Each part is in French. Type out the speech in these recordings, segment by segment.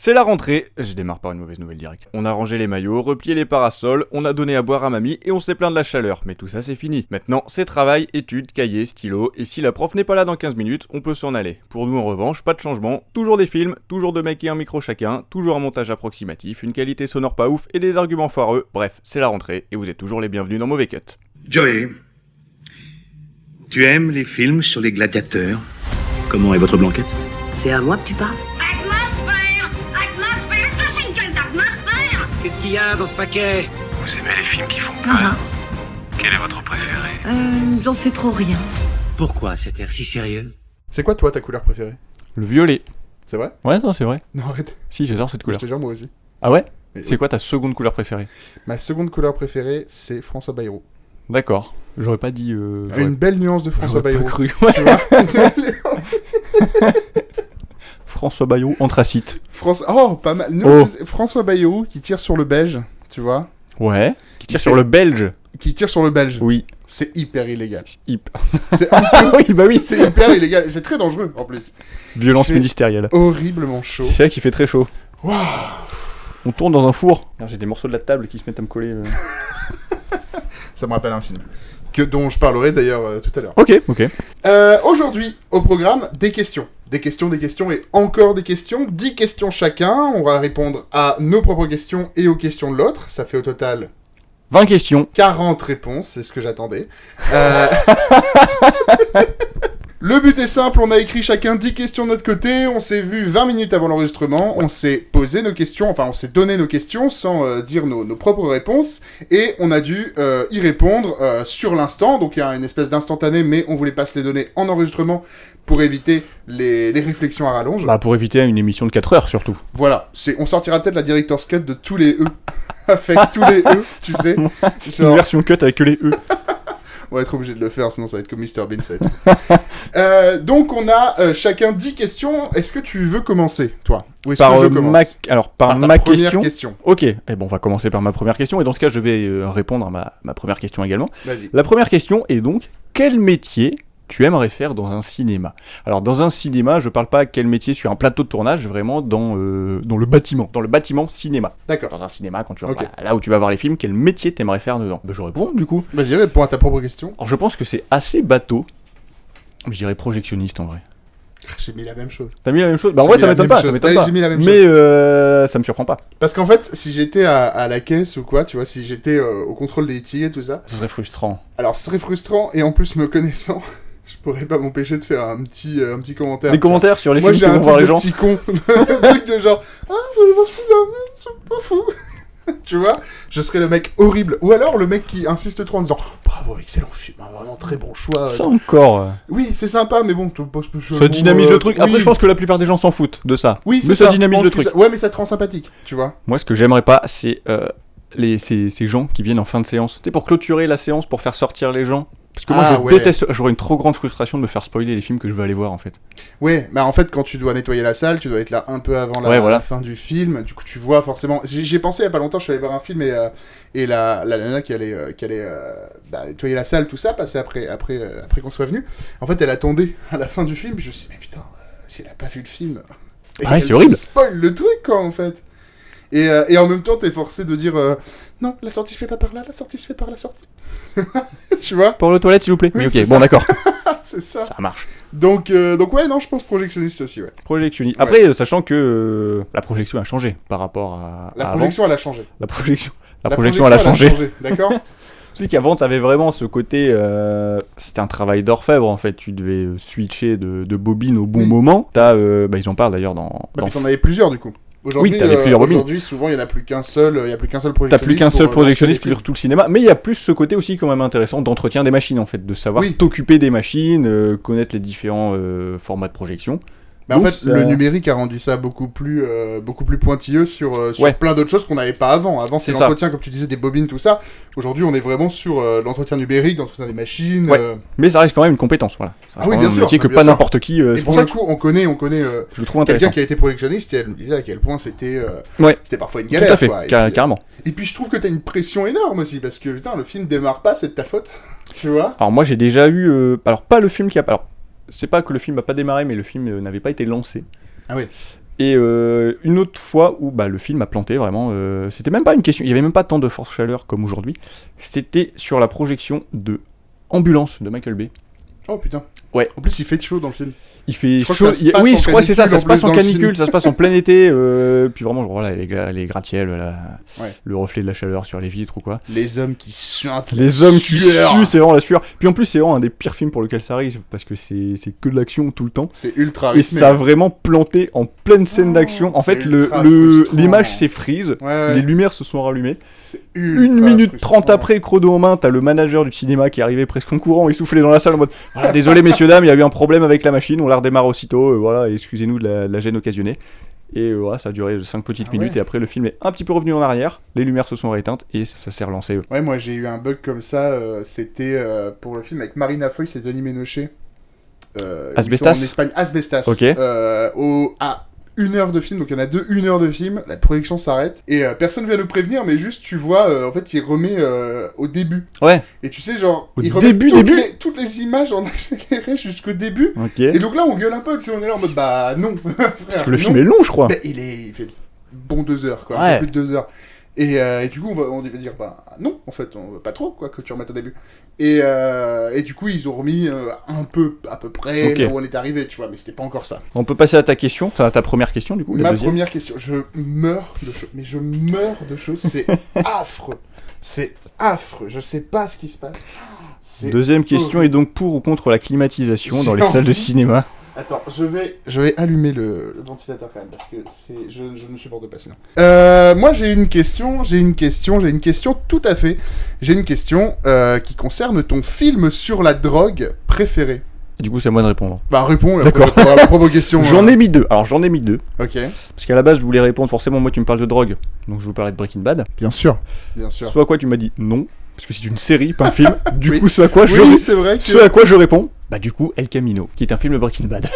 C'est la rentrée, je démarre par une mauvaise nouvelle directe. On a rangé les maillots, replié les parasols, on a donné à boire à mamie et on s'est plaint de la chaleur. Mais tout ça c'est fini. Maintenant c'est travail, études, cahiers, stylo, et si la prof n'est pas là dans 15 minutes, on peut s'en aller. Pour nous en revanche, pas de changement, toujours des films, toujours deux mecs et un micro chacun, toujours un montage approximatif, une qualité sonore pas ouf et des arguments foireux. Bref, c'est la rentrée et vous êtes toujours les bienvenus dans Mauvais Cut. Joey, tu aimes les films sur les gladiateurs? Comment est votre blanquette? C'est à moi que tu parles? Atmosphère, est-ce que c'est une gueule d'atmosphère? Qu'est-ce qu'il y a dans ce paquet? Vous aimez les films qui font peur? Quel est votre préféré? J'en sais trop rien. Pourquoi cet air si sérieux? C'est quoi toi ta couleur préférée? Le violet. C'est vrai? Ouais, non, c'est vrai. Non, arrête. Si, j'adore cette couleur. Je te jure, moi aussi. Ah ouais? Mais C'est quoi ta seconde couleur préférée? Ma seconde couleur préférée, c'est François Bayrou. D'accord. J'aurais pas dit... Une belle nuance de François j'aurais Bayrou. pas cru. Tu vois? François Bayrou, anthracite. Oh, pas mal. Non, Oh. tu sais, François Bayrou qui tire sur le belge, tu vois? Ouais. Qui tire sur le belge. Qui tire sur le belge. Oui. C'est hyper illégal. Hip. C'est un peu... Oui, bah oui. C'est hyper illégal. C'est très dangereux, en plus. Violence Il fait ministérielle. Horriblement chaud. C'est vrai qu'il fait très chaud. Waouh. On tourne dans un four. J'ai des morceaux de la table qui se mettent à me coller. Ça me rappelle un film. Dont je parlerai d'ailleurs tout à l'heure. Ok. Aujourd'hui, au programme, des questions. Des questions et encore des questions. 10 questions chacun. On va répondre à nos propres questions et aux questions de l'autre. Ça fait au total 20 questions. 40 réponses, c'est ce que j'attendais. Le but est simple, on a écrit chacun 10 questions de notre côté, on s'est vu 20 minutes avant l'enregistrement, on s'est posé nos questions, enfin on s'est donné nos questions sans dire nos propres réponses, et on a dû y répondre sur l'instant, donc il y a une espèce d'instantané, mais on voulait pas se les donner en enregistrement pour éviter les réflexions à rallonge. Bah pour éviter une émission de 4 heures surtout. Voilà, on sortira peut-être la Director's Cut de tous les E, avec tous les E, tu sais. Une version cut avec que les E. On va être obligé de le faire, sinon ça va être comme Mr Bean, ça va être... donc on a chacun 10 questions. Est-ce que tu veux commencer, toi? Ou est-ce que je commence? Par ta ma première question. Ok, bon, on va commencer par ma première question, et dans ce cas, je vais répondre à ma première question également. Vas-y. La première question est donc, quel métier tu aimerais faire dans un cinéma? Alors, dans un cinéma, je parle pas quel métier sur un plateau de tournage, vraiment dans le bâtiment cinéma. D'accord. Dans un cinéma, quand tu vas, Ok. voilà, là où tu vas voir les films, quel métier t'aimerais faire dedans? Je réponds, du coup. Vas-y, réponds à ta propre question. Alors, je pense que c'est assez bateau. Je dirais projectionniste, en vrai. J'ai mis la même chose. T'as mis la même chose? Bah, en J'ai vrai, mis ça la m'étonne même pas, chose. ça m'étonne Ouais, pas. j'ai mis la même Mais ça me surprend pas. Parce qu'en fait, si j'étais à la caisse ou quoi, tu vois, si j'étais au contrôle des tickets, tout ça, Ce serait frustrant. alors ce serait frustrant, et en plus me connaissant, je pourrais pas m'empêcher de faire un petit commentaire. Des commentaires sur les Moi films j'ai qui un vont voir truc les de gens. petit con, un truc de genre, vous allez voir ce film-là, c'est pas fou. Tu vois, je serais le mec horrible. Ou alors le mec qui insiste trop en disant bravo, excellent film, hein, vraiment très bon choix. Ça encore. Oui, c'est sympa, mais bon, pas spécialement, Ça dynamise le truc. Après, oui. je pense que la plupart des gens s'en foutent de ça. Oui, c'est mais ça dynamise je le pense que truc. Ouais, mais ça te rend sympathique, tu vois. Moi, ce que j'aimerais pas, c'est ces gens qui viennent en fin de séance. Tu sais, pour clôturer la séance, pour faire sortir les gens. Parce que moi, Ah, je ouais. déteste. J'aurais une trop grande frustration de me faire spoiler les films que je veux aller voir, en fait. Ouais, bah en fait, quand tu dois nettoyer la salle, tu dois être là un peu avant Ouais, voilà. la fin du film. Du coup, tu vois forcément. J'ai pensé il y a pas longtemps, je suis allé voir un film et la nana qui allait nettoyer la salle, tout ça, passer après qu'on soit venu. En fait, elle attendait à la fin du film, puis je me suis dit, mais putain, si elle a pas vu le film. Et Ah ouais, elle c'est horrible. spoil le truc, quoi, en fait. Et en même temps, t'es forcé de dire non, la sortie se fait pas par là, la sortie se fait par la sortie. Tu vois? Pour les toilettes, s'il vous plaît. Oui, Oui, ok, c'est bon, ça. d'accord. C'est ça. Ça marche. Donc ouais, non, je pense projectionniste aussi, ouais. Projectionniste. Après, sachant que la projection a changé par rapport à La avant. projection, elle a changé. La projection, elle a changé. D'accord. Tu sais qu'avant, t'avais vraiment ce côté... c'était un travail d'orfèvre, en fait. Tu devais switcher de bobine au bon Oui. moment. Ils en parlent d'ailleurs dans... Bah, dans... puis t'en avais plusieurs, du coup. Aujourd'hui, Oui, t'avais plusieurs bobines. aujourd'hui, souvent, il y en a plus qu'un seul, projectionniste. T'as plus qu'un seul pour lancer projectionniste les films. pour tout le cinéma, mais il y a plus ce côté aussi quand même intéressant d'entretien des machines, en fait, de savoir Oui. t'occuper des machines, connaître les différents formats de projection. Mais en Donc, fait, ça- le numérique a rendu ça beaucoup plus pointilleux sur Ouais. plein d'autres choses qu'on n'avait pas avant. Avant, c'est C'est ça. l'entretien, comme tu disais, des bobines, tout ça. Aujourd'hui, on est vraiment sur l'entretien numérique, l'entretien des machines. Ouais. Mais ça reste quand même une compétence, voilà. Ça reste Ah oui, quand bien même sûr, un métier que bien pas sûr. n'importe qui... Et c'est pour pour ça le que coup, on connaît je le trouve quelqu'un intéressant. qui a été projectionniste et elle me disait à quel point c'était Ouais. c'était parfois une Tout galère. à fait, quoi. Et puis, carrément. et puis, je trouve que t'as une pression énorme aussi, parce que putain, le film démarre pas, c'est de ta faute. Tu vois? Alors moi, j'ai déjà eu... alors, pas le film qui a... Alors, c'est pas que le film n'a pas démarré, mais le film n'avait pas été lancé. Ah oui. Et une autre fois où le film a planté vraiment, c'était même pas une question, il y avait même pas tant de force chaleur comme aujourd'hui, c'était sur la projection de Ambulance de Michael Bay. Oh putain. Ouais. En plus, il fait chaud dans le film. Il fait Je crois chaud. que ça se passe Oui, en je crois que c'est ça. canicule, Ça se passe en en plus, dans le canicule, film. ça se passe en plein été. Puis vraiment, voilà, les gratte-ciels, Ouais. le reflet de la chaleur sur les vitres ou quoi. Les hommes qui suintent. Les hommes qui sueur. suent, c'est vraiment la sueur. Puis en plus, c'est vraiment un des pires films pour lequel ça arrive parce que c'est que de l'action tout le temps. C'est ultra Et rythmé. ça a vraiment planté en pleine scène d'action. En c'est fait, ultra frustrant. l'image s'est freeze. Ouais. Les lumières se sont rallumées. C'est ultra 1 minute frustrant. 30 après, chrono en main, t'as le manager du cinéma qui est arrivé presque en courant, il soufflait dans la salle en mode voilà, désolé messieurs dames, il y a eu un problème avec la machine, on la redémarre aussitôt, voilà, excusez-nous de la gêne occasionnée. Et voilà, ça a duré 5 petites minutes ouais. et après le film est un petit peu revenu en arrière, les lumières se sont rééteintes et ça s'est relancé. Ouais, moi j'ai eu un bug comme ça, c'était pour le film avec Marina Foïs et Denis Ménochet. Asbestas. En Espagne, Asbestas. Ok. À 1 heure de film, donc il y en a 2, 1 heure de film, la projection s'arrête, et personne vient nous prévenir, mais juste tu vois, en fait il remet au début. Ouais. Et tu sais, genre, Au il remet début, toutes les images en accéléré jusqu'au début. Ok. Et donc là on gueule un peu, tu sais, on est là en mode bah non, frère, Parce que le non. film est long, je crois. Mais il fait bon 2 heures, quoi, un Ouais. peu plus de 2 heures. Et du coup, on devait dire, bah non, en fait, on veut pas trop, quoi, que tu remettes au début. Et du coup, ils ont remis un peu, à peu près, Ok. là où on est arrivé, tu vois, mais c'était pas encore ça. On peut passer à ta question, enfin à ta première question du coup, la Ma deuxième. première question, je meurs de chaud, mais je meurs de chaud, c'est affreux. C'est affreux, je sais pas ce qui se passe. C'est Deuxième question horrible. est donc pour ou contre la climatisation dans J'ai les salles de envie. cinéma. Attends, je vais allumer le ventilateur quand même, parce que je ne supporte pas sinon. Moi j'ai une question tout à fait. J'ai une question qui concerne ton film sur la drogue préféré. Et du coup, c'est à moi de répondre. Bah réponds, et D'accord. après, on répondra à vos questions. J'en ai mis deux. Alors j'en ai mis deux. Ok. Parce qu'à la base, je voulais répondre forcément, moi tu me parles de drogue, donc je vous parlais de Breaking Bad. Bien sûr. Bien sûr. Soit à quoi tu m'as dit non, parce que c'est une série, pas un film. Du Oui. coup, ce à quoi Oui, c'est vrai que ce à quoi je réponds, bah du coup, El Camino, qui est un film de Breaking Bad.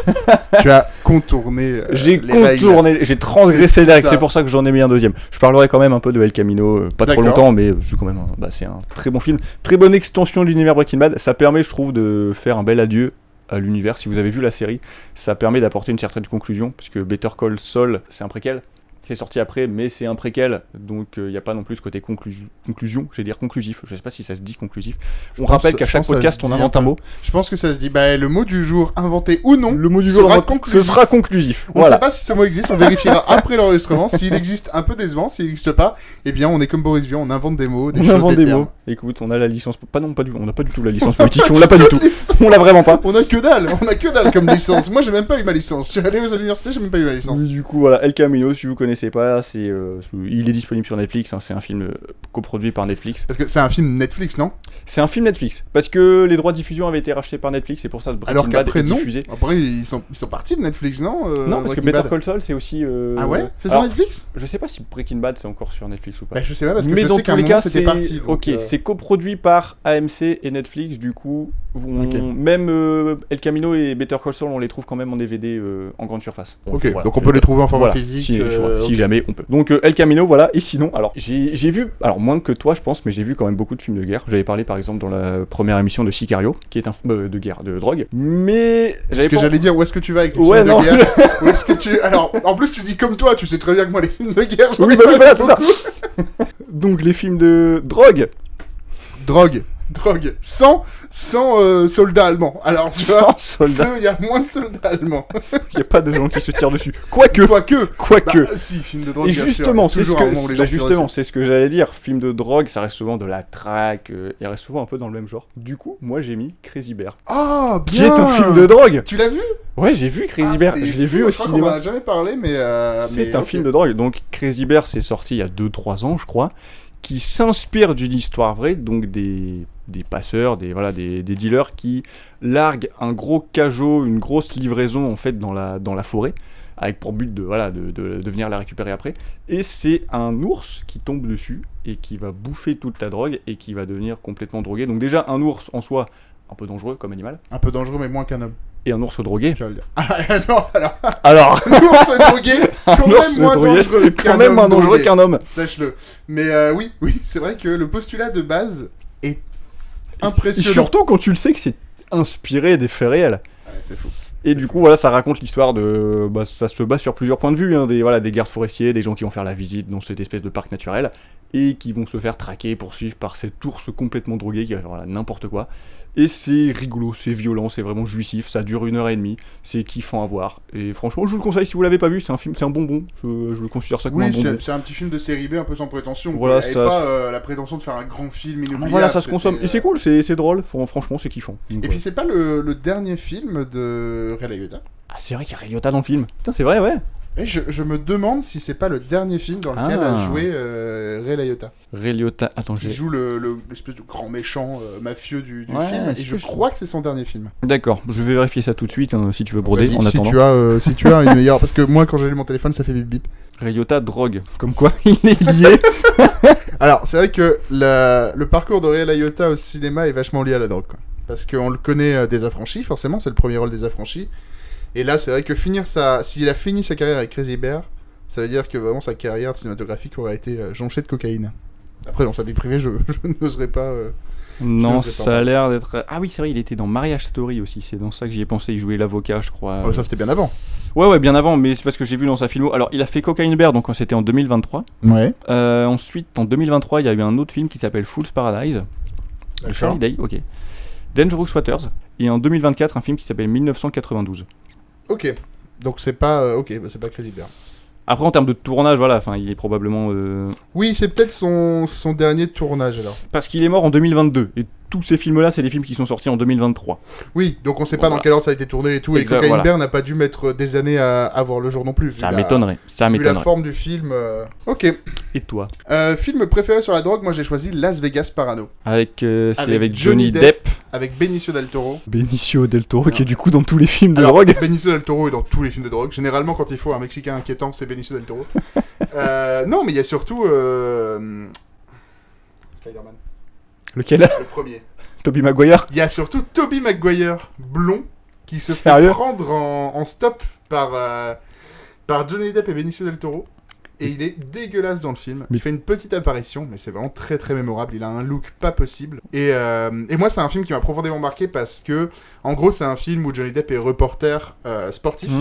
tu as contourné J'ai les règles. contourné, j'ai transgressé C'est les règles, ça. c'est pour ça que j'en ai mis un deuxième. Je parlerai quand même un peu de El Camino, pas trop D'accord. longtemps, mais c'est quand même c'est un très bon film. Très bonne extension de l'univers Breaking Bad. Ça permet, je trouve, de faire un bel adieu à l'univers. Si vous avez vu la série, ça permet d'apporter une certaine conclusion, puisque Better Call Saul, c'est un préquel. C'est sorti après, mais c'est un préquel, donc il n'y a pas non plus ce côté conclusion, j'allais dire conclusif, je sais pas si ça se dit conclusif. On rappelle qu'à chaque podcast, on invente un mot. Je pense que ça se dit, bah le mot du jour, inventé ou non, Le mot du sera jour, conclusif. ce sera conclusif. On ne sait pas si ce mot existe, on vérifiera après l'enregistrement. S'il existe, un peu décevant. S'il n'existe pas, eh bien on est comme Boris Vian, on invente des mots, des On choses, invente des termes. mots. Écoute, on a la licence, pas du, on n'a pas du tout la licence politique, on l'a pas du tout. Licence. On l'a vraiment pas. On a que dalle comme licence. Moi j'ai même pas eu ma licence. Je suis allé aux universités, j'ai même pas eu ma licence. Du coup, voilà, El Camino, si vous connaissez pas, il est disponible sur Netflix, hein, c'est un film coproduit par Netflix. Parce que c'est un film Netflix, non? C'est un film Netflix, parce que les droits de diffusion avaient été rachetés par Netflix, et pour ça Breaking Alors Bad qu'après est non. diffusé. Après ils sont partis de Netflix, non? Non, parce que Breaking Better Bad. Call Saul, c'est aussi... Ah ouais? C'est sur alors, Netflix? Je sais pas si Breaking Bad, c'est encore sur Netflix ou pas. Bah je sais pas parce que Mais je dans sais qu'à tous un les moment cas, c'était c'est parti. donc, ok, c'est coproduit par AMC et Netflix. Du coup, Ok. même El Camino et Better Call Saul, on les trouve quand même en DVD en grande surface. Ok, Voilà. donc on peut les trouver en format Voilà, physique. si ok. jamais on peut. Donc El Camino, voilà. Et sinon, alors j'ai vu, alors moins que toi, je pense, mais j'ai vu quand même beaucoup de films de guerre. J'avais parlé par exemple dans la première émission de Sicario, qui est un de guerre, de drogue. Mais Parce que j'allais dire où est-ce que tu vas avec les Ouais, films non. de guerre. Où est-ce que tu... Alors, en plus tu dis comme toi, tu sais très bien que moi les films de guerre, j'en Oui, ai bah pas oui, voilà, vu c'est ça. beaucoup. Donc les films de drogue. Drogue. Sans soldats allemands. Alors tu vois, Sans soldats. il y a moins de soldats allemands. Il y a pas de gens qui se tirent dessus. Quoique. Quoique. Bah, si, film de drogue. Et bien justement, sûr. c'est ce Toujours un moment où que, les bah gens se tirent justement, dessus. c'est ce que j'allais dire. Film de drogue, ça reste souvent de la traque, il reste souvent un peu dans le même genre. Du coup, moi j'ai mis Crazy Bear, Ah, qui bien. est un film de drogue. Tu l'as vu? Ouais, j'ai vu Crazy Ah, Bear, c'est je l'ai fou, vu au je crois qu'on en cinéma. a jamais parlé, mais C'est un ok. film de drogue. Donc Crazy Bear, c'est sorti il y a 2-3 ans, je crois, qui s'inspire d'une histoire vraie, donc des passeurs, des dealers qui larguent un gros cajot, une grosse livraison en fait dans la forêt, avec pour but de venir la récupérer après. Et c'est un ours qui tombe dessus et qui va bouffer toute la drogue et qui va devenir complètement drogué. Donc déjà un ours en soi un peu dangereux comme animal, Un peu dangereux, mais moins qu'un homme. et un ours drogué. Tu vas le dire. Ah non, alors, Alors un ours drogué, quand un ours même moins drogué, dangereux quand qu'un même homme moins dangereux drogué. qu'un homme. Sache-le. Mais oui, c'est vrai que le postulat de base est Et impressionnant. surtout quand tu le sais que c'est inspiré des faits réels. Ouais, c'est fou. Et du coup, voilà, ça raconte l'histoire de... Bah, ça se base sur plusieurs points de vue, hein, des gardes forestiers, des gens qui vont faire la visite dans cette espèce de parc naturel, et qui vont se faire traquer, poursuivre par cet ours complètement drogué qui va faire n'importe quoi. Et c'est rigolo, c'est violent, c'est vraiment jouissif, ça dure 1h30, c'est kiffant à voir. Et franchement, je vous le conseille si vous l'avez pas vu, c'est un film, c'est un bonbon, je le considère ça comme un Oui, bonbon. c'est un petit film de série B un peu sans prétention. Voilà, Et ça... pas la prétention de faire un grand film inoubliable. Voilà, ça se consomme, et c'est cool, c'est drôle, franchement, c'est kiffant. Donc, Et puis c'est pas le dernier film de Ray Liotta. Ah, c'est vrai qu'il y a Ray Liotta dans le film. Putain, c'est vrai, ouais. Et je me demande si c'est pas le dernier film dans lequel a joué Ray Liotta. Ray Liotta, attends, Qui joue l'espèce de grand méchant mafieux du Ouais, film. Et je crois que c'est son dernier film. D'accord, je vais vérifier ça tout de suite, hein, si tu veux broder, Vas-y, en attendant. si tu as une meilleure... Parce que moi, quand j'ai lu mon téléphone, ça fait bip bip. Ray Liotta, drogue. Comme quoi, il est lié. Alors, c'est vrai que le parcours de Ray Liotta au cinéma est vachement lié à la drogue, quoi. Parce qu'on le connaît des Affranchis, forcément, c'est le premier rôle des Affranchis. Et là, c'est vrai que s'il a fini sa carrière avec Crazy Bear, ça veut dire que vraiment sa carrière cinématographique aurait été jonchée de cocaïne. Après, dans sa vie privée, je n'oserais pas... Non, sais pas, ça a l'air d'être... Ah oui, c'est vrai, il était dans Marriage Story aussi, c'est dans ça que j'y ai pensé, il jouait l'avocat, je crois. Oh, ça, c'était bien avant. Ouais, bien avant, mais c'est parce que j'ai vu dans sa filmo... Alors, il a fait Cocaine Bear, donc c'était en 2023. Ouais. Ensuite, en 2023, il y a eu un autre film qui s'appelle Fool's Paradise. D'accord. Charlie Day, ok. Dangerous Waters. Et en 2024, un film qui s'appelle 1992. Ok. Donc c'est pas... c'est pas Crazy Bear. Après, en termes de tournage, voilà, enfin, il est probablement... Oui, c'est peut-être son dernier tournage, alors. Parce qu'il est mort en 2022, et tous ces films-là, c'est des films qui sont sortis en 2023. Oui, donc on sait pas dans quel ordre ça a été tourné et tout, Exact, et Cocaine voilà. Bear n'a pas dû mettre des années à voir le jour non plus. Ça m'étonnerait, Vu la forme du film... Ok. Et toi? Film préféré sur la drogue, moi j'ai choisi Las Vegas Parano. C'est avec Johnny Depp. Avec Benicio del Toro. Benicio del Toro, qui est du coup dans tous les films de Alors, drogue. Benicio del Toro est dans tous les films de drogue. Généralement, quand il faut un Mexicain inquiétant, c'est Benicio del Toro. Non, mais il y a surtout... Spider-Man. Lequel? Le premier. Tobey Maguire. Il y a surtout Tobey Maguire, blond, qui se Sérieux fait prendre en stop par Johnny Depp et Benicio del Toro. Et il est dégueulasse dans le film. Il fait une petite apparition, mais c'est vraiment très très mémorable. Il a un look pas possible. Et moi, c'est un film qui m'a profondément marqué parce que, en gros, c'est un film où Johnny Depp est reporter sportif.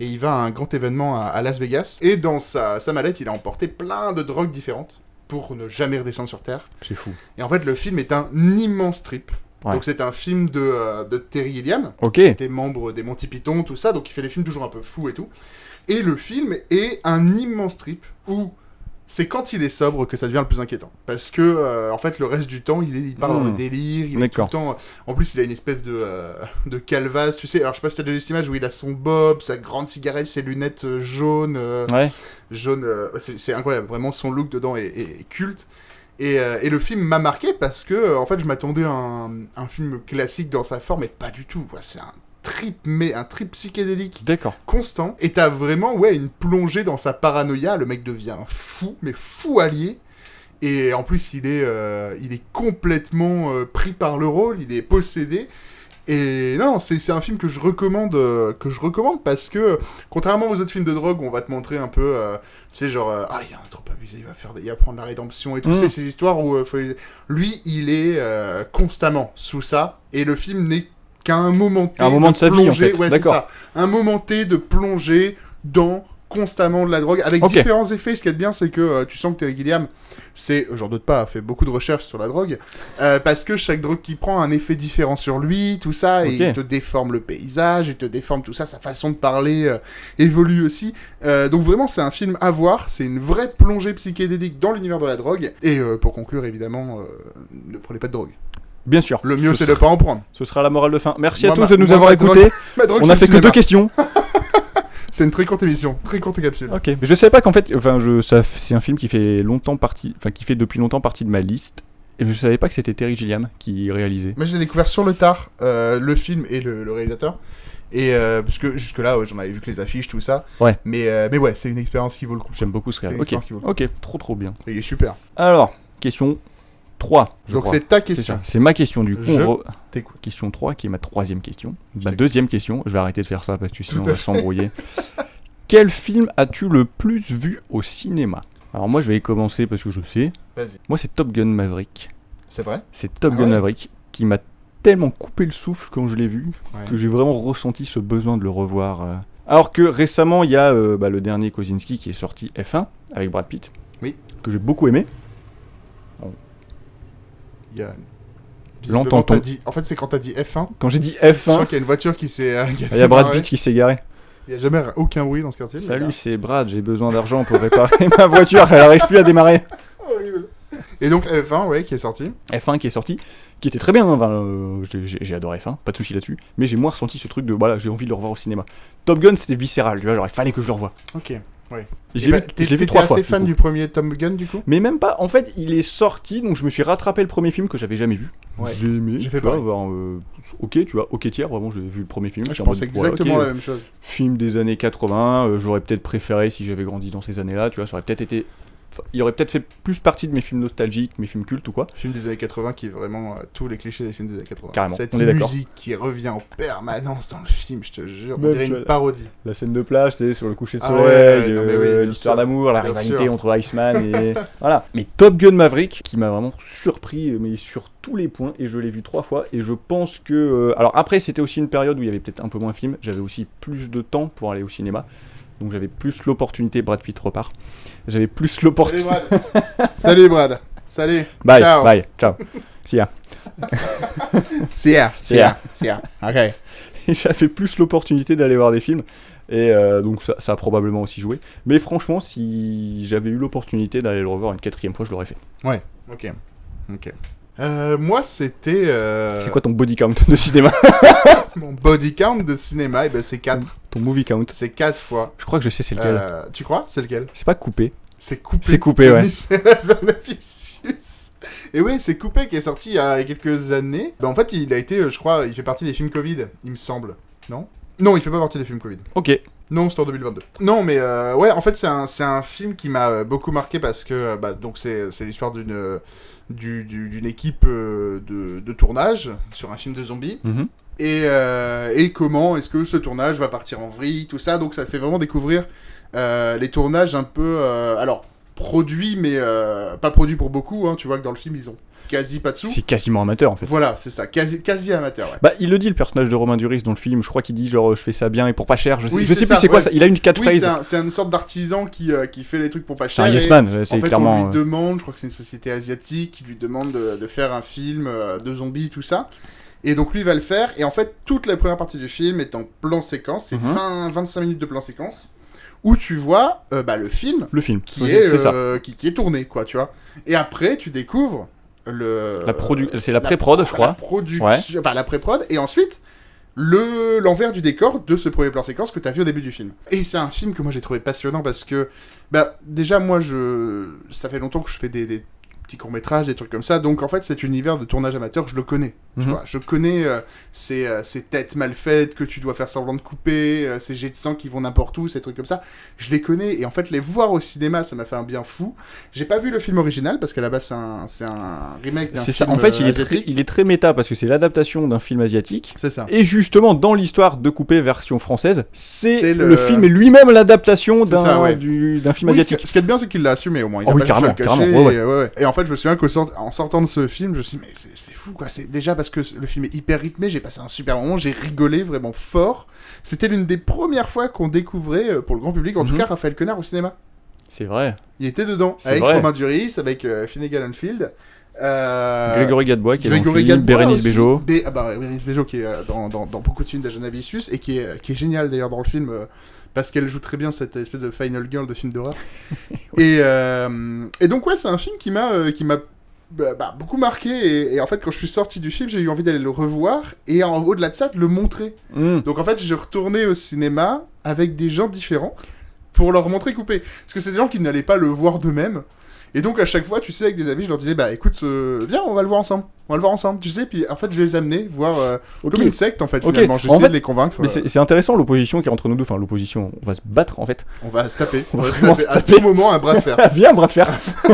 Et il va à un grand événement à Las Vegas. Et dans sa mallette, il a emporté plein de drogues différentes pour ne jamais redescendre sur Terre. C'est fou. Et en fait, le film est un immense trip. Ouais. Donc c'est un film de Terry Gilliam, Ok. qui était membre des Monty Python, tout ça, donc il fait des films toujours un peu fous et tout. Et le film est un immense trip où c'est quand il est sobre que ça devient le plus inquiétant. Parce que, en fait, le reste du temps, il part dans le délire, il est tout le temps... En plus, il a une espèce de calvase, tu sais. Alors, je sais pas si t'as déjà vu cette image où il a son bob, sa grande cigarette, ses lunettes jaunes. Jaune, c'est incroyable. Vraiment, son look dedans est culte. Et le film m'a marqué parce que, en fait, je m'attendais à un film classique dans sa forme, mais pas du tout. C'est un trip psychédélique constant. Et t'as vraiment, une plongée dans sa paranoïa. Le mec devient fou, mais fou allié. Et en plus, il est complètement pris par le rôle, il est possédé. Et non, c'est un film que je recommande parce que, contrairement aux autres films de drogue où on va te montrer un peu, tu sais, genre, il a trop abusé, il va prendre la rédemption et tout, c'est ces histoires où lui, il est constamment sous ça, et le film n'est qu'à un moment T de sa vie, en fait. Ouais, c'est ça. Un moment T de plonger dans constamment de la drogue, avec différents effets. Ce qui est bien, c'est que tu sens que Terry Gilliam, j'en doute pas, a fait beaucoup de recherches sur la drogue, parce que chaque drogue qu'il prend a un effet différent sur lui, tout ça, et il te déforme le paysage, il te déforme tout ça, sa façon de parler évolue aussi. Donc vraiment, c'est un film à voir, c'est une vraie plongée psychédélique dans l'univers de la drogue, et pour conclure, évidemment, ne prenez pas de drogue. Bien sûr. Le mieux, c'est de pas en prendre. Ce sera la morale de fin. Merci à tous de nous avoir écoutés. On a fait que 2 questions. C'était une très courte émission, très courte capsule. Ok. Mais je savais pas qu'en fait, c'est un film qui fait depuis longtemps partie de ma liste. Et je savais pas que c'était Terry Gilliam qui réalisait. Moi, je l'ai découvert sur le tard, le film et le réalisateur. Et parce que jusque-là, j'en avais vu que les affiches, tout ça. Ouais. Mais ouais, c'est une expérience qui vaut le coup. J'aime beaucoup ce réel. Ok, trop bien. Il est super. Alors, question 3. Donc c'est ta question. C'est ma question du coup. T'écoute. Question 3 qui est ma 3e question. Ma 2e question. Je vais arrêter de faire ça parce que sinon on va s'embrouiller. Quel film as-tu le plus vu au cinéma? Alors moi je vais commencer parce que je sais. Vas-y. Moi c'est Top Gun Maverick. C'est vrai? C'est Top Gun Maverick qui m'a tellement coupé le souffle quand je l'ai vu Ouais. que j'ai vraiment ressenti ce besoin de le revoir. Alors que récemment, il y a le dernier Kosinski qui est sorti, F1, avec Brad Pitt. Oui. Que j'ai beaucoup aimé. Il y a... L'entend-on. T'as dit... En fait, c'est quand t'as dit F1, Quand j'ai dit je crois F1, qu'il y a une voiture qui s'est... il y a Brad Pitt qui s'est garé. Il n'y a jamais aucun bruit dans ce quartier. Salut, c'est Brad, j'ai besoin d'argent pour réparer ma voiture, elle arrive plus à démarrer. Horrible. Et donc F1, ouais, qui est sorti. F1 qui est sorti, qui était très bien, hein, j'ai adoré F1, pas de soucis là-dessus, mais j'ai moins ressenti ce truc de, voilà, j'ai envie de le revoir au cinéma. Top Gun, c'était viscéral, tu vois, genre il fallait que je le revoie. Ok, ouais. Et je l'ai vu 3 fois. T'es assez fan du premier Top Gun, du coup? Mais même pas, en fait, il est sorti, donc je me suis rattrapé le premier film que j'avais jamais vu. Ouais. J'ai aimé, J'ai fait tu vois, pareil. avoir, ok, tu vois, ok tiers, vraiment, j'ai vu le premier film. Je j'étais en pense mode, exactement voilà, ok, la même chose. film des années 80, j'aurais peut-être préféré si j'avais grandi dans ces années-là, tu vois, ça aurait peut-être été... Enfin, il aurait peut-être fait plus partie de mes films nostalgiques, mes films cultes ou quoi. Film des années 80 qui est vraiment tous les clichés des films des années 80. Carrément, Cette on est d'accord. musique qui revient en permanence dans le film, je te jure, on Même, dirait tu une vois, parodie. La scène de plage, tu sais, sur le coucher de Ah soleil, ouais, non, mais oui, bien l'histoire sûr. d'amour, la Bien rivalité sûr. entre Iceman et... voilà. Mais Top Gun Maverick, qui m'a vraiment surpris, mais sur tous les points, et je l'ai vu 3 fois, et je pense que... Alors après, c'était aussi une période où il y avait peut-être un peu moins de films, j'avais aussi plus de temps pour aller au cinéma, donc j'avais plus l'opportunité, Brad Pitt repart, j'avais plus Salut l'opportunité... Brad. Salut Brad. Salut. Bye, Ciao. bye, ciao. See ya. See ya. See ya. See ya. Ok. Et j'avais plus l'opportunité d'aller voir des films. Et donc ça a probablement aussi joué. Mais franchement, si j'avais eu l'opportunité d'aller le revoir une 4ème fois, je l'aurais fait. Ouais. Ok. Ok. Moi, c'était... C'est quoi ton body count de cinéma? Mon body count de cinéma, et ben c'est 4. Ton movie count? C'est 4 fois. Je crois que je sais c'est lequel. Tu crois? C'est lequel? C'est pas coupé. C'est Coupé. C'est Coupé, ouais. Et ouais, c'est Coupé qui est sorti il y a quelques années. Bah, en fait, il a été, je crois, il fait partie des films Covid, il me semble. Non? Non, il fait pas partie des films Covid. Ok. Non, c'était en 2022. Non, mais ouais, en fait, c'est un film qui m'a beaucoup marqué parce que donc c'est l'histoire d'une équipe de tournage sur un film de zombies. Mhm. Et comment est-ce que ce tournage va partir en vrille, tout ça. Donc ça fait vraiment découvrir les tournages un peu... alors, produits, mais pas produits pour beaucoup. Hein, tu vois que dans le film, ils ont quasi pas de sous. C'est quasiment amateur en fait. Voilà, c'est ça, quasi amateur, ouais. Bah, il le dit, le personnage de Romain Duris dans le film. Je crois qu'il dit genre je fais ça bien et pour pas cher. Je sais, Oui, je c'est sais plus ça, c'est quoi ouais. ça. Il a une catchphrase. Oui, c'est une sorte d'artisan qui fait les trucs pour pas C'est cher. un et yes man. En C'est fait, clairement. on lui demande, je crois que c'est une société asiatique, qui lui demande de faire un film de zombies, tout ça. Et donc lui, il va le faire. Et en fait, toute la première partie du film est en plan séquence. C'est 25 minutes de plan séquence. Où tu vois le film Le film. qui, Ouais, est, c'est ça. qui est tourné, quoi, tu vois. Et après, tu découvres C'est la pré-prod, je crois. La production, enfin la pré-prod. Et ensuite, l'envers du décor de ce premier plan séquence que tu as vu au début du film. Et c'est un film que moi j'ai trouvé passionnant parce que, déjà moi ça fait longtemps que je fais des petits courts-métrages, des trucs comme ça, donc en fait cet univers de tournage amateur, je le connais. Tu vois, je connais ces têtes mal faites que tu dois faire semblant de couper, ces jets de sang qui vont n'importe où, ces trucs comme ça, je les connais, et en fait les voir au cinéma, ça m'a fait un bien fou. J'ai pas vu le film original, parce qu'à la base c'est un remake d'un C'est film ça. En fait, asiatique. il est très méta parce que c'est l'adaptation d'un film asiatique. C'est ça. Et justement, dans l'histoire de Coupé version française, c'est C'est le film est lui-même l'adaptation C'est ça, ouais. d'un film Oui, asiatique. ce qui est bien, c'est qu'il l'a assumé au moins. Il a Oh oui, pas cherché à le carrément, cacher, carrément, ouais. Et en fait, je me souviens qu'en sortant de ce film, je me suis dit, mais c'est fou, quoi. C'est déjà parce que le film est hyper rythmé, j'ai passé un super moment, j'ai rigolé vraiment fort. C'était l'une des premières fois qu'on découvrait, pour le grand public, en tout cas, Raphaël Quenard au cinéma. C'est vrai. Il était dedans, C'est avec vrai. Romain Duris, avec Finnegan Oldfield. Grégory Gadebois qui est dans le Grégory film, Gadebois Bérénice aussi. Bejo. Bérénice Bejo qui est dans beaucoup de films d'Ajanavicius et qui est génial d'ailleurs dans le film parce qu'elle joue très bien cette espèce de final girl de film d'horreur. Et donc ouais, c'est un film qui m'a beaucoup marqué et en fait quand je suis sorti du film, j'ai eu envie d'aller le revoir et au-delà de ça de le montrer. Donc en fait, je retournais au cinéma avec des gens différents pour leur montrer Coupé parce que c'est des gens qui n'allaient pas le voir d'eux-mêmes. Et donc à chaque fois, tu sais, avec des amis, je leur disais, écoute, viens, on va le voir ensemble, tu sais, puis en fait, je les amenais voir comme une secte, en fait, finalement, j'essayais de les convaincre. Mais c'est intéressant l'opposition qui est entre nous deux, enfin l'opposition, on va se battre en fait. On va se taper, On va vraiment se à taper. tout moment, un bras de fer. Viens, bras de fer.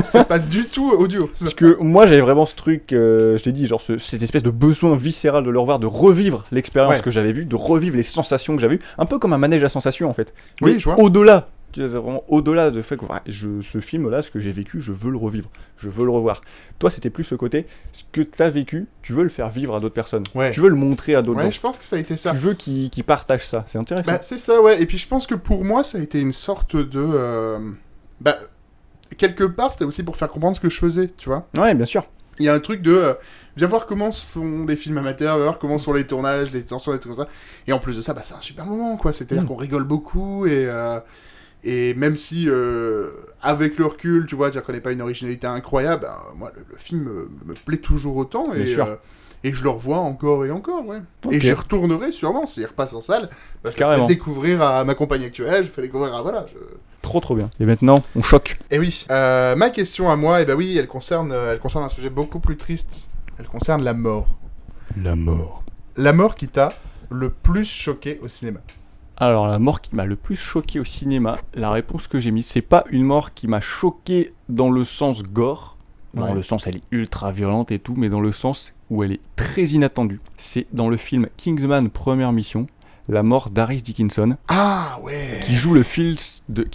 C'est pas du tout audio. Parce que moi j'avais vraiment ce truc, je t'ai dit, genre cette espèce de besoin viscéral de le revoir, de revivre l'expérience Ouais. que j'avais vue, de revivre les sensations que j'avais eues, un peu comme un manège à sensations en fait. Oui, Mais je vois. au-delà, tu es vraiment au-delà de fait que ce film-là, ce que j'ai vécu, je veux le revivre, je veux le revoir. Toi, c'était plus ce côté, ce que tu as vécu, tu veux le faire vivre à d'autres personnes. Ouais. Tu veux le montrer à d'autres gens. Je pense que ça a été ça. Tu veux qu'ils partagent ça. C'est intéressant. Bah, c'est ça, ouais. Et puis je pense que pour moi, ça a été une sorte de... quelque part, c'était aussi pour faire comprendre ce que je faisais, tu vois. Ouais, bien sûr. Il y a un truc de... viens voir comment se font les films amateurs, viens voir comment sont les tournages, les tensions, les trucs comme ça. Et en plus de ça, c'est un super moment, quoi. C'est-à-dire qu'on rigole beaucoup et même si, avec le recul, tu vois, dire qu'on n'est pas une originalité incroyable, moi, le film me plaît toujours autant. Bien sûr. Et je le revois encore et encore, ouais. Okay. Et j'y retournerai sûrement, s'il repasse en salle. Je le Carrément. fais découvrir à ma compagne actuelle, je fais découvrir à... Voilà, Trop bien. Et maintenant, on choque. Et oui, ma question à moi, elle concerne un sujet beaucoup plus triste. Elle concerne la mort. La mort. La mort qui t'a le plus choqué au cinéma. Alors, la mort qui m'a le plus choqué au cinéma, la réponse que j'ai mise, c'est pas une mort qui m'a choqué dans le sens gore, dans le sens elle est ultra violente et tout, mais dans le sens où elle est très inattendue. C'est dans le film Kingsman Première Mission, la mort d'Harris Dickinson. Ah ouais. Qui joue le fils de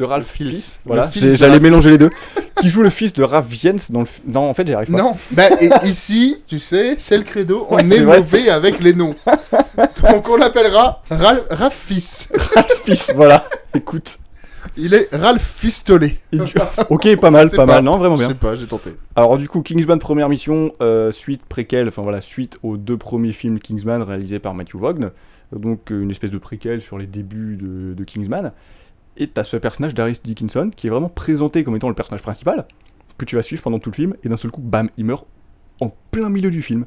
Ralph Fiennes. Voilà, fils de j'allais Ralph. mélanger les deux. Qui joue le fils de Ralph Fiennes dans le Non, en fait, j'y arrive pas. Non, et ici, tu sais, c'est le credo, on Ouais, est c'est vrai. mauvais avec les noms. Donc on l'appellera Ralph Fils. Ralph Fiennes, voilà. Écoute. Il est Ralph Fistolé. Ok, pas mal, C'est pas pas- mal. Non, vraiment Je bien. sais pas, j'ai tenté. Alors du coup, Kingsman Première Mission, suite préquelle, suite aux 2 premiers films Kingsman réalisés par Matthew Vaughn, donc une espèce de préquelle sur les débuts de Kingsman, et t'as ce personnage d'Harris Dickinson qui est vraiment présenté comme étant le personnage principal, que tu vas suivre pendant tout le film, et d'un seul coup, bam, il meurt en plein milieu du film.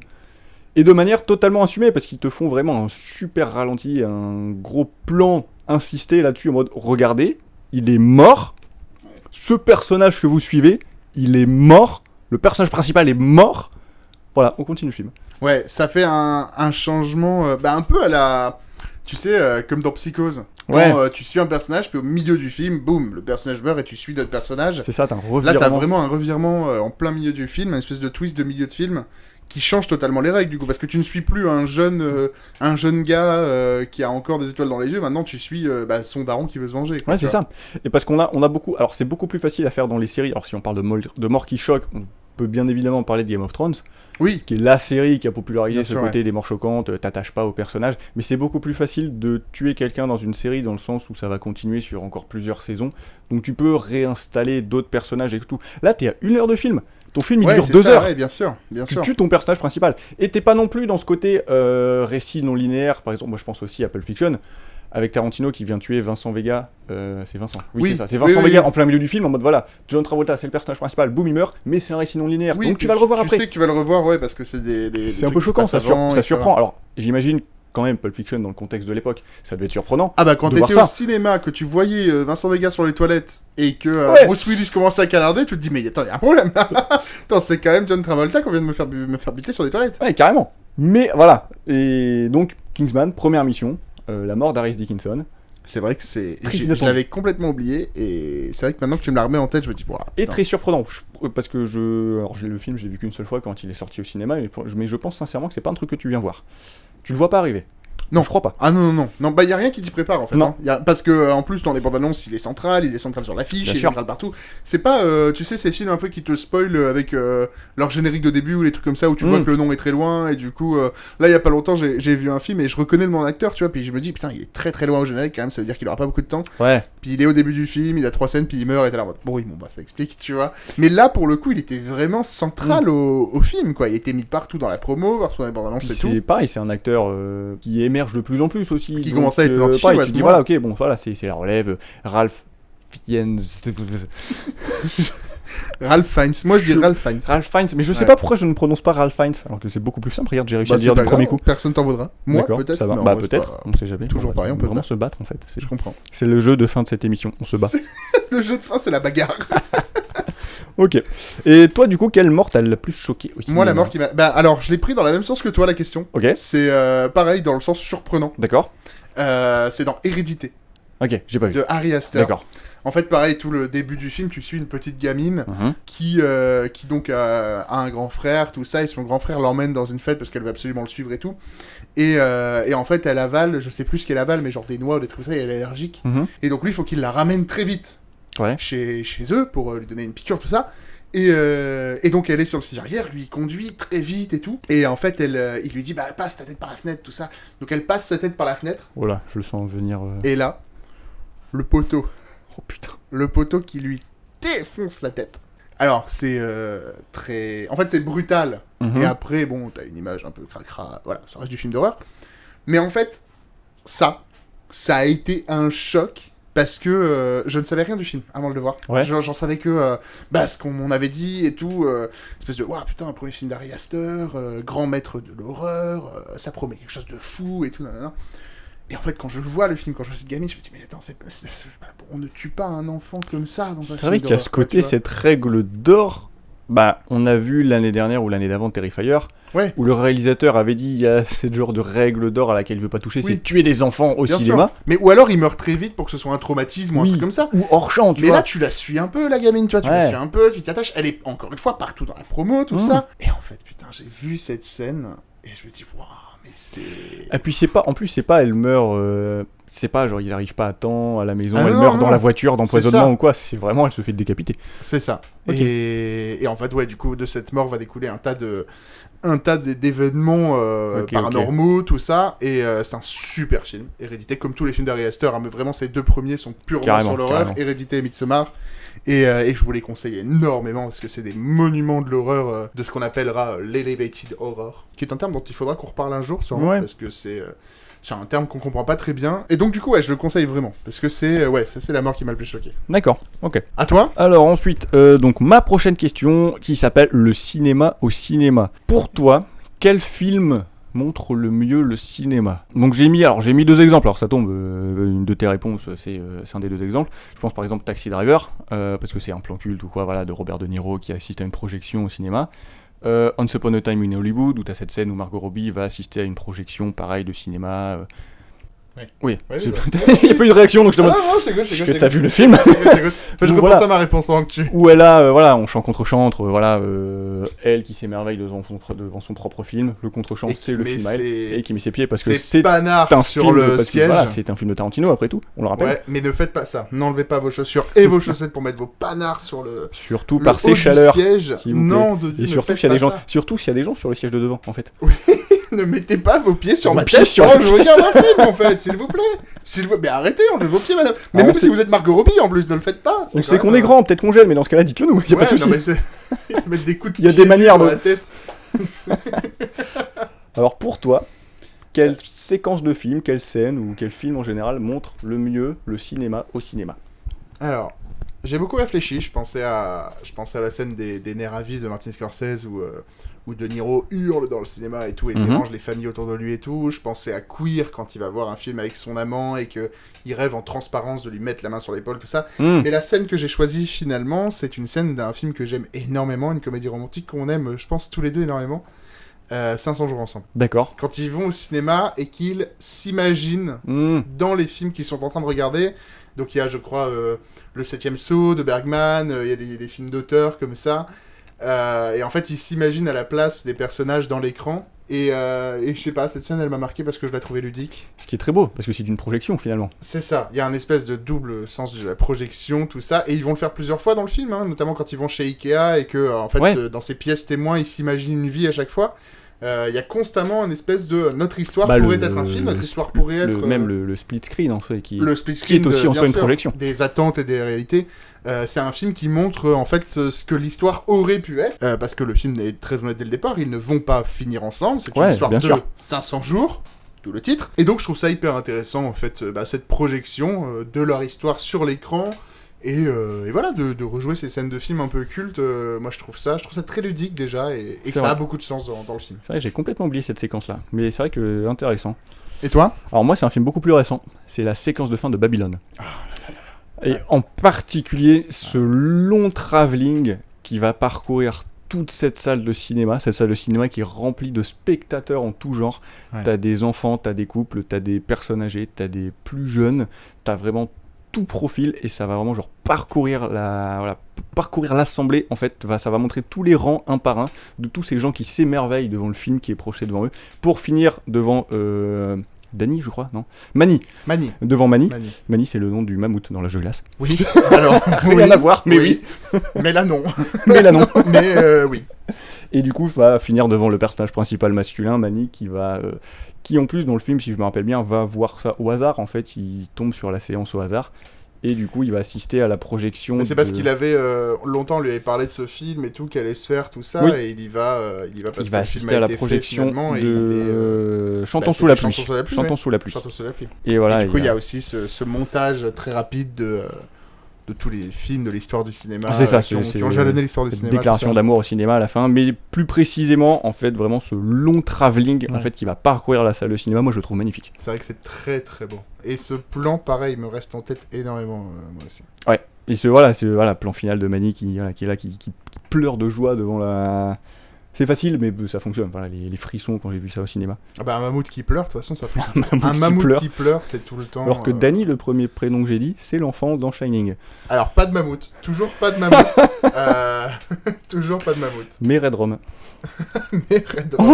Et de manière totalement assumée, parce qu'ils te font vraiment un super ralenti, un gros plan insisté là-dessus, en mode, regardez, il est mort, ce personnage que vous suivez, il est mort, le personnage principal est mort. Voilà, on continue le film. Ouais, ça fait un changement, un peu à la... Tu sais, comme dans Psychose. Quand tu suis un personnage, puis au milieu du film, boum, le personnage meurt et tu suis d'autres personnages. C'est ça, t'as un Là, revirement. t'as vraiment un revirement en plein milieu du film, une espèce de twist de milieu de film qui change totalement les règles, du coup, parce que tu ne suis plus un jeune gars qui a encore des étoiles dans les yeux, maintenant tu suis son daron qui veut se venger. Quoi, Ouais, c'est ça. Et parce qu'on a beaucoup... Alors, c'est beaucoup plus facile à faire dans les séries. Alors, si on parle de mort qui choque, on peut bien évidemment parler de Game of Thrones, Oui, qui est la série qui a popularisé Bien ce sûr, côté des morts choquantes, t'attaches pas au personnage, mais c'est beaucoup plus facile de tuer quelqu'un dans une série dans le sens où ça va continuer sur encore plusieurs saisons, donc tu peux réinstaller d'autres personnages et tout. Là, t'es à 1 heure de film, ton film il ouais, dure c'est 2 ça, heures, ouais, bien sûr, bien tu sûr. tues ton personnage principal, et t'es pas non plus dans ce côté récit non linéaire, par exemple, moi je pense aussi à Pulp Fiction, avec Tarantino qui vient tuer Vincent Vega, c'est Vincent, oui, c'est ça, c'est Vincent Vega en plein milieu du film, en mode voilà, John Travolta c'est le personnage principal, boum il meurt, mais c'est un récit non linéaire, Oui, donc tu vas le revoir tu après. sais que tu vas le revoir, ouais, parce que c'est des C'est un trucs peu qui choquant, se passent ça avant, etc. surprend. Alors, j'imagine quand même Pulp Fiction dans le contexte de l'époque, ça devait être surprenant. Ah bah quand de voir t'étais au ça. cinéma, que tu voyais Vincent Vega sur les toilettes et que Ouais. Bruce Willis commençait à canarder, tu te dis mais attends, y a un problème là. Attends, c'est quand même John Travolta qu'on vient de me faire buter sur les toilettes. Ouais, carrément. Mais voilà. Et donc, Kingsman, première mission, la mort d'Harris Dickinson. C'est vrai que c'est... Très Je inattendu. l'avais complètement oublié, et c'est vrai que maintenant que tu me la remets en tête, je me dis... Wow, Et putain. très surprenant, parce que le film, je l'ai vu qu'une seule fois quand il est sorti au cinéma, mais je pense sincèrement que c'est pas un truc que tu viens voir. Tu le vois pas arriver. Non. Je crois pas. Ah non, bah y a rien qui t'y prépare en fait. Non. Hein. Parce que en plus dans les bandes annonces il est central sur l'affiche, Bien il est sûr. central partout. C'est pas, tu sais, ces films un peu qui te spoilent avec leur générique de début ou les trucs comme ça où tu vois que le nom est très loin et du coup là il y a pas longtemps j'ai vu un film et je reconnais le nom d'acteur, tu vois, puis je me dis putain il est très très loin au générique quand même, ça veut dire qu'il aura pas beaucoup de temps. Ouais. Puis il est au début du film, il a 3 scènes puis il meurt et t'es là en mode bon oui bon bah ça explique, tu vois. Mais là pour le coup il était vraiment central au film quoi, il était mis partout dans la promo, partout dans les bandes annonces et tout. C'est pareil, c'est un acteur qui émerge de plus en plus aussi. Qui donc, commence à être identifié, pareil, ouais, à tu ce te dis moment-là. voilà, ok, bon voilà, c'est la relève. Ralph Fiennes. Ralph Fiennes, moi je dis Ralph Fiennes. Ralph Fiennes, mais je sais Ouais. pas pourquoi je ne prononce pas Ralph Fiennes, alors que c'est beaucoup plus simple. Regarde, j'ai réussi à le C'est dire pas du premier grave, coup. personne t'en voudra. Moi D'accord, peut-être. ça va. Non, Bah ouais, c'est peut-être, pas- on sait jamais. Toujours On va pareil, on peut vraiment pas. se battre en fait. Je comprends. C'est le jeu de fin de cette émission, on se bat. Le jeu de fin c'est la bagarre. Ok. Et toi, du coup, quelle mort t'a le plus choqué aussi? Moi la mort qui m'a... Bah alors je l'ai pris dans la même sens que toi la question. Ok. C'est pareil dans le sens surprenant. D'accord. C'est dans Hérédité. Ok, j'ai pas vu. de Ari Aster. D'accord. En fait, pareil, tout le début du film, tu suis une petite gamine qui donc a un grand frère, tout ça, et son grand frère l'emmène dans une fête parce qu'elle veut absolument le suivre et tout. Et en fait, elle avale, je sais plus ce qu'elle avale, mais genre des noix ou des trucs comme ça, et elle est allergique. Et donc lui, il faut qu'il la ramène très vite chez eux pour lui donner une piqûre, tout ça. Et donc elle est sur le siège arrière, lui il conduit très vite et tout. Et en fait, il lui dit, bah passe ta tête par la fenêtre, tout ça. Donc elle passe sa tête par la fenêtre. Voilà, je le sens venir. Et là, le poteau. Oh putain. Le poteau qui lui défonce la tête. Alors, c'est très... En fait, c'est brutal. Et après, bon, t'as une image un peu cracra. Voilà, ça reste du film d'horreur. Mais en fait, ça a été un choc parce que je ne savais rien du film avant de le voir. Ouais. J'en savais que ce qu'on m'en avait dit et tout. Espèce de, waouh, putain, un premier film d'Ari Aster, grand maître de l'horreur, ça promet quelque chose de fou et tout, nanana. Et en fait, quand je vois le film, quand je vois cette gamine, je me dis, mais attends, on ne tue pas un enfant comme ça dans un film. C'est vrai qu'il y a ce côté, cette règle d'or. Bah, on a vu l'année dernière ou l'année d'avant Terrifier, où le réalisateur avait dit, il y a ce genre de règle d'or à laquelle il veut pas toucher, c'est tuer des enfants au cinéma. Mais ou alors il meurt très vite pour que ce soit un traumatisme ou un truc comme ça. Ou hors champ, tu vois. Mais là, tu la suis un peu, la gamine, tu vois, tu la suis un peu, tu t'y attaches. Elle est encore une fois partout dans la promo, tout ça. Et en fait, putain, j'ai vu cette scène et je me dis, waouh. Et puis en plus c'est pas elle meurt c'est pas genre ils arrivent pas à temps à la maison, elle meurt dans la voiture d'empoisonnement ou quoi, c'est vraiment elle se fait décapiter. C'est ça. Et en fait du coup de cette mort va découler un tas d'événements paranormaux, tout ça, et c'est un super film. Hérédité, comme tous les films d'Ari Aster, mais vraiment ces deux premiers sont purement sur l'horreur, Hérédité et Midsommar. Et je vous les conseille énormément parce que c'est des monuments de l'horreur, de ce qu'on appellera l'elevated horror, qui est un terme dont il faudra qu'on reparle un jour sûrement, parce que c'est un terme qu'on comprend pas très bien. Et donc du coup je le conseille vraiment parce que c'est la mort qui m'a le plus choqué. D'accord, ok. À toi. Alors ensuite donc ma prochaine question qui s'appelle le cinéma au cinéma. Pour toi, quel film montre le mieux le cinéma? Donc j'ai mis deux exemples, alors ça tombe, une de tes réponses c'est un des deux exemples. Je pense par exemple Taxi Driver, parce que c'est un plan culte ou quoi, voilà, de Robert De Niro qui assiste à une projection au cinéma. Once Upon a Time in Hollywood, où t'as cette scène où Margot Robbie va assister à une projection pareil de cinéma. Oui. Il n'y a pas eu de réaction, donc je te demande. Non, c'est good. T'as vu le film? Je repense à ma réponse pendant que tu... Où elle a, on chante contre chantre, elle qui s'émerveille devant son propre film. Le contre-champ, c'est le film à elle, et qui met ses pieds parce que c'est panard un sur film le siège. Voilà, c'est un film de Tarantino après tout, on le rappelle. Ouais, mais ne faites pas ça. N'enlevez pas vos chaussures et vos chaussettes pour mettre vos panards sur le. Surtout par ces chaleurs. Siège. Non, et surtout s'il y a des gens, s'il y a des gens sur le siège de devant, en fait. Oui. Ne mettez pas vos pieds sur ma pieds tête sur pendant que je regarde un film, en fait, s'il vous plaît. Mais arrêtez, enlevez vos pieds, madame. Mais même si vous êtes Margot Robbie, en plus, ne le faites pas. On sait qu'on est grand, peut-être qu'on gèle, mais dans ce cas-là, dites-le nous, y a pas de soucis. Ils te mettent des coups de pied. Il y a des manières dans la tête. Alors pour toi, quelle séquence de film, quelle scène ou quel film en général montre le mieux le cinéma au cinéma? Alors, j'ai beaucoup réfléchi, je pensais à la scène des nerfs à vif de Martin Scorsese où De Niro hurle dans le cinéma et tout, et dérange les familles autour de lui et tout. Je pensais à Queer quand il va voir un film avec son amant et qu'il rêve en transparence de lui mettre la main sur l'épaule, tout ça. Mais la scène que j'ai choisie finalement, c'est une scène d'un film que j'aime énormément, une comédie romantique qu'on aime, je pense, tous les deux énormément. 500 jours ensemble. D'accord. Quand ils vont au cinéma et qu'ils s'imaginent dans les films qu'ils sont en train de regarder. Donc il y a, je crois, le 7e saut de Bergman, il y a des films d'auteurs comme ça. Et en fait, ils s'imaginent à la place des personnages dans l'écran. Et je sais pas, cette scène, elle m'a marqué parce que je la trouvais ludique. Ce qui est très beau, parce que c'est une projection, finalement. C'est ça, il y a un espèce de double sens de la projection, tout ça. Et ils vont le faire plusieurs fois dans le film, notamment quand ils vont chez Ikea et que, en fait, dans ces pièces témoins, ils s'imaginent une vie à chaque fois. Il y a constamment une espèce de... Notre histoire pourrait être un film, notre histoire pourrait être... Même le split screen, en fait, le split screen qui est aussi en soi une projection. Des attentes et des réalités. C'est un film qui montre, en fait, ce que l'histoire aurait pu être. Parce que le film est très honnête dès le départ, ils ne vont pas finir ensemble. C'est une histoire de 500 jours, tout le titre. Et donc, je trouve ça hyper intéressant, en fait, cette projection de leur histoire sur l'écran. Et voilà, de rejouer ces scènes de films un peu cultes, moi je trouve ça très ludique déjà, et que ça a beaucoup de sens dans le film. C'est vrai, j'ai complètement oublié cette séquence-là, mais c'est vrai que intéressant. Et toi? Alors moi c'est un film beaucoup plus récent, c'est la séquence de fin de Babylone. Et en particulier ce long travelling qui va parcourir toute cette salle de cinéma qui est remplie de spectateurs en tout genre. Ouais. T'as des enfants, t'as des couples, t'as des personnes âgées, t'as des plus jeunes, t'as vraiment tout profil et ça va vraiment genre parcourir l'assemblée en fait, ça va montrer tous les rangs un par un de tous ces gens qui s'émerveillent devant le film qui est projeté devant eux pour finir devant Dany, je crois, non Mani. Devant Mani. Mani, c'est le nom du mammouth dans la jeu glace. Oui. Alors, Rien à voir, mais oui. Mais là, non. Mais là, non. Mais oui. Et du coup, va finir devant le personnage principal masculin, Mani, qui en plus, dans le film, si je me rappelle bien, va voir ça au hasard. En fait, il tombe sur la séance au hasard. Et du coup, il va assister à la projection. Mais c'est parce qu'il avait longtemps, on lui avait parlé de ce film et tout, qu'elle allait se faire, tout ça, oui. Et il va parce il va assister à la projection de Chantons sous la pluie. Chantons sous la pluie. Et voilà. Et du coup, il y a aussi ce montage très rapide de tous les films de l'histoire du cinéma c'est ça, qui ont jalonné l'histoire du cinéma. Déclaration d'amour au cinéma à la fin, mais plus précisément, en fait, vraiment ce long travelling en fait, qui va parcourir la salle de cinéma, moi je le trouve magnifique. C'est vrai que c'est très très beau. Et ce plan, pareil, me reste en tête énormément, moi aussi. Ouais, et ce plan final de Mani qui est là, qui pleure de joie devant la... C'est facile, mais ça fonctionne. Voilà, les frissons quand j'ai vu ça au cinéma. Ah bah un mammouth qui pleure, de toute façon, ça fait... un mammouth qui pleure, c'est tout le temps... Alors que Dany, le premier prénom que j'ai dit, c'est l'enfant dans Shining. Alors, pas de mammouth. Toujours pas de mammouth. Toujours pas de mammouth. Mais Red Rum. Mais Red Rum.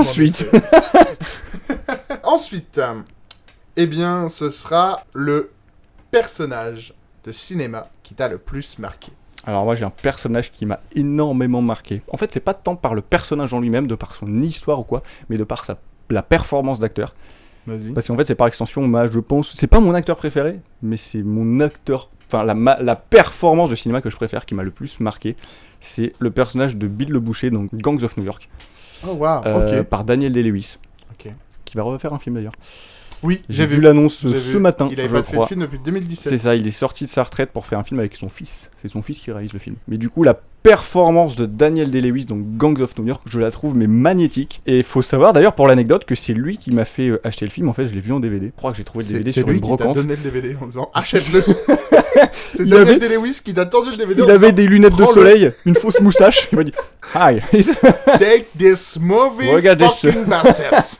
Ensuite, eh bien, ce sera le personnage de cinéma qui t'a le plus marqué. Alors moi j'ai un personnage qui m'a énormément marqué. En fait c'est pas tant par le personnage en lui-même, de par son histoire ou quoi, mais de par la performance d'acteur. Vas-y. Parce qu'en fait c'est par extension, je pense, c'est pas mon acteur préféré, mais c'est mon acteur, enfin la performance de cinéma que je préfère, qui m'a le plus marqué, c'est le personnage de Bill le Boucher, donc Gangs of New York. Oh wow, ok. Par Daniel Day-Lewis, qui va refaire un film d'ailleurs. Oui, j'ai vu l'annonce ce matin. Il avait pas fait de film depuis 2017. C'est ça, il est sorti de sa retraite pour faire un film avec son fils. C'est son fils qui réalise le film. Mais du coup, la performance de Daniel Day-Lewis, donc Gangs of New York, je la trouve magnétique. Et il faut savoir d'ailleurs pour l'anecdote que c'est lui qui m'a fait acheter le film. En fait, je l'ai vu en DVD. Je crois que j'ai trouvé le DVD sur une brocante. C'est lui qui t'a donné le DVD en disant achète-le. C'est Daniel Day-Lewis qui t'a tendu le DVD. Il avait des lunettes de soleil, une fausse moustache. Il m'a dit hi. Take this movie, fucking bastards.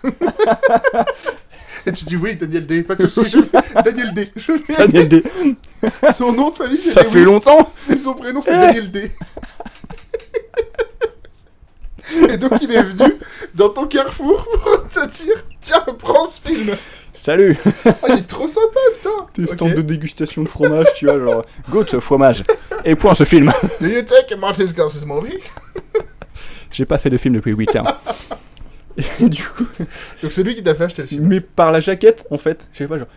Et tu dis oui, Daniel D, pas de soucis, Daniel D. Daniel D. Son nom de famille, c'est ça Lewis. Fait longtemps. Et son prénom, c'est Daniel D. Et donc il est venu dans ton carrefour pour te dire tiens, prends ce film. Salut. Oh, il est trop sympa, putain. Tes stands de dégustation de fromage, tu vois, genre goûte ce fromage. Et point ce film. Do you take a Martin Scorsese movie? J'ai pas fait de film depuis 8 ans. Et du coup... Donc c'est lui qui t'a fait acheter le film. Mais par la jaquette, en fait, je sais pas, genre...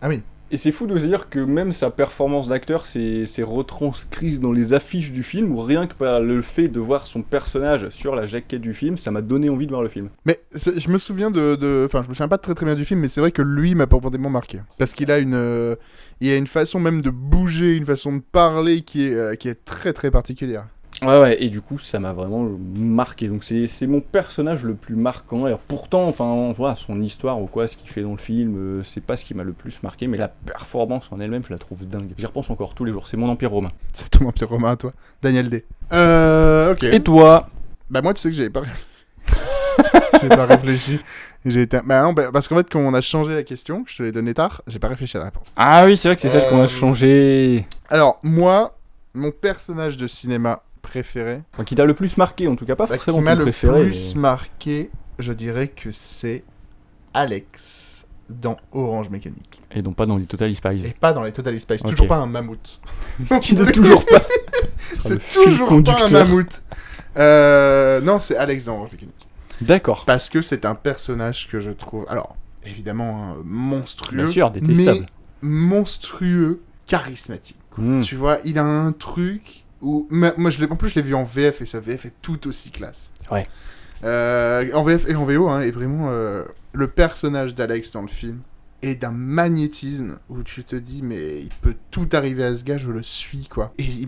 Ah oui. Et c'est fou de se dire que même sa performance d'acteur, c'est retranscrit dans les affiches du film, ou rien que par le fait de voir son personnage sur la jaquette du film, ça m'a donné envie de voir le film. Mais je me souviens Enfin, je me souviens pas très bien du film, mais c'est vrai que lui m'a profondément marqué. Parce qu'il a une façon même de bouger, une façon de parler qui est très très particulière. Ouais, et du coup, ça m'a vraiment marqué. Donc, c'est mon personnage le plus marquant. Alors, pourtant, enfin, voilà, son histoire ou quoi, ce qu'il fait dans le film, c'est pas ce qui m'a le plus marqué, mais la performance en elle-même, je la trouve dingue. J'y repense encore tous les jours. C'est mon empire romain. C'est ton empire romain à toi, Daniel D. Ok. Et toi? Bah, moi, tu sais que j'avais pas réfléchi. J'ai été... Bah non, parce qu'en fait, quand on a changé la question, je te l'ai donné tard, j'ai pas réfléchi à la réponse. Ah oui, c'est vrai que c'est celle qu'on a changé. Alors, moi, mon personnage de cinéma préféré... Enfin, qui t'a le plus marqué, en tout cas, pas forcément qui m'a ton préféré. Le plus marqué, je dirais que c'est Alex dans Orange Mécanique. Et donc pas dans les Totally Spies. Et pas dans les Totally Spies. Okay. Toujours pas un mammouth. Qui n'est toujours pas... C'est toujours pas un mammouth. Non, c'est Alex dans Orange Mécanique. D'accord. Parce que c'est un personnage que je trouve... Alors, évidemment, monstrueux. Bien sûr, détestable. Mais monstrueux, charismatique. Tu vois, il a un truc... Moi, en plus, je l'ai vu en VF, et sa VF est tout aussi classe. Ouais. En VF et en VO, hein, et vraiment, le personnage d'Alex dans le film est d'un magnétisme où tu te dis, mais il peut tout arriver à ce gars, je le suis, quoi. Et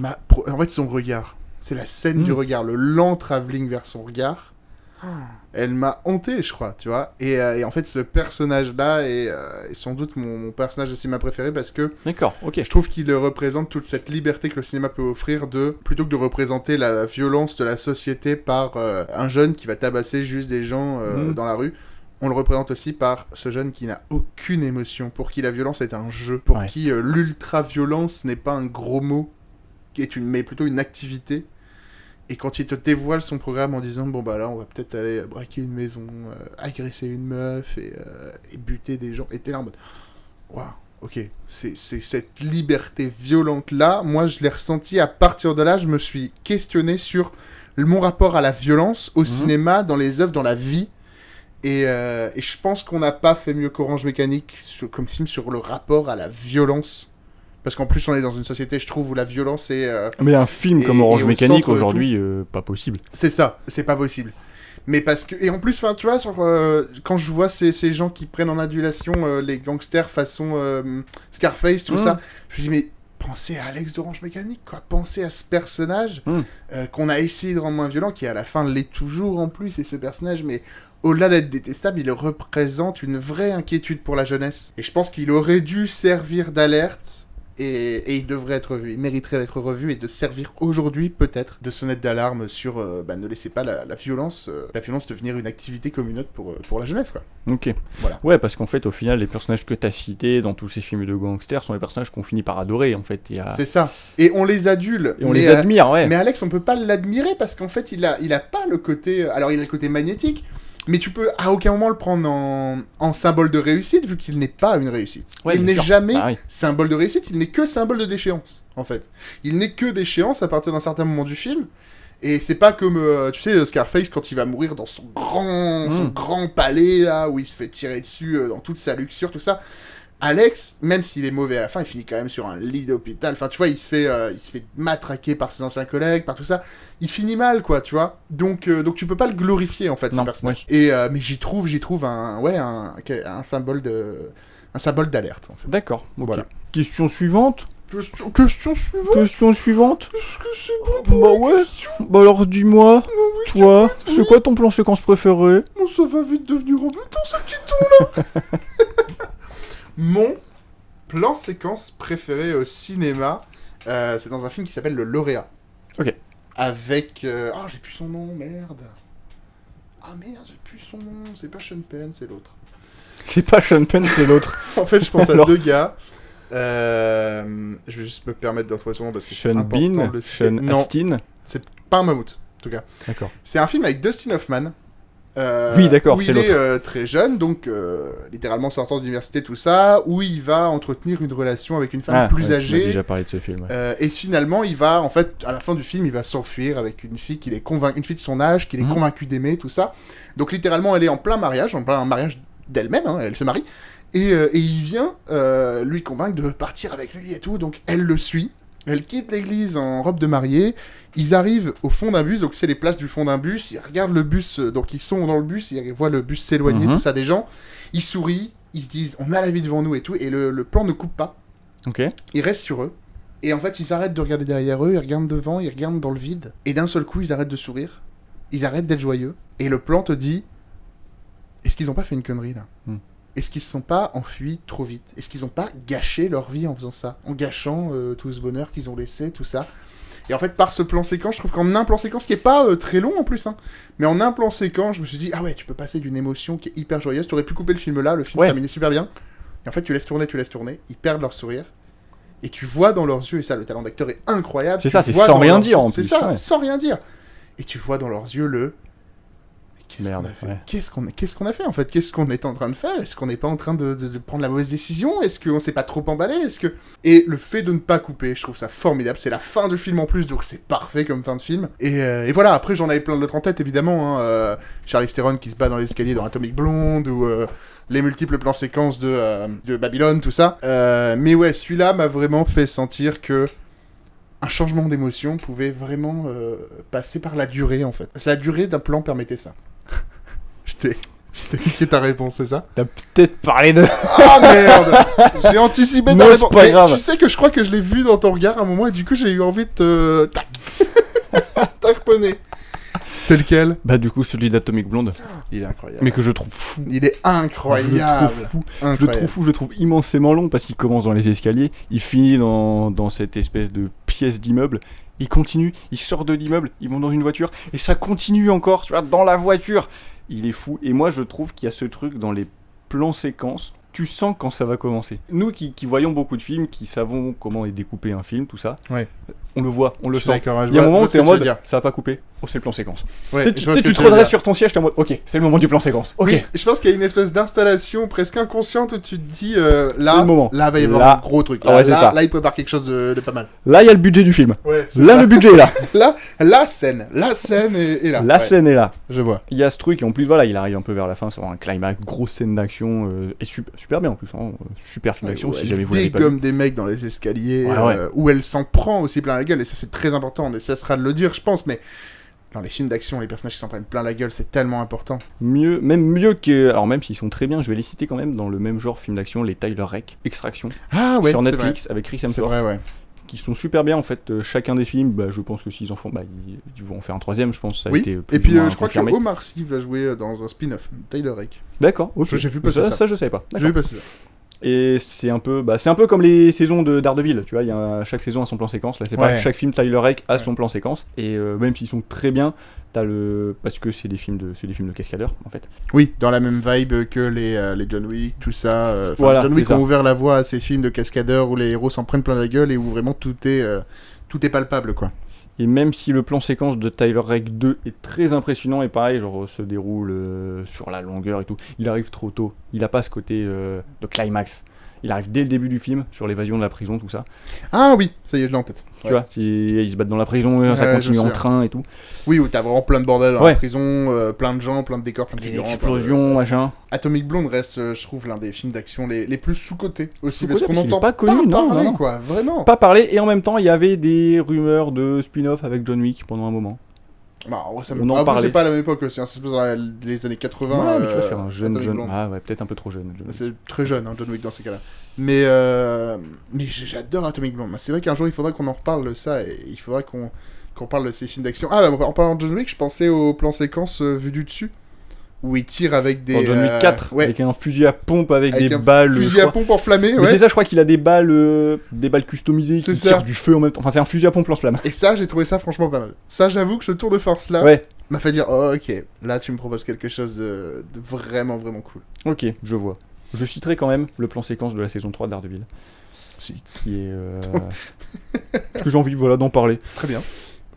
en fait, son regard, c'est la scène du regard, le lent travelling vers son regard. Elle m'a hanté, je crois, tu vois. Et en fait, ce personnage-là est sans doute mon personnage de cinéma préféré parce que D'accord, ok. je trouve qu'il représente toute cette liberté que le cinéma peut offrir plutôt que de représenter la violence de la société par un jeune qui va tabasser juste des gens dans la rue. On le représente aussi par ce jeune qui n'a aucune émotion, pour qui la violence est un jeu, pour qui l'ultra-violence n'est pas un gros mot, mais plutôt une activité. Et quand il te dévoile son programme en disant bon bah là on va peut-être aller braquer une maison, agresser une meuf et buter des gens, et t'es là en mode waouh, ok, c'est cette liberté violente là, moi je l'ai ressenti à partir de là, je me suis questionné sur mon rapport à la violence au cinéma, dans les œuvres, dans la vie, et je pense qu'on n'a pas fait mieux qu'Orange Mécanique comme film sur le rapport à la violence. Parce qu'en plus, on est dans une société, je trouve, où la violence est... Mais un film comme Orange Mécanique, aujourd'hui, pas possible. C'est ça, c'est pas possible. Mais parce que... Et en plus, tu vois, quand je vois ces gens qui prennent en adulation les gangsters façon Scarface, tout ça, je me dis, mais pensez à Alex d'Orange Mécanique, quoi. Pensez à ce personnage qu'on a essayé de rendre moins violent, qui à la fin l'est toujours en plus, et ce personnage, mais... Au-delà d'être détestable, il représente une vraie inquiétude pour la jeunesse. Et je pense qu'il aurait dû servir d'alerte... Et il devrait être revu, il mériterait d'être revu et de servir aujourd'hui peut-être de sonnette d'alarme sur ne laissez pas la violence devenir une activité communaute pour la jeunesse, quoi. Ok. Voilà. Ouais, parce qu'en fait, au final, les personnages que t'as cités dans tous ces films de gangsters sont les personnages qu'on finit par adorer, en fait. C'est ça. Et on les adule. Et on les admire, ouais. Mais Alex, on peut pas l'admirer parce qu'en fait, il a pas le côté... Alors, il a le côté magnétique, mais tu peux à aucun moment le prendre en symbole de réussite, vu qu'il n'est pas une réussite. Ouais, il n'est jamais oui. symbole de réussite, il n'est que symbole de déchéance, en fait. Il n'est que déchéance à partir d'un certain moment du film. Et c'est pas comme, tu sais, Scarface, quand il va mourir dans son grand palais, là, où il se fait tirer dessus dans toute sa luxure, tout ça. Alex, même s'il est mauvais à la fin, il finit quand même sur un lit d'hôpital. Enfin, tu vois, il se fait matraquer par ses anciens collègues, par tout ça. Il finit mal, quoi, tu vois. Donc tu peux pas le glorifier, en fait, ce personnage. Ouais. Et mais j'y trouve un symbole d'alerte, en fait. D'accord. Okay. Voilà. Question suivante. Question suivante. Est-ce que c'est bon? Bah ouais. Bah alors dis-moi, toi, c'est quoi ton plan séquence préféré? Bon, ça va vite devenir embêtant, ce petit ton là. Mon plan séquence préféré au cinéma, c'est dans un film qui s'appelle Le Lauréat. Ok. Avec... j'ai plus son nom, merde. Ah merde, j'ai plus son nom. C'est pas Sean Penn, c'est l'autre. C'est pas Sean Penn, c'est l'autre. En fait, je pense à deux gars. Je vais juste me permettre de retrouver son nom parce que c'est Sean important Bean, de le citer. Sean Astin. C'est pas un mammouth, en tout cas. D'accord. C'est un film avec Dustin Hoffman. Oui, d'accord, où c'est il est l'autre. très jeune, donc littéralement sortant d'université, tout ça, où il va entretenir une relation avec une femme plus âgée. On a déjà parlé de ce film. Ouais. Et finalement, il va, en fait, à la fin du film, il va s'enfuir avec une fille qu'il est une fille de son âge, qu'il est convaincu d'aimer, tout ça. Donc littéralement, elle est en plein mariage d'elle-même, hein, elle se marie, et il vient lui convaincre de partir avec lui et tout. Donc elle le suit. Elle quitte l'église en robe de mariée, ils arrivent au fond d'un bus, donc c'est les places du fond d'un bus, ils regardent le bus, donc ils sont dans le bus, ils voient le bus s'éloigner, tout ça des gens, ils sourient, ils se disent on a la vie devant nous et tout, et le plan ne coupe pas, ils restent sur eux, et en fait ils arrêtent de regarder derrière eux, ils regardent devant, ils regardent dans le vide, et d'un seul coup ils arrêtent de sourire, ils arrêtent d'être joyeux, et le plan te dit est-ce qu'ils ont pas fait une connerie là Est-ce qu'ils se sont pas enfuis trop vite? Est-ce qu'ils ont pas gâché leur vie en faisant ça? En gâchant tout ce bonheur qu'ils ont laissé, tout ça. Et en fait, par ce plan séquence, je trouve qu'en un plan séquence, qui est pas très long en plus, hein, mais en un plan séquence, je me suis dit, ah ouais, tu peux passer d'une émotion qui est hyper joyeuse, tu aurais pu couper le film là, le film se terminait super bien. Et en fait, tu laisses tourner, ils perdent leur sourire. Et tu vois dans leurs yeux, et ça, le talent d'acteur est incroyable. C'est ça, c'est sans rien dire en plus. C'est ça, sans rien dire. Et tu vois dans leurs yeux le... Qu'est-ce qu'on a fait en fait? Qu'est-ce qu'on est en train de faire? Est-ce qu'on n'est pas en train de prendre la mauvaise décision? Est-ce qu'on s'est pas trop emballé? Et le fait de ne pas couper, je trouve ça formidable. C'est la fin du film en plus, donc c'est parfait comme fin de film. Et voilà, après j'en avais plein d'autres en tête évidemment. Charlize Theron qui se bat dans l'escalier dans Atomic Blonde, ou les multiples plans séquences de Babylone, tout ça. Mais ouais, celui-là m'a vraiment fait sentir que un changement d'émotion pouvait vraiment passer par la durée en fait. La durée d'un plan permettait ça. Je t'ai niqué ta réponse, c'est ça? T'as peut-être parlé de... Ah merde! J'ai anticipé ta réponse. C'est pas grave. Tu sais que je crois que je l'ai vu dans ton regard à un moment et du coup j'ai eu envie de te... T'arponner. C'est lequel? Bah du coup celui d'Atomic Blonde, Il est incroyable. mais que je trouve fou. Il est incroyable. Je le trouve fou, je le trouve immensément long parce qu'il commence dans les escaliers, il finit dans cette espèce de pièce d'immeuble, il continue, il sort de l'immeuble, ils vont dans une voiture et ça continue encore, tu vois, dans la voiture. Il est fou. Et moi je trouve qu'il y a ce truc dans les plans séquences, tu sens quand ça va commencer. Nous qui voyons beaucoup de films, qui savons comment est découpé un film, tout ça, Ouais. on le voit, on le Je suis sent. d'accord, je Il y a un vois- moment je où t'es vois en ce que tu veux mode, dire. ça va pas couper, oh c'est le plan séquence. Ouais, Tu je vois ce que tu te tu veux redresses dire. sur ton siège, t'es en mode, ok, c'est le moment du plan séquence, ok. Oui, je pense qu'il y a une espèce d'installation presque inconsciente où tu te dis là, C'est le moment. là va y avoir Là- un gros truc. Ah ouais, c'est ça. Là, il prépare quelque chose de pas mal. Là il y a le budget du film. Ouais, c'est Là ça. le budget est là. Là, la scène est là. La Ouais, scène est là. je vois. Il y a ce truc, et en plus, voilà, il arrive un peu vers la fin, c'est vraiment un climax, grosse scène d'action, et super bien en plus, hein, super film d'action, si jamais vous l'avez pas vu. Dégomme des mecs dans les escaliers, Ouais. où elle s'en prend aussi plein la gueule, et ça c'est très important, on essaiera de le dire, je pense, mais dans les films d'action, les personnages qui s'en prennent plein la gueule, c'est tellement important. Même mieux que. Alors, même s'ils sont très bien, je vais les citer quand même dans le même genre film d'action, les Tyler Rake, Extraction, Ah ouais, sur c'est Netflix, avec Chris vrai. C'est Hemsworth, vrai, ouais. qui sont super bien en fait. Chacun des films, bah, je pense que s'ils en font, bah, ils vont en faire un troisième, je pense, ça a Oui, été plus et puis ou moins je crois confirmé. que Omar Sy va jouer dans un spin-off, Tyler Rake. D'accord, ok. J'ai vu passer ça. Ça, je savais pas. J'ai vu passer ça. Et c'est un peu comme les saisons de Daredevil, tu vois, chaque saison a son plan séquence, là c'est pas Ouais. chaque film Tyler Rake a Ouais. son plan séquence, et même s'ils sont très bien, parce que c'est des films de cascadeurs en fait. Oui, dans la même vibe que les John Wick, tout ça. Voilà, John Wick c'est ça. ont ouvert la voie à ces films de cascadeurs où les héros s'en prennent plein la gueule et où vraiment tout est palpable, quoi. Et même si le plan séquence de Tyler Rake 2 est très impressionnant et pareil, genre se déroule sur la longueur et tout, il arrive trop tôt, il a pas ce côté de climax. Il arrive dès le début du film, sur l'évasion de la prison, tout ça. Ah oui, ça y est, je l'ai en tête. Tu vois, ils se battent dans la prison, ça Ouais, continue je en sais. train et tout. Oui, où t'as vraiment plein de bordel dans Ouais. la prison, plein de gens, plein de décors, plein de Des figurants, explosions, machin. Atomic Blonde reste, je trouve, l'un des films d'action les plus sous-cotés aussi, Sous-cotés, parce qu'on parce qu'il est entend pas connu, non, parler, non. quoi, vraiment. Pas parler, et en même temps, il y avait des rumeurs de spin-off avec John Wick pendant un moment. Bah, ouais, ça On en après, parlait. c'est pas à la même époque aussi, hein, c'est plus dans les années 80. Ouais, mais tu vois, c'est un Atomic jeune. Blonde. Ah ouais, peut-être un peu trop jeune. John Wick. C'est très jeune, hein, John Wick, dans ces cas-là. Mais j'adore Atomic Blonde. C'est vrai qu'un jour, il faudra qu'on en reparle de ça, et il faudra qu'on parle de ces films d'action. Ah, bah, en parlant de John Wick, je pensais au plan séquence vu du dessus, où il tire avec des... Dans John Wick 4, ouais, avec un fusil à pompe avec avec des un balles. fusil je à crois. pompe enflammé, Mais ouais. c'est ça, je crois qu'il a des balles customisées C'est qui ça. tirent du feu en même temps. Enfin, c'est un fusil à pompe lance-flamme. Et ça, j'ai trouvé ça franchement pas mal. Ça, j'avoue que ce tour de force-là Ouais, m'a fait dire, oh, ok, là, tu me proposes quelque chose de vraiment, vraiment cool. ok, je vois. Je citerai quand même le plan séquence de la saison 3 de Daredevil. Si. Qui est. Parce que j'ai envie voilà, d'en parler. Très bien.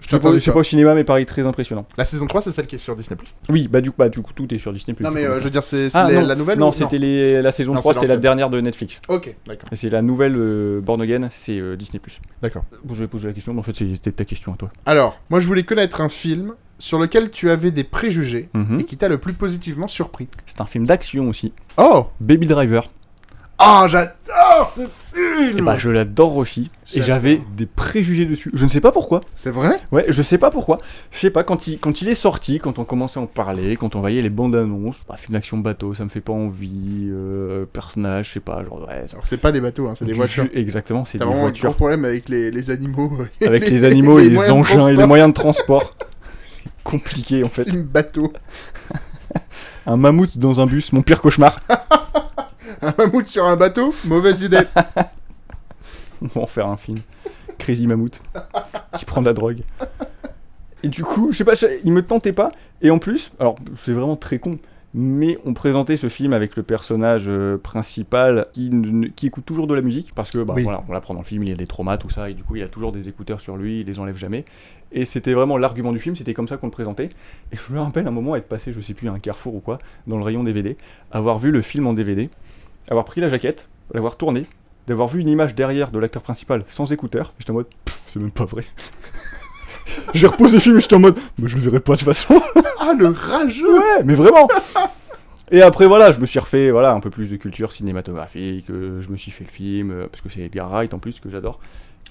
Je C'est t'attendais pas au cinéma, mais pareil, très impressionnant. La saison 3, c'est celle qui est sur Disney+. Oui, du coup, tout est sur Disney+. Non, mais je veux dire, c'est Ah, non. la nouvelle Non, ou... c'était la saison Non, 3, c'est c'était la l'ancienne. dernière de Netflix. Ok, d'accord. Et c'est la nouvelle Born Again, c'est Disney+. D'accord. Bon, je vais poser la question, mais en fait, c'était ta question à toi. Alors, moi, je voulais connaître un film sur lequel tu avais des préjugés Mhm. et qui t'a le plus positivement surpris. C'est un film d'action aussi. Oh Baby Driver. Oh, j'adore ce film. Et bah, je l'adore aussi. Et J'adore. j'avais des préjugés dessus. Je ne sais pas pourquoi. C'est vrai? Ouais, je sais pas pourquoi. Je sais pas, quand il est sorti, quand on commençait à en parler, quand on voyait les bandes annonces, bah, film d'action bateau, ça me fait pas envie. Personnage, je sais pas, genre, ouais. Alors, c'est pas des bateaux, hein, c'est des voitures. Exactement, c'est T'as des vraiment un voitures. gros problème avec les animaux. Avec les animaux et les moyens de engins et les transport. moyens de transport. C'est compliqué en fait. Film bateau. Un mammouth dans un bus, mon pire cauchemar. Un mammouth sur un bateau? Mauvaise idée. On va en faire un film. Crazy Mammouth. Qui prend de la drogue. Et du coup, je sais pas, il me tentait pas. Et en plus, alors c'est vraiment très con, mais on présentait ce film avec le personnage principal qui écoute toujours de la musique, parce que bah, Oui. voilà, on l'apprend dans le film, il y a des traumas, tout ça, et du coup il a toujours des écouteurs sur lui, il les enlève jamais. Et c'était vraiment l'argument du film, c'était comme ça qu'on le présentait. Et je me rappelle un moment être passé, je sais plus, à un Carrefour ou quoi, dans le rayon DVD, avoir vu le film en DVD, avoir pris la jaquette, l'avoir tourné, d'avoir vu une image derrière de l'acteur principal sans écouteurs, j'étais en mode, c'est même pas vrai. J'ai reposé le film et j'étais en mode, mais je le verrai pas de toute façon. Ah, le rageux. Ouais, mais vraiment. Et après voilà, je me suis refait un peu plus de culture cinématographique, je me suis fait le film, parce que c'est Edgar Wright en plus que j'adore.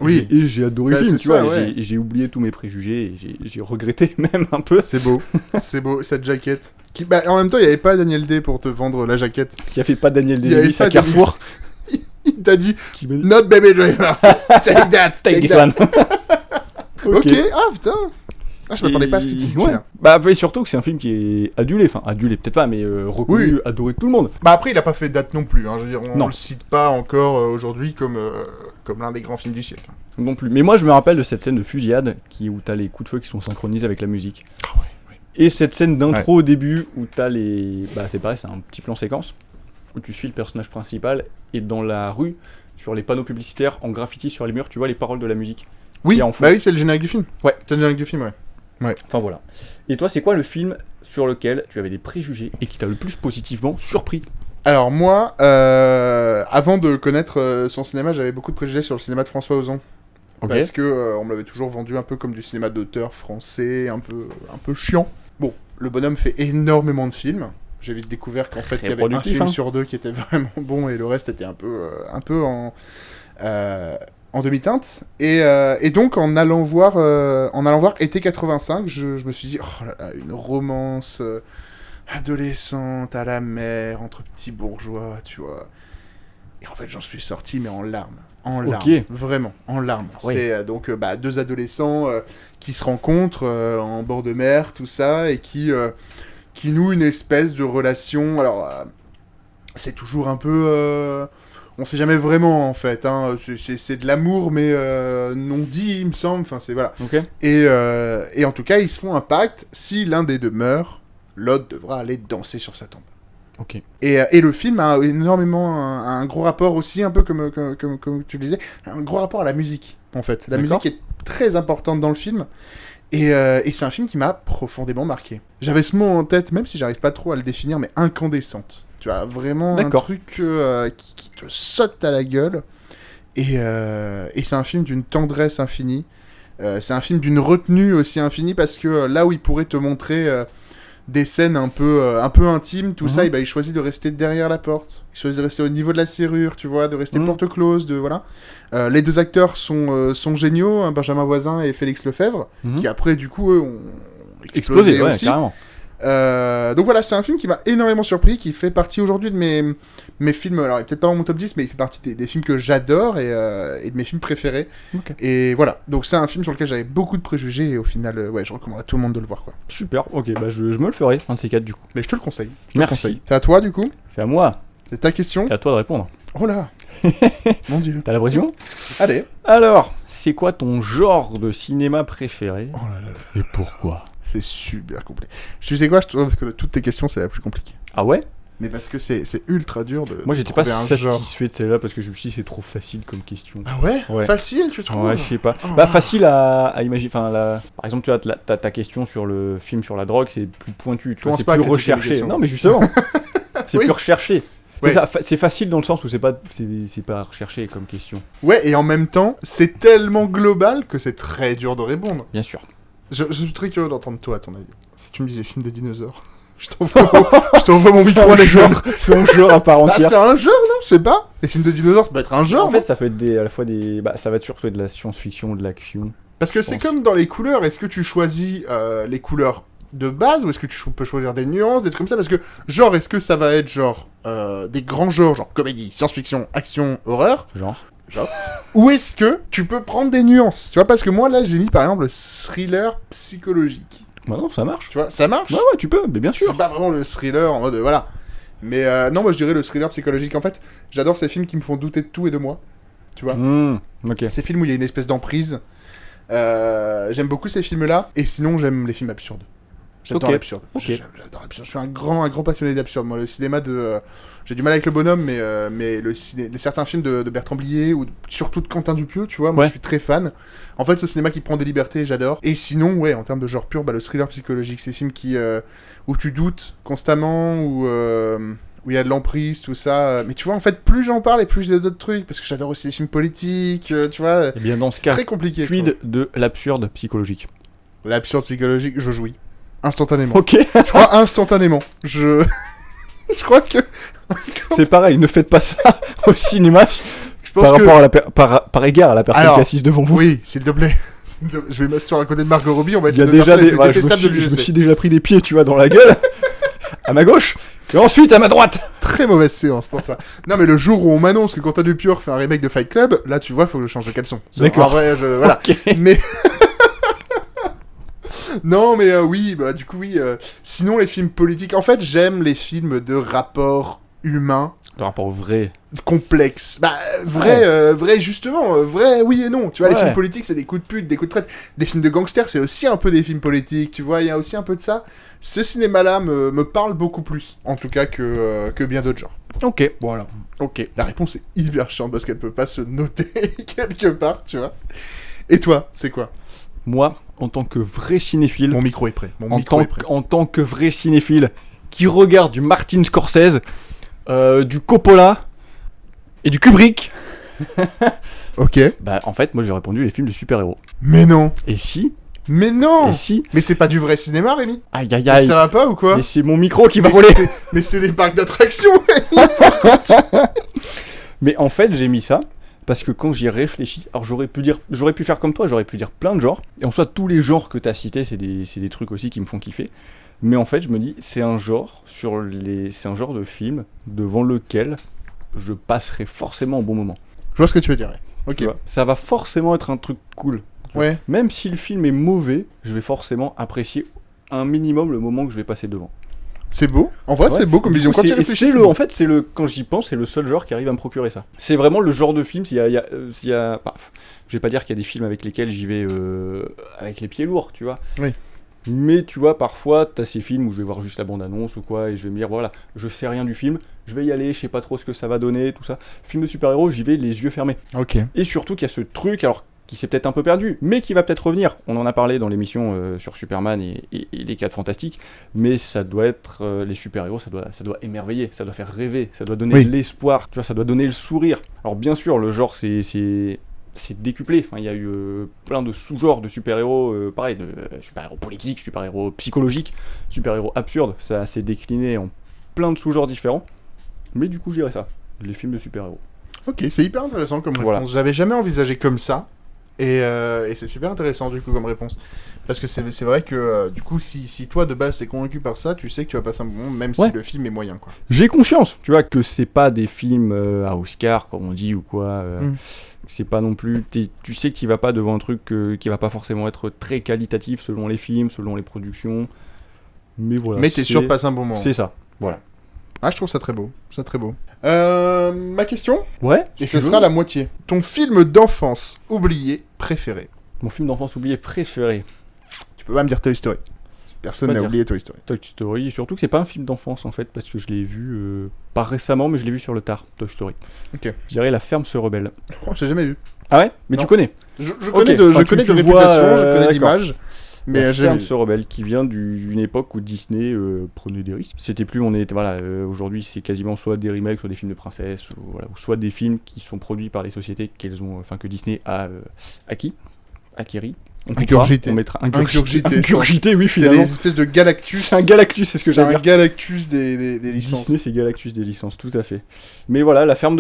Oui. Et j'ai adoré Bah, le film, c'est tu ça, vois, ouais. et j'ai oublié tous mes préjugés, et j'ai regretté même un peu C'est beau. C'est beau, cette jaquette. Bah, en même temps, il n'y avait pas Daniel Day pour te vendre la jaquette. qu'il n'y avait pas Daniel Il y avait Day-Lewis à pas Carrefour. Il t'a dit, Qui m'a dit, not Baby Driver. Take that. take this that. one. Ok, ah putain. Ah, je m'attendais pas à ce que tu dises ouais. celui-là. Bah, et surtout que c'est un film qui est adulé, enfin adulé peut-être pas, mais reconnu, Oui. adoré de tout le monde. Bah après, il a pas fait date non plus, hein. Je veux dire, on Non. le cite pas encore aujourd'hui comme l'un des grands films du siècle. Non plus. Mais moi, je me rappelle de cette scène de fusillade où t'as les coups de feu qui sont synchronisés avec la musique. Ah ouais. Et cette scène d'intro au début où t'as les. Bah, c'est pareil, c'est un petit plan séquence où tu suis le personnage principal et dans la rue, sur les panneaux publicitaires, en graffiti sur les murs, tu vois les paroles de la musique. Oui, Et en fond. bah oui, c'est le générique du film. Ouais. C'est le générique du film, ouais. Enfin voilà. Et toi, c'est quoi le film sur lequel tu avais des préjugés et qui t'a le plus positivement surpris? Alors moi, avant de connaître son cinéma, j'avais beaucoup de préjugés sur le cinéma de François Ozon. Ok. Parce que on me l'avait toujours vendu un peu comme du cinéma d'auteur français, un peu chiant. Bon, le bonhomme fait énormément de films. J'ai vite découvert qu'en fait, il y avait un productif, film hein. sur deux qui était vraiment bon et le reste était un peu en demi-teinte. Et donc, en allant voir Été 85, je me suis dit, oh là là, une romance adolescente à la mer, entre petits bourgeois, tu vois. Et en fait, j'en suis sorti, mais en larmes. En larmes. Ok. Vraiment, en larmes. Oui. C'est donc deux adolescents qui se rencontrent en bord de mer, tout ça, et qui nouent une espèce de relation. Alors, c'est toujours un peu... on sait jamais vraiment, en fait. Hein. C'est de l'amour, mais non dit, il me semble. Enfin, c'est... Voilà. Ok. Et en tout cas, ils se font un pacte. Si l'un des deux meurt, l'autre devra aller danser sur sa tombe. Ok. Et le film a énormément un gros rapport aussi, un peu comme tu le disais, un gros rapport à la musique, en fait. La D'accord. musique est très importante dans le film, et c'est un film qui m'a profondément marqué. J'avais ce mot en tête, même si j'arrive pas trop à le définir, mais incandescente. Tu vois, vraiment un D'accord. truc qui te saute à la gueule, et c'est un film d'une tendresse infinie. C'est un film d'une retenue aussi infinie, parce que là où il pourrait te montrer... des scènes un peu intimes, tout ça, et ben il choisit de rester derrière la porte. Il choisit de rester au niveau de la serrure, tu vois, de rester porte close, de voilà. Les deux acteurs sont géniaux, hein, Benjamin Voisin et Félix Lefebvre, qui après du coup eux ont explosé ouais, aussi. carrément. Donc voilà, c'est un film qui m'a énormément surpris, qui fait partie aujourd'hui de mes films, alors il est peut-être pas dans mon top 10, mais il fait partie des films que j'adore et de mes films préférés. Ok. Et voilà, donc c'est un film sur lequel j'avais beaucoup de préjugés et au final, ouais, je recommande à tout le monde de le voir, quoi. Super, ok, bah je me le ferai, un de ces quatre du coup. Mais je te le conseille. Merci. C'est à toi du coup? C'est à moi, C'est ta question? et à toi de répondre. Oh là. Mon dieu. T'as la pression? Allez. Alors, c'est quoi ton genre de cinéma préféré? Oh là là là. Et pourquoi? C'est super compliqué. Tu sais quoi, je trouve que de toutes tes questions, c'est la plus compliquée. Ah ouais? Mais parce que c'est ultra dur de Moi j'étais pas trouver un genre. satisfait de celle-là parce que je me suis dit c'est trop facile comme question. Ah ouais, Ouais. Facile, tu trouves? Ouais, je sais pas. Oh. Bah facile à imaginer. Enfin, par exemple, tu vois, ta question sur le film sur la drogue, c'est plus pointu, tu vois, Commence c'est pas à plus critiquer les recherché. questions. Non, mais justement, c'est Oui. plus recherché. Ouais. C'est ça, c'est facile dans le sens où c'est pas recherché comme question. Ouais, et en même temps, c'est tellement global que c'est très dur de répondre. Bien sûr. Je suis très curieux d'entendre toi, à ton avis. Si tu me dis les films des dinosaures, je t'envoie mon micro à la gueule. C'est un genre à part Bah, entière. c'est un genre, non? Je sais pas. Les films de dinosaures, ça peut être un genre. En fait, ça peut être à la fois des. Bah, ça va être surtout de la science-fiction, de l'action. Parce que c'est pense. comme dans les couleurs, est-ce que tu choisis les couleurs de base ou est-ce que tu peux choisir des nuances, des trucs comme ça? Parce que, genre, est-ce que ça va être genre des grands genres, genre comédie, science-fiction, action, horreur, Genre. ou est-ce que tu peux prendre des nuances? Tu vois, parce que moi là j'ai mis par exemple le thriller psychologique. Bah non, ça marche. Tu vois, ça marche? Ouais, ouais, tu peux, mais bien sûr. C'est pas vraiment le thriller en mode voilà. Mais non, moi je dirais le thriller psychologique. En fait, j'adore ces films qui me font douter de tout et de moi. Tu vois? Ok. Ces films où il y a une espèce d'emprise. J'aime beaucoup ces films-là. Et sinon, j'aime les films absurdes. J'adore Ok. l'absurde. Ok. J'adore l'absurde. Je suis un grand passionné d'absurde. Moi, le cinéma de... j'ai du mal avec le bonhomme, mais certains films de Bertrand Blier, ou surtout de Quentin Dupieux, tu vois, moi Ouais. je suis très fan. En fait, ce cinéma qui prend des libertés, j'adore. Et sinon, ouais, en termes de genre pur, bah, le thriller psychologique, ces films où tu doutes constamment, où il y a de l'emprise, tout ça. Mais tu vois, en fait, plus j'en parle et plus j'ai d'autres trucs, parce que j'adore aussi les films politiques, tu vois. Eh bien, dans ce C'est cas, très compliqué. je quid de l'absurde psychologique? trouve. L'absurde psychologique, je jouis. Instantanément. Ok. Je crois instantanément. Je crois que... C'est pareil, ne faites pas ça au cinéma Je pense par que... rapport à par égard à la personne Alors, qui est assise devant vous. Oui, s'il te plaît. Je vais m'asseoir à côté de Margot Robbie, on va être Il y a les déjà personnes les des. plus Ouais, détestables de je me l'UGC. suis déjà pris des pieds, tu vois, dans la gueule. À ma gauche. Et ensuite à ma droite. Très mauvaise séance pour toi. Non, mais le jour où on m'annonce que Quentin Dupieux fait un remake de Fight Club, là, tu vois, faut que je change de caleçon. D'accord. En vrai, voilà. Ok. Mais... Non, mais oui, bah du coup, oui. Sinon, les films politiques... En fait, j'aime les films de rapport humain Le rapport vrai. complexe. Bah, vrai, justement. Vrai, oui et non. Tu vois, les Ouais. films politiques, c'est des coups de pute, des coups de traite. Les films de gangsters, c'est aussi un peu des films politiques. Tu vois, il y a aussi un peu de ça. Ce cinéma-là me parle beaucoup plus, en tout cas, que bien d'autres genres. Ok. Voilà. Ok. La réponse est hyper chiante parce qu'elle peut pas se noter quelque part, tu vois. Et toi, c'est quoi? Moi, en tant que vrai cinéphile, Mon micro est prêt. en tant que vrai cinéphile qui regarde du Martin Scorsese, du Coppola et du Kubrick, Ok. bah en fait, moi j'ai répondu les films de super-héros. Mais non. Et si Mais non. Et si Mais c'est pas du vrai cinéma, Rémi. Aïe aïe Mais aïe. ça va pas ou quoi? Mais c'est mon micro qui va Mais voler. mais c'est des parcs d'attractions. Mais en fait, j'ai mis ça parce que quand j'y réfléchis, alors j'aurais pu faire comme toi, j'aurais pu dire plein de genres. Et en soi, tous les genres que t'as cités, c'est des trucs aussi qui me font kiffer. Mais en fait, je me dis, c'est un genre de film devant lequel je passerai forcément un bon moment. Je vois ce que tu veux dire. Ouais. Ok. Tu vois, ça va forcément être un truc cool. Ouais. Même si le film est mauvais, je vais forcément apprécier un minimum le moment que je vais passer devant. C'est beau. En vrai, Ouais. c'est beau comme Du vision. coup, Quand tu c'est réfléchis, le, c'est beau. en fait, quand j'y pense, c'est le seul genre qui arrive à me procurer ça. C'est vraiment le genre de film. Je vais pas dire qu'il y a des films avec lesquels j'y vais avec les pieds lourds, tu vois. Oui. Mais tu vois, parfois, t'as ces films où je vais voir juste la bande-annonce ou quoi, et je vais me dire, voilà, je sais rien du film, je vais y aller, je sais pas trop ce que ça va donner, tout ça. Film de super-héros, j'y vais les yeux fermés. Ok. Et surtout qu'il y a ce truc, alors qui s'est peut-être un peu perdu, mais qui va peut-être revenir. On en a parlé dans l'émission sur Superman et les 4 Fantastiques, mais ça doit être les super-héros, ça doit émerveiller, ça doit faire rêver, ça doit donner Oui. de l'espoir, tu vois, ça doit donner le sourire. Alors bien sûr, le genre c'est décuplé. Enfin, il y a eu plein de sous-genres de super-héros, pareil, de super-héros politiques, super-héros psychologiques, super-héros absurdes. Ça s'est décliné en plein de sous-genres différents. Mais du coup, je dirais ça, les films de super-héros. Ok, c'est hyper intéressant comme réponse. Voilà. Je l'avais jamais envisagé comme ça. Et c'est super intéressant du coup comme réponse. Parce que c'est vrai que du coup, si toi de base t'es convaincu par ça, tu sais que tu vas passer un bon moment, même Ouais. si le film est moyen, quoi. J'ai conscience, tu vois, que c'est pas des films à Oscar, comme on dit, ou quoi. C'est pas non plus. Tu sais que tu vas pas devant un truc qui va pas forcément être très qualitatif selon les films, selon les productions. Mais voilà. Mais t'es sûr de passer un bon moment. C'est ça. Voilà. Ah, je trouve ça très beau. Ça très beau. Ma question, Ouais. et ce sera la moitié. Ton film d'enfance oublié préféré. Mon film d'enfance oublié préféré. Tu peux pas me dire Toy Story. Personne Pas n'a dire. oublié Toy Story. Toy Story. Et surtout que c'est pas un film d'enfance en fait, parce que je l'ai vu pas récemment, mais je l'ai vu sur le tard. Toy Story. Ok. Je dirais La ferme se rebelle. Oh, j'ai jamais vu. Ah ouais. Mais Non. tu connais. Je Ok. connais de, Enfin, je connais tu de vois, réputation, je connais d'accord. d'images. Mais La j'ai ferme vu. se rebelle, qui vient d'une époque où Disney prenait des risques. C'était plus, aujourd'hui c'est quasiment soit des remakes, soit des films de princesses, ou soit des films qui sont produits par les sociétés que Disney a acquéri. On coupera, Ingurgité. on mettra Ingurgité. Ingurgité, oui, C'est finalement. les espèces de Galactus. C'est un Galactus, c'est ce que C'est j'allais un dire. Galactus des licences. Disney, c'est Galactus des licences, tout à fait. Mais voilà, la ferme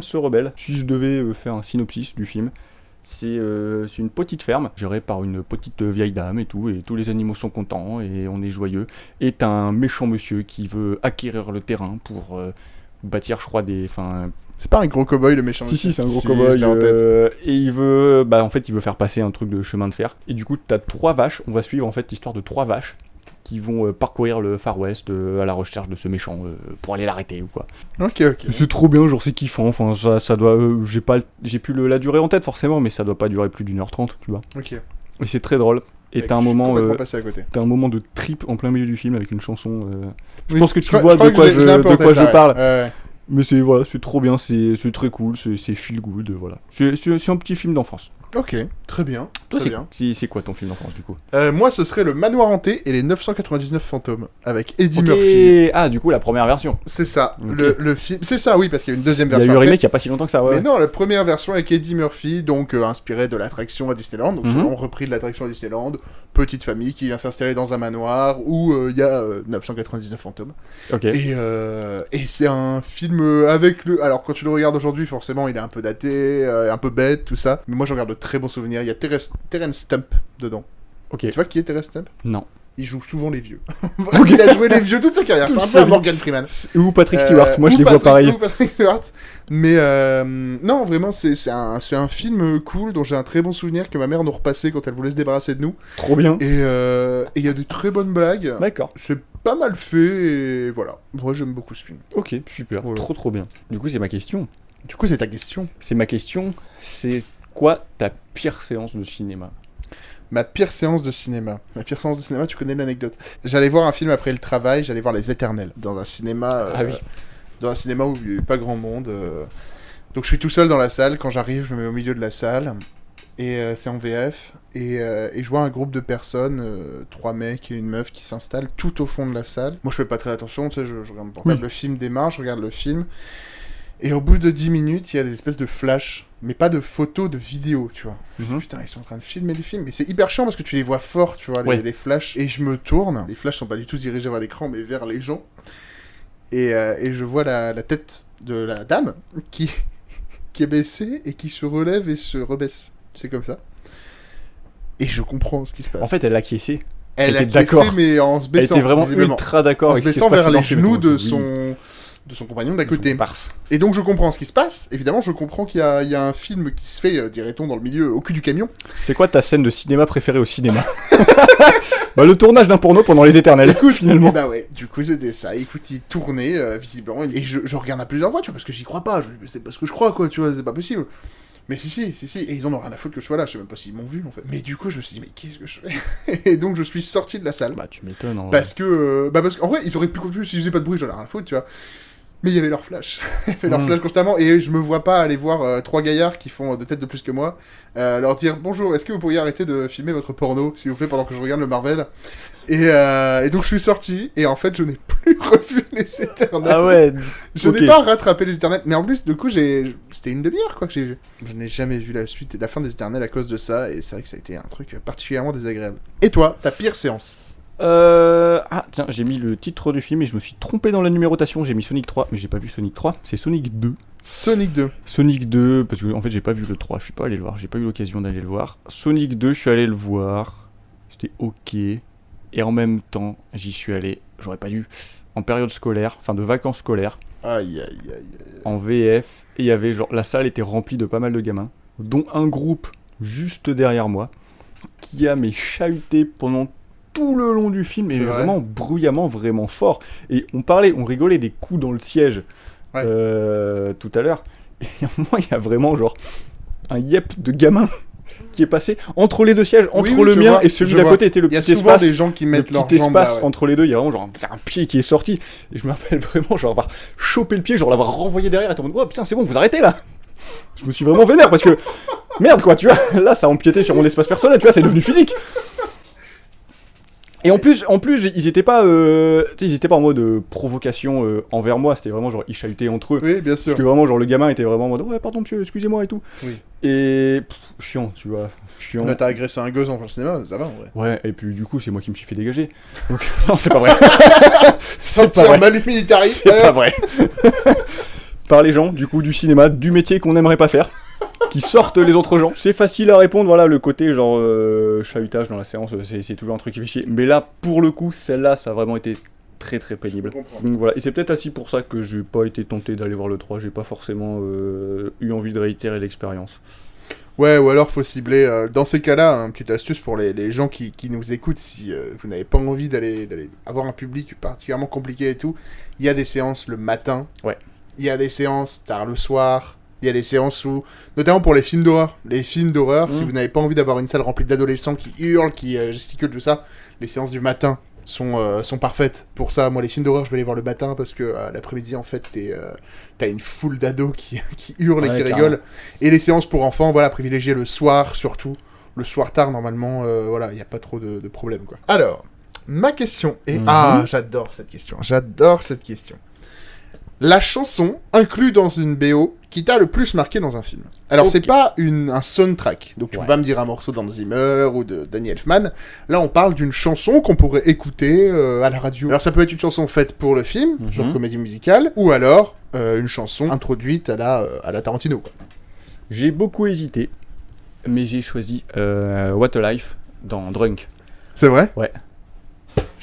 se rebelle. Si je devais faire un synopsis du film, c'est une petite ferme gérée par une petite vieille dame et tous les animaux sont contents et on est joyeux. Et t'as un méchant monsieur qui veut acquérir le terrain pour bâtir, je crois, C'est pas un gros cow-boy le méchant. Si, c'est un gros Si, cow-boy. je l'ai en tête. Et il veut faire passer un truc de chemin de fer. Et du coup, t'as 3 vaches. On va suivre en fait l'histoire de 3 vaches qui vont parcourir le Far West à la recherche de ce méchant pour aller l'arrêter ou quoi. Ok, ok. C'est trop bien, genre c'est kiffant. Enfin, ça doit. J'ai plus la durée en tête forcément, mais ça doit pas durer plus d'1h30, tu vois. Ok. Et c'est très drôle. Et Mec, t'as un je suis moment. complètement passé à côté. T'as un moment de trip en plein milieu du film avec une chanson. Je Oui, pense que tu crois- vois crois de que quoi je l'ai un peu en tête, ça, ouais. parle. Ouais. Mais c'est trop bien, c'est très cool, c'est feel good, voilà. C'est un petit film d'enfance. Ok, très bien. Toi, Très bien. c'est quoi ton film d'enfance du coup? Moi, ce serait Le Manoir hanté et les 999 fantômes avec Eddie Ok. Murphy. Ah, du coup, la première version. C'est ça. Ok. Le film. C'est ça, oui, parce qu'il y a une deuxième Il y a version. eu un après. remake il y a pas si longtemps que ça, ouais. Mais non, la première version avec Eddie Murphy, donc inspiré de l'attraction à Disneyland. Donc, Mhm. on repris de l'attraction à Disneyland. Petite famille qui vient s'installer dans un manoir où il y a 999 fantômes. Ok. Et c'est un film avec le. Alors, quand tu le regardes aujourd'hui, forcément, il est un peu daté, un peu bête, tout ça. Mais moi, je regarde de très bons souvenirs. Il y a Terence Stamp dedans. Ok. Tu vois qui est Terence Stamp? Non. il joue souvent les vieux. Il a joué les vieux toute sa carrière. C'est un peu un Morgan Freeman. Ou Patrick Stewart, moi je Ou les vois Patrick- pareil. ou Patrick Stewart. Mais non, vraiment, c'est un film cool dont j'ai un très bon souvenir que ma mère nous repassait quand elle voulait se débarrasser de nous. Trop bien. Et il y a de très bonnes blagues. D'accord. C'est pas mal fait et voilà. Moi, j'aime beaucoup ce film. Ok, super. Voilà. Trop bien. Du coup, c'est ma question. Du coup, c'est ta question. C'est quoi ta pire séance de cinéma? Ma pire séance de cinéma. Tu connais l'anecdote. J'allais voir un film après le travail, j'allais voir Les Éternels dans un cinéma. Ah oui. Dans un cinéma où il n'y avait pas grand monde. Donc je suis tout seul dans la salle. Quand j'arrive, je me mets au milieu de la salle. Et c'est en VF. Et je vois un groupe de personnes, 3 mecs et une meuf qui s'installent tout au fond de la salle. Moi je fais pas très attention, tu sais, je regarde mon portable, le film démarre, je regarde le film. Et au bout de 10 minutes, il y a des espèces de flashs, mais pas de photos, de vidéos, tu vois. Putain, ils sont en train de filmer le film. Mais c'est hyper chiant parce que tu les vois fort, tu vois, les flashs. Et je me tourne. Les flashs sont pas du tout dirigés vers l'écran, mais vers les gens. Et je vois la tête de la dame qui est baissée et qui se relève et se rebaisse. C'est comme ça. Et je comprends ce qui se passe. En fait, elle a acquiescé. elle était a caissé, d'accord. mais en se Elle baissant. était vraiment visiblement. ultra d'accord En avec se ce qui se baissant passait vers dans les le film. genoux de Oui. son compagnon d'à côté. Comparse. Et donc je comprends ce qui se passe. Évidemment, je comprends qu'il y a un film qui se fait, dirait-on, dans le milieu, au cul du camion. C'est quoi ta scène de cinéma préférée au cinéma? Bah, le tournage d'un porno pendant Les Éternels. Écoute, finalement. et bah ouais, du coup c'était ça. Écoute, il tournait, visiblement, et je regarde à plusieurs fois, tu vois, parce que j'y crois pas. C'est pas ce que je crois, quoi, tu vois, c'est pas possible. Mais si, et ils en ont rien à foutre que je sois là, je sais même pas s'ils m'ont vu, en fait. Mais du coup, je me suis dit, mais qu'est-ce que je fais? Et donc je suis sorti de la salle. Bah, tu m'étonnes. En vrai. Parce qu'en vrai, ils auraient pu continuer s'ils faisaient pas de bruit, j'en ai rien à foutre, tu vois. Mais il y avait leur flash. Il y avait leur flash constamment. Et je me vois pas aller voir 3 gaillards qui font 2 têtes de plus que moi, leur dire bonjour, est-ce que vous pourriez arrêter de filmer votre porno, s'il vous plaît, pendant que je regarde le Marvel. Et donc je suis sorti, et en fait, je n'ai plus revu Les Éternels. Ah ouais. Je ok. n'ai pas rattrapé Les Éternels. Mais en plus, du coup, c'était une demi-heure, quoi, que j'ai vu. Je n'ai jamais vu la suite et la fin des Éternels à cause de ça, et c'est vrai que ça a été un truc particulièrement désagréable. Et toi, ta pire séance? Ah tiens, j'ai mis le titre du film et je me suis trompé dans la numérotation. J'ai mis Sonic 3, mais j'ai pas vu Sonic 3. C'est Sonic 2. Sonic 2. Sonic 2, parce que en fait j'ai pas vu le 3, je suis pas allé le voir, j'ai pas eu l'occasion d'aller le voir. Sonic 2, je suis allé le voir, c'était ok, et en même temps j'y suis allé, j'aurais pas dû, en période scolaire, enfin de vacances scolaires, Aïe, aïe, aïe, aïe. en VF, et il y avait genre, la salle était remplie de pas mal de gamins, dont un groupe juste derrière moi, qui a chahuté pendant tout le long du film, et C'est vrai. vraiment bruyamment, vraiment fort. Et on rigolait des coups dans le siège tout à l'heure. Et à un moment, il y a vraiment genre un yep de gamin qui est passé entre les deux sièges, entre Oui, le je mien vois, et celui je d'à vois. côté. Était le Il y a petit souvent espace, des gens qui le mettent leur petit jambe espace là, ouais. entre les deux. Il y a vraiment genre un pied qui est sorti. Et je me rappelle vraiment genre avoir chopé le pied, genre l'avoir renvoyé derrière et être en mode oh putain, c'est bon, vous arrêtez là. Je me suis vraiment vénère parce que merde quoi, tu vois. Là, ça a empiété sur mon espace personnel, tu vois, c'est devenu physique. Et en plus, ils étaient pas en mode provocation envers moi, c'était vraiment genre ils chahutaient entre eux. Oui, bien sûr. Parce que vraiment, genre le gamin était vraiment en mode ouais, pardon monsieur, excusez-moi et tout. Oui. Et chiant, tu vois, chiant. Là, t'as agressé un gosse en plein cinéma, ça va en vrai. Ouais, et puis du coup, c'est moi qui me suis fait dégager. Donc, non, c'est pas vrai. Sortir en Manu Militari. C'est pas vrai. Par les gens, du coup, du cinéma, du métier qu'on n'aimerait pas faire, qui sortent les autres gens. C'est facile à répondre, voilà, le côté genre chahutage dans la séance, c'est toujours un truc qui fait chier. Mais là, pour le coup, celle-là, ça a vraiment été très très pénible. Donc voilà, et c'est peut-être aussi pour ça que j'ai pas été tenté d'aller voir le 3, j'ai pas forcément eu envie de réitérer l'expérience. Ouais, ou alors faut cibler. Dans ces cas-là, une petite astuce pour les gens qui nous écoutent, si vous n'avez pas envie d'aller avoir un public particulièrement compliqué et tout, il y a des séances le matin. Ouais. Il y a des séances tard le soir. Il y a des séances où, notamment pour les films d'horreur. Les films d'horreur, si vous n'avez pas envie d'avoir une salle remplie d'adolescents qui hurlent, qui gesticulent, tout ça, les séances du matin sont parfaites pour ça. Moi, les films d'horreur, je vais les voir le matin parce que l'après-midi, en fait, t'as une foule d'ados qui hurlent et qui rigolent. Et les séances pour enfants, voilà, privilégier le soir surtout. Le soir tard, normalement, voilà, il n'y a pas trop de problèmes, quoi. Alors, ma question est... Ah, j'adore cette question. La chanson inclue dans une BO qui t'a le plus marqué dans un film. Alors, c'est pas un soundtrack, donc tu peux pas me dire un morceau d'Hans Zimmer ou de Danny Elfman. Là, on parle d'une chanson qu'on pourrait écouter à la radio. Alors, ça peut être une chanson faite pour le film, genre comédie musicale, ou alors une chanson introduite à la Tarantino, quoi. J'ai beaucoup hésité, mais j'ai choisi What a Life dans Drunk. C'est vrai ? Ouais.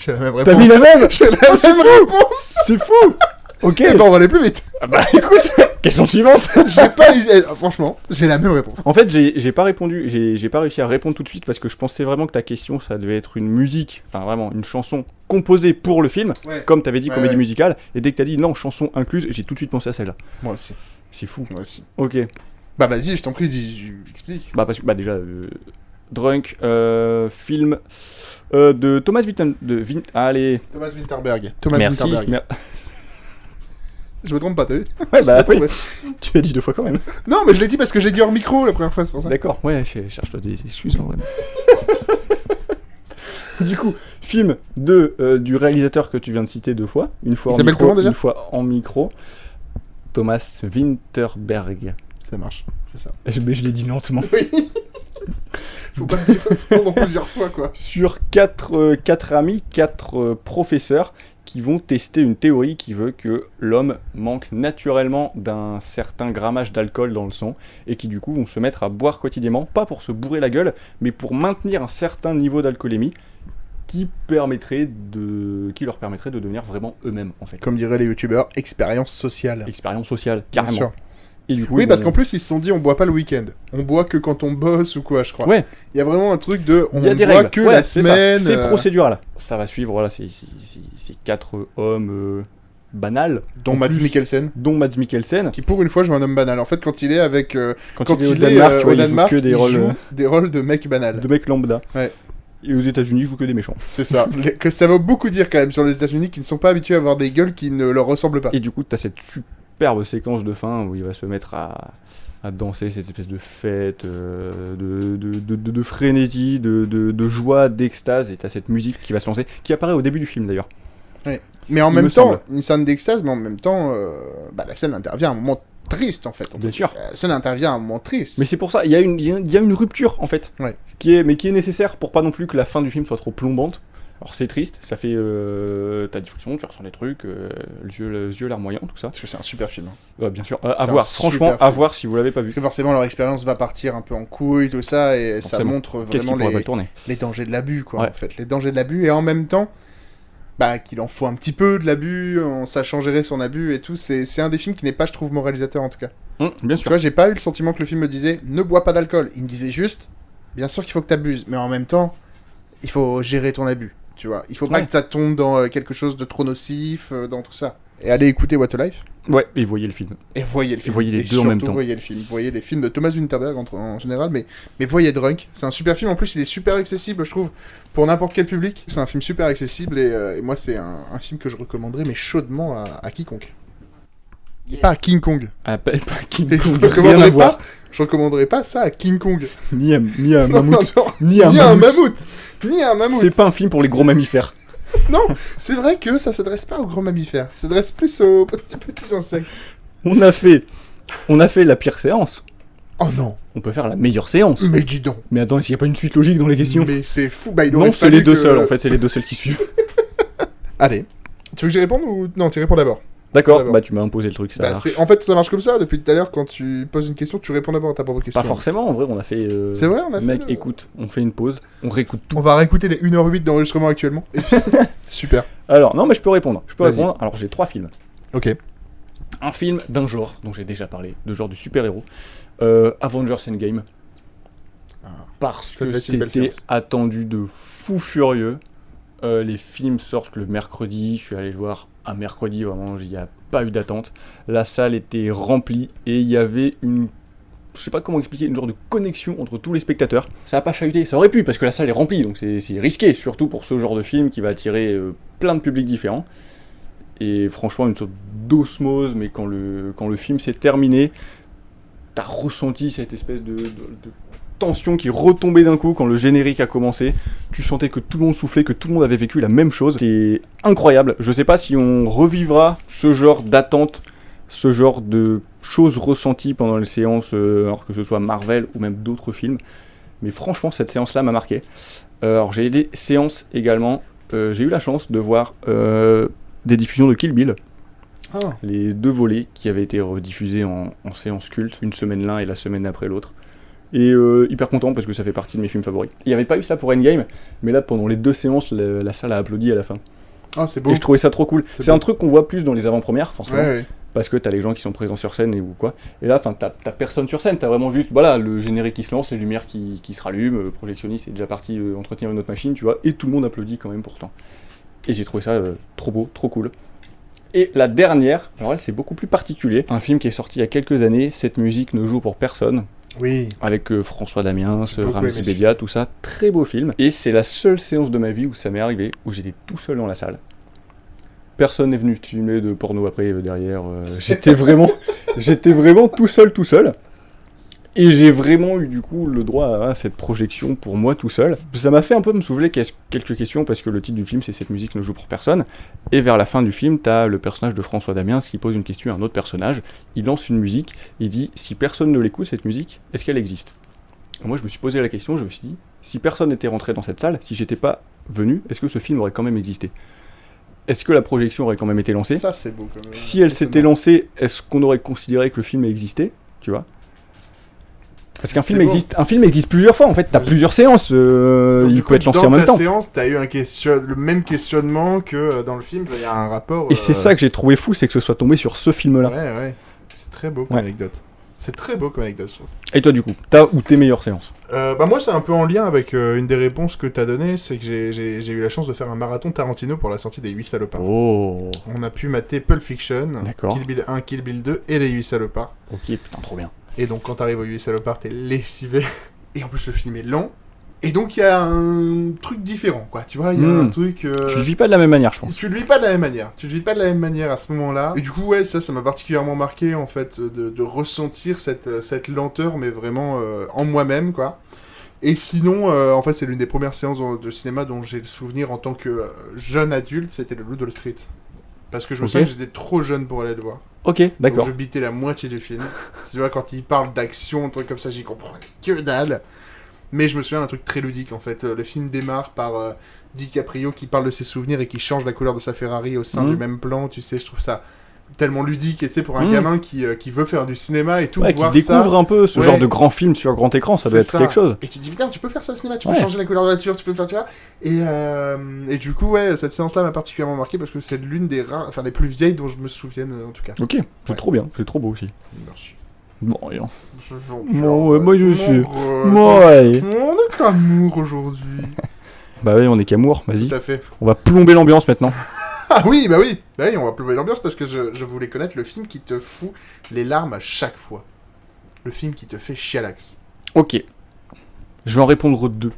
J'ai la même réponse. T'as mis la même? J'ai la même réponse. C'est fou. Ok. Eh ben, on va aller plus vite. Bah écoute, question suivante. J'ai pas... Franchement, j'ai la même réponse. En fait, j'ai pas répondu, j'ai pas réussi à répondre tout de suite parce que je pensais vraiment que ta question, ça devait être une musique, enfin vraiment une chanson composée pour le film, Ouais. comme t'avais dit Ouais, comédie ouais. musicale, et dès que t'as dit non, chanson incluse, j'ai tout de suite pensé à celle-là. Moi aussi. C'est fou. Moi aussi. Ok. Bah vas-y, je t'en prie, explique. Bah parce que bah déjà Drunk, film de Thomas allez. Thomas Winterberg. Thomas Merci. Winterberg. Je me trompe pas, t'as vu? Ouais bah Je me oui. trompe, ouais. Tu l'as dit 2 fois quand même. Non, mais je l'ai dit parce que j'ai dit hors micro la première fois, c'est pour ça. D'accord. Ouais, cherche-toi des excuses en vrai. Du coup, film du réalisateur que tu viens de citer 2 fois, une fois Il en s'appelle micro, comment déjà une fois en micro. Thomas Winterberg. Ça marche, c'est ça. Mais je l'ai dit lentement. Oui. Faut pas te dire pendant plusieurs fois, quoi. Sur 4 amis, 4 professeurs qui vont tester une théorie qui veut que l'homme manque naturellement d'un certain grammage d'alcool dans le sang et qui du coup vont se mettre à boire quotidiennement, pas pour se bourrer la gueule, mais pour maintenir un certain niveau d'alcoolémie qui leur permettrait de devenir vraiment eux-mêmes en fait. Comme diraient les youtubeurs, expérience sociale. Expérience sociale, Bien carrément. sûr. Et du coup, Oui, ils parce vont- qu'en plus, ils se sont dit, on boit pas le week-end. On boit que quand on bosse ou quoi, je crois. Ouais. Il y a vraiment un truc de, on Il y a des boit règles. que Ouais, la c'est ça. semaine. C'est procédural. Ça va suivre, voilà, ces 4 hommes banals, Dont en Mads plus, Mikkelsen. dont Mads Mikkelsen. Qui pour une fois joue un homme banal. En fait, quand il est avec, Quand quand il est au il Danemark, est tu vois, au il joue Danemark, que des il rôles joue des rôles de mec banal. de mecs lambda. Ouais. Et aux États-Unis, ils jouent que des méchants. C'est ça. Que ça veut beaucoup dire quand même sur les États-Unis qui ne sont pas habitués à avoir des gueules qui ne leur ressemblent pas. Et du coup, t'as cette superbe séquence de fin où il va se mettre à danser cette espèce de fête, de frénésie, de joie, d'extase. Et t'as cette musique qui va se lancer, qui apparaît au début du film d'ailleurs. Mais en Il même me temps, semble. une scène d'extase, mais en même temps, la scène intervient à un moment triste en fait. Bien sûr. La scène intervient à un moment triste. Mais c'est pour ça, il y a une rupture en fait, Ouais. qui est nécessaire pour pas non plus que la fin du film soit trop plombante. Alors c'est triste, ça fait t'as des frictions, tu ressens des trucs, les yeux larmoyants, tout ça. Parce que c'est un super film. Bien sûr, à C'est un voir. super Franchement, à film. voir si vous l'avez pas vu. Parce que forcément, leur expérience va partir un peu en couille, tout ça, et ça Forcément. montre Qu'est-ce vraiment qui pourrait pas le tourner? les dangers de l'abus, quoi, Ouais. en fait. Les dangers de l'abus, et en même temps, qu'il en faut un petit peu de l'abus, en sachant gérer son abus et tout. C'est un des films qui n'est pas, je trouve, moralisateur, en tout cas. Bien Tu sûr. vois, j'ai pas eu le sentiment que le film me disait « Ne bois pas d'alcool ». Il me disait juste « Bien sûr qu'il faut que t'abuses, mais en même temps, il faut gérer ton abus. » Tu vois, il faut pas Ouais. que ça tombe dans quelque chose de trop nocif, dans tout ça. Et allez écouter What a Life. Ouais, et voyez le film. Et voyez le film. voyez les Et deux en même surtout, temps. Voyez le film. Voyez les films de Thomas Winterberg en général, mais voyez Drunk. C'est un super film. En plus, il est super accessible, je trouve, pour n'importe quel public. C'est un film super accessible et moi, c'est un film que je recommanderais, mais chaudement à quiconque. Et pas à King Kong. Ah, pas King Et je Kong, rien à recommanderais voir. je recommanderais pas ça à King Kong. Ni un Non, mammouth. non, Ni un ni un mammouth. mammouth. Ni un mammouth. C'est pas un film pour les gros mammifères. Non, c'est vrai que ça s'adresse pas aux gros mammifères. Ça s'adresse plus aux petits insectes. On a fait la pire séance. Oh non. On peut faire la meilleure séance. Mais dis donc. Mais attends, s'il y a pas une suite logique dans les questions. Mais c'est fou. Il aurait Non, c'est fallu les deux que- seuls en fait, c'est les deux seuls qui suivent. Allez. Tu veux que j'y réponde ou... Non, tu réponds d'abord. D'accord, D'abord. bah tu m'as imposé le truc, ça marche. En fait, ça marche comme ça. Depuis tout à l'heure, quand tu poses une question, tu réponds d'abord à ta propre question. Pas forcément, en vrai, on a fait. C'est vrai, on a fait Mec, le- écoute, on fait une pause, on réécoute tout. On va réécouter les 1h08 d'enregistrement actuellement. Super. Alors, non, mais je peux répondre. Vas-y. Alors, j'ai 3 films. Ok. Un film d'un genre dont j'ai déjà parlé, de genre du super-héros. Avengers Endgame. Parce ça que devait être une belle c'était séance. attendu de fou furieux. Les films sortent le mercredi. Je suis allé le voir un mercredi, vraiment, il n'y a pas eu d'attente. La salle était remplie et il y avait une. Je sais pas comment expliquer, une genre de connexion entre tous les spectateurs. Ça a pas chahuté, ça aurait pu parce que la salle est remplie, donc c'est risqué, surtout pour ce genre de film qui va attirer plein de publics différents. Et franchement, une sorte d'osmose, mais quand le film s'est terminé, t'as ressenti cette espèce de tension qui retombait d'un coup quand le générique a commencé. Tu sentais que tout le monde soufflait, que tout le monde avait vécu la même chose. C'était incroyable. Je sais pas si on revivra ce genre d'attente, ce genre de choses ressenties pendant les séances, alors que ce soit Marvel ou même d'autres films. Mais franchement, cette séance-là m'a marqué. Alors j'ai des séances également. J'ai eu la chance de voir des diffusions de Kill Bill. Ah. Les 2 volets qui avaient été rediffusés en séance culte, une semaine l'un et la semaine après l'autre. Et hyper content parce que ça fait partie de mes films favoris. Il n'y avait pas eu ça pour Endgame, mais là pendant les 2 séances, la salle a applaudi à la fin. Ah, c'est beau. Et je trouvais ça trop cool. C'est beau. un truc qu'on voit plus dans les avant-premières, forcément. Ouais. Parce que t'as les gens qui sont présents sur scène ou quoi. Et là, t'as personne sur scène, t'as vraiment juste, voilà, le générique qui se lance, les lumières qui se rallument, le projectionniste est déjà parti entretenir une autre machine, tu vois, et tout le monde applaudit quand même pourtant. Et j'ai trouvé ça trop beau, trop cool. Et la dernière, alors elle c'est beaucoup plus particulier, un film qui est sorti il y a quelques années, Cette musique ne joue pour personne, Oui. avec François Damiens, J'ai beaucoup Ramzy aimé Bedia, tout ça, très beau film. Et c'est la seule séance de ma vie où ça m'est arrivé, où j'étais tout seul dans la salle. Personne n'est venu filmer de porno après, derrière. J'étais vraiment tout seul. Et j'ai vraiment eu du coup le droit à cette projection pour moi tout seul. Ça m'a fait un peu me soulever quelques questions parce que le titre du film c'est Cette musique ne joue pour personne. Et vers la fin du film, t'as le personnage de François Damiens qui pose une question à un autre personnage. Il lance une musique, il dit si personne ne l'écoute cette musique, est-ce qu'elle existe ? Et moi je me suis posé la question, je me suis dit si personne n'était rentré dans cette salle, si j'étais pas venu, est-ce que ce film aurait quand même existé ? Est-ce que la projection aurait quand même été lancée ? Ça, c'est beau quand même. Si elle s'était lancée, est-ce qu'on aurait considéré que le film existait ? Tu vois ? Parce qu'un film existe plusieurs fois, en fait, t'as plusieurs séances, il peut être lancé en même temps. Dans ta séance, t'as eu le même questionnement que dans le film, il y a un rapport... Et c'est ça que j'ai trouvé fou, c'est que ce soit tombé sur ce film-là. Ouais. C'est très beau comme anecdote. C'est très beau comme anecdote, je trouve. Et toi, du coup, t'as ou tes meilleures séances ? Moi, c'est un peu en lien avec une des réponses que t'as données, c'est que j'ai eu la chance de faire un marathon Tarantino pour la sortie des 8 salopards. Oh. On a pu mater Pulp Fiction, D'accord. Kill Bill 1, Kill Bill 2 et les 8 salopards. Ok, putain, trop bien. Et donc, quand t'arrives aux 8 salopards, t'es lessivé. Et en plus, le film est lent. Et donc, il y a un truc différent, quoi. Tu vois, il y a un truc... Tu le vis pas de la même manière, je pense. Tu le vis pas de la même manière. À ce moment-là. Et du coup, ouais, ça m'a particulièrement marqué, en fait, de ressentir cette lenteur, mais vraiment en moi-même, quoi. Et sinon, en fait, c'est l'une des premières séances de cinéma dont j'ai le souvenir en tant que jeune adulte, c'était le Loup de Wall Street. Parce que je me souviens que j'étais trop jeune pour aller le voir. Ok, d'accord. Donc je bitais la moitié du film. Tu vois, quand il parle d'action, un truc comme ça, j'y comprenais que dalle. Mais je me souviens d'un truc très ludique, en fait. Le film démarre par DiCaprio qui parle de ses souvenirs et qui change la couleur de sa Ferrari au sein du même plan. Tu sais, je trouve ça tellement ludique. Et tu sais, pour un gamin qui veut faire du cinéma et tout, ouais, voir qui découvre ça, un peu ce genre de grand film sur grand écran, ça doit être quelque chose. Et tu te dis, putain, tu peux faire ça au cinéma, tu peux changer la couleur de la voiture, tu peux faire, tu vois. Et du coup, ouais, cette séance-là m'a particulièrement marqué parce que c'est l'une des rares, enfin des plus vieilles dont je me souvienne, en tout cas. Ok, c'est trop bien, c'est trop beau aussi. Merci. Bon, rien. Bon, moi je suis. Ouais. On est qu'amour aujourd'hui. Bah oui, on est qu'amour, vas-y. Tout à fait. On va plomber l'ambiance maintenant. Ah oui, bah oui, on va plomber l'ambiance parce que je voulais connaître le film qui te fout les larmes à chaque fois. Le film qui te fait chialax. Ok. Je vais en répondre 2.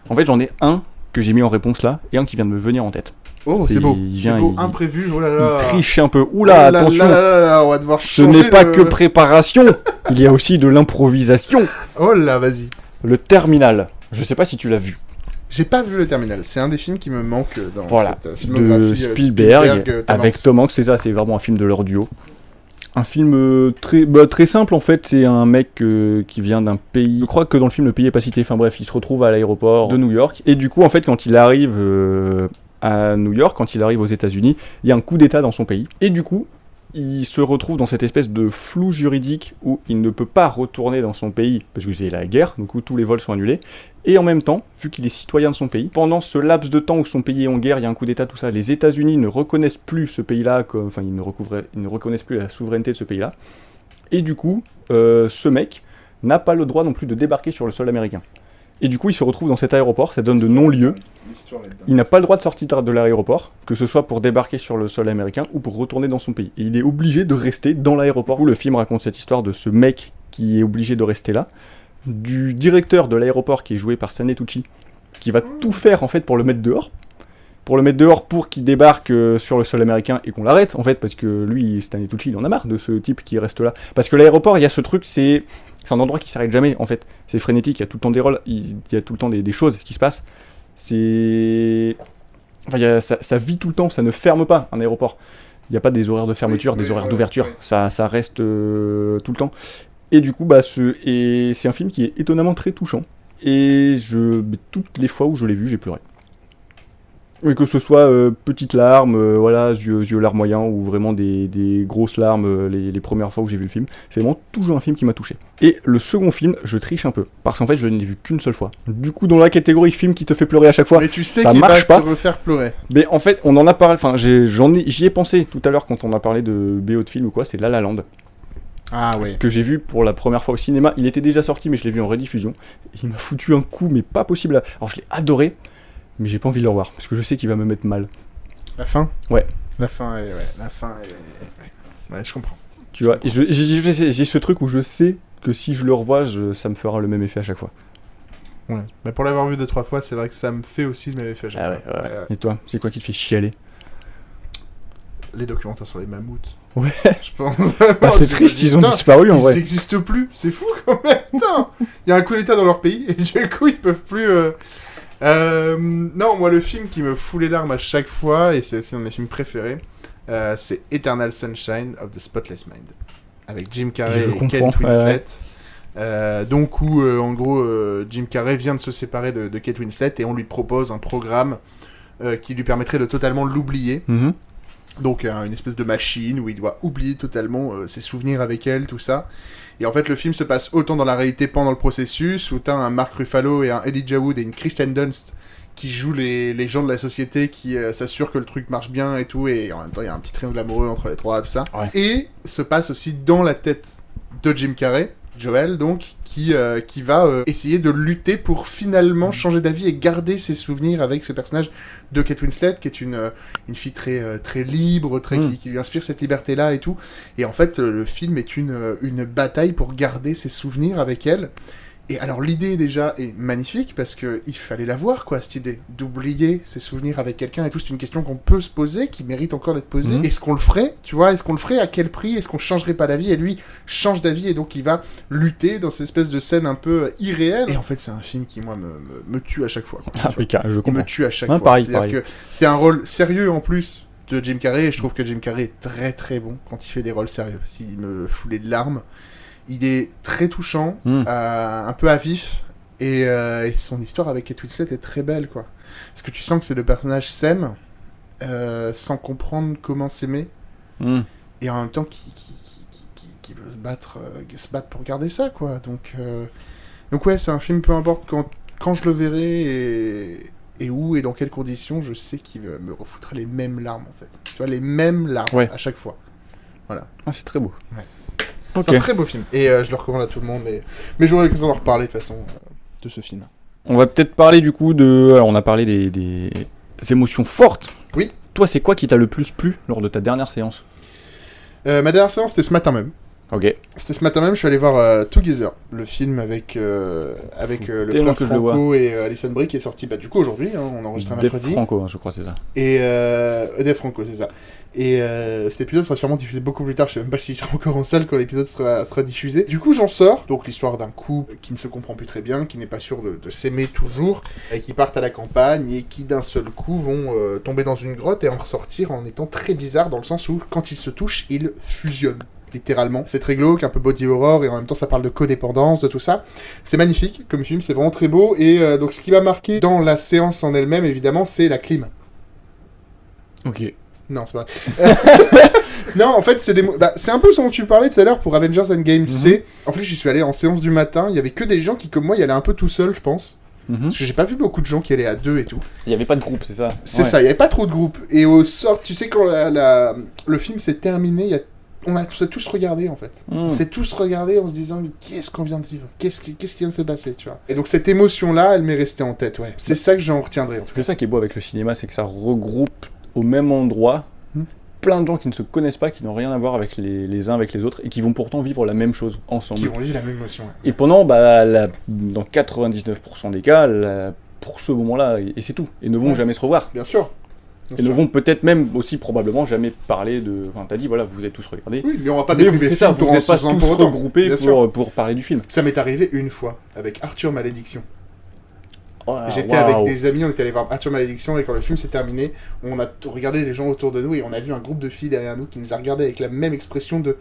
En fait, j'en ai un que j'ai mis en réponse là et un qui vient de me venir en tête. Oh, c'est beau, imprévu, oh là là. Il triche un peu. Oula, oh là attention. Là, on va devoir ce changer n'est pas que préparation, il y a aussi de l'improvisation. Oh là, vas-y. Le Terminal. Je sais pas si tu l'as vu. J'ai pas vu Le Terminal, c'est un des films qui me manque dans cette de filmographie Spielberg avec Tom Hanks, c'est ça, c'est vraiment un film de leur duo. Un film très simple en fait, c'est un mec qui vient d'un pays, je crois que dans le film le pays est pas cité, enfin bref, il se retrouve à l'aéroport de New York, et du coup en fait quand il arrive à New York, quand il arrive aux États-Unis, il y a un coup d'état dans son pays, et du coup il se retrouve dans cette espèce de flou juridique où il ne peut pas retourner dans son pays parce que c'est la guerre, du coup tous les vols sont annulés. Et en même temps, vu qu'il est citoyen de son pays, pendant ce laps de temps où son pays est en guerre, il y a un coup d'état, tout ça, les États-Unis ne reconnaissent plus ce pays-là, enfin ils ne reconnaissent plus la souveraineté de ce pays-là. Et du coup, ce mec n'a pas le droit non plus de débarquer sur le sol américain. Et du coup, il se retrouve dans cet aéroport, cette zone de non-lieu. Il n'a pas le droit de sortir de l'aéroport, que ce soit pour débarquer sur le sol américain ou pour retourner dans son pays. Et il est obligé de rester dans l'aéroport. Où le film raconte cette histoire de ce mec qui est obligé de rester là, du directeur de l'aéroport qui est joué par Stanley Tucci, qui va tout faire en fait pour le mettre dehors. Pour qu'il débarque sur le sol américain et qu'on l'arrête, en fait, parce que lui, Stanley Tucci, il en a marre de ce type qui reste là. Parce que l'aéroport, il y a ce truc, c'est un endroit qui s'arrête jamais, en fait. C'est frénétique, il y a tout le temps des rôles, il y a tout le temps des choses qui se passent. Enfin, ça vit tout le temps, ça ne ferme pas, un aéroport. Il n'y a pas des horaires de fermeture, des horaires d'ouverture. Ça reste tout le temps. Et du coup, c'est un film qui est étonnamment très touchant. Et toutes les fois où je l'ai vu, j'ai pleuré. Mais que ce soit petites larmes, voilà, yeux larmoyants ou vraiment des grosses larmes les premières fois où j'ai vu le film, c'est vraiment toujours un film qui m'a touché. Et le second film, je triche un peu, parce qu'en fait je ne l'ai vu qu'une seule fois. Du coup dans la catégorie film qui te fait pleurer à chaque fois, Mais tu sais ça qu'il va marche pas. te refaire pleurer. Mais en fait on en a parlé, enfin j'y ai pensé tout à l'heure quand on a parlé de BO de film ou quoi, c'est La La Land. Ah ouais. Que j'ai vu pour la première fois au cinéma, il était déjà sorti mais je l'ai vu en rediffusion. Il m'a foutu un coup mais pas possible. Alors je l'ai adoré, mais j'ai pas envie de le revoir, parce que je sais qu'il va me mettre mal. La fin. Ouais. La fin est... Ouais, je comprends. Tu vois, et j'ai ce truc où je sais que si je le revois, ça me fera le même effet à chaque fois. Ouais. Mais pour l'avoir vu 2-3 fois, c'est vrai que ça me fait aussi le même effet à chaque fois. Ouais. Et toi, c'est quoi qui te fait chialer? Les documentaires sur les mammouths. Ouais. Je pense. Bah, c'est triste, ils ont disparu en Ils vrai. n'existent plus, c'est fou quand même. Putain. Il y a un coup d'état dans leur pays et du coup ils peuvent plus... Non, moi le film qui me fout les larmes à chaque fois, et c'est aussi un de mes films préférés, c'est Eternal Sunshine of the Spotless Mind. Avec Jim Carrey et Kate Winslet. Donc où en gros Jim Carrey vient de se séparer de Kate Winslet et on lui propose un programme qui lui permettrait de totalement l'oublier. Mm-hmm. Donc une espèce de machine où il doit oublier totalement ses souvenirs avec elle, tout ça. Et en fait le film se passe autant dans la réalité pendant le processus, où t'as un Mark Ruffalo et un Elijah Wood et une Kristen Dunst qui jouent les gens de la société qui s'assurent que le truc marche bien et tout, et en même temps il y a un petit triangle amoureux entre les trois, tout ça. Ouais. Et se passe aussi dans la tête de Jim Carrey, Joel donc, qui va essayer de lutter pour finalement changer d'avis et garder ses souvenirs avec ce personnage de Kate Winslet, qui est une fille très libre, qui lui inspire cette liberté-là et tout. Et en fait, le film est une bataille pour garder ses souvenirs avec elle. Et alors l'idée déjà est magnifique parce que il fallait la voir quoi, cette idée d'oublier ses souvenirs avec quelqu'un et tout, c'est une question qu'on peut se poser, qui mérite encore d'être posée. Est-ce qu'on le ferait, tu vois, est-ce qu'on le ferait, à quel prix, est-ce qu'on changerait pas d'avis? Et lui change d'avis et donc il va lutter dans cette espèce de scène un peu irréelle. Et en fait c'est un film qui moi me tue à chaque fois. Quoi, ah oui, je comprends. Il me tue à chaque fois. Pareil, C'est-à-dire que c'est un rôle sérieux en plus de Jim Carrey et je trouve que Jim Carrey est très très bon quand il fait des rôles sérieux. Il me fout les larmes. Il est très touchant, un peu à vif, et son histoire avec Kate Winslet est très belle, quoi. Parce que tu sens que c'est le personnage s'aime, sans comprendre comment s'aimer, et en même temps qui veut se battre pour garder ça, quoi. Donc ouais, c'est un film, peu importe quand je le verrai, et où et dans quelles conditions, je sais qu'il me refoutra les mêmes larmes, en fait. Tu vois, les mêmes larmes, à chaque fois. Voilà. Ah, c'est très beau. Ouais. Okay. C'est un très beau film, et je le recommande à tout le monde, mais j'aurai l'occasion d'en reparler de toute façon de ce film. On va peut-être parler du coup de... Alors, on a parlé des émotions fortes. Oui. Toi, c'est quoi qui t'a le plus plu lors de ta dernière séance? Ma dernière séance, c'était ce matin même. Ok. C'était ce matin même, je suis allé voir Together, le film avec le frère Franco et Alison Brie, qui est sorti du coup aujourd'hui, hein, on enregistre un mercredi. Dave Franco, hein, je crois, c'est ça. Et Dave Franco, c'est ça. Et cet épisode sera sûrement diffusé beaucoup plus tard, je sais même pas s'il sera encore en salle quand l'épisode sera diffusé. Du coup, j'en sors, donc l'histoire d'un couple qui ne se comprend plus très bien, qui n'est pas sûr de s'aimer toujours, et qui partent à la campagne, et qui d'un seul coup vont tomber dans une grotte et en ressortir en étant très bizarre, dans le sens où, quand ils se touchent, ils fusionnent. Littéralement. C'est très glauque, un peu body horror, et en même temps ça parle de codépendance, de tout ça. C'est magnifique comme film, c'est vraiment très beau, et donc ce qui m'a marqué dans la séance en elle-même, évidemment, c'est la clim. Ok. Non, c'est pas vrai. Non, en fait, c'est un peu ce dont tu parlais tout à l'heure pour Avengers Endgame. En fait, j'y suis allé en séance du matin, il y avait que des gens qui, comme moi, y allaient un peu tout seul, je pense. Parce que j'ai pas vu beaucoup de gens qui allaient à deux et tout. Il y avait pas de groupe, c'est ça? C'est ça, il y avait pas trop de groupe. Et au sort, tu sais, quand le film s'est terminé, on s'est tous regardé en fait. On s'est tous regardé en se disant mais qu'est-ce qu'on vient de vivre, qu'est-ce qui vient de se passer, tu vois. Et donc cette émotion là, elle m'est restée en tête, ouais. C'est ça que j'en retiendrai en tout cas. C'est ça qui est beau avec le cinéma, c'est que ça regroupe au même endroit plein de gens qui ne se connaissent pas, qui n'ont rien à voir avec les uns avec les autres et qui vont pourtant vivre la même chose ensemble. Qui vont vivre la même émotion. Ouais. Et pendant dans 99% des cas, pour ce moment-là, et c'est tout, et ne vont jamais se revoir. Bien sûr. Et ne vont peut-être même aussi probablement jamais parler de... Enfin, t'as dit, voilà, vous êtes tous regardés. Oui, mais on va pas découvrir c'est ça, vous n'êtes pas tous regroupés pour parler du film. Ça m'est arrivé une fois, avec Arthur Malédiction. J'étais wow. avec des amis, on était allé voir Arthur Malédiction, et quand le film s'est terminé, on a regardé les gens autour de nous, et on a vu un groupe de filles derrière nous qui nous a regardé avec la même expression de...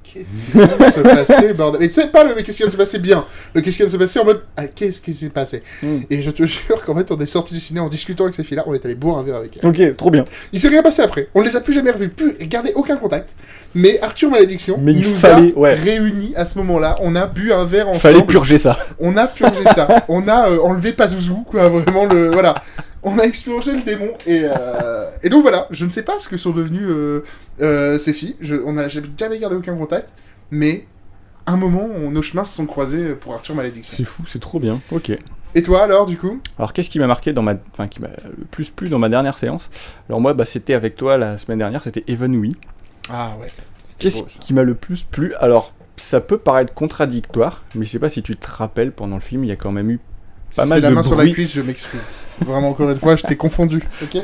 qu'est-ce qui vient de se passer, bordel? Mais tu sais pas le qu'est-ce qui vient de se passer bien. Le qu'est-ce qui vient de se passer en mode, ah, qu'est-ce qui s'est passé? Et je te jure qu'en fait, on est sorti du ciné en discutant avec ces filles-là, on est allé boire un verre avec elles. Ok, trop bien. Il s'est rien passé après. On les a plus jamais revus, plus gardé aucun contact. Mais Arthur Malédiction Mais il nous fallait, a ouais. réunis à ce moment-là. On a bu un verre ensemble. Fallait purger ça. On a purgé ça. On a enlevé Pazouzou, quoi. Vraiment voilà. On a expurgé le démon et donc voilà. Je ne sais pas ce que sont devenues ces filles. On n'a jamais gardé aucun contact. Mais un moment, nos chemins se sont croisés pour Arthur Malédiction. C'est fou, c'est trop bien. Ok. Et toi alors, du coup? Alors qu'est-ce qui m'a marqué qui m'a le plus plu dans ma dernière séance? Alors moi, c'était avec toi la semaine dernière, c'était Évanoui. Ah ouais. Qu'est-ce qui m'a le plus plu? Alors, ça peut paraître contradictoire, mais je sais pas si tu te rappelles, pendant le film, il y a quand même eu pas mal de C'est la main sur la bruit. cuisse, je m'excuse. Vraiment, encore une fois, je t'ai confondu, ok?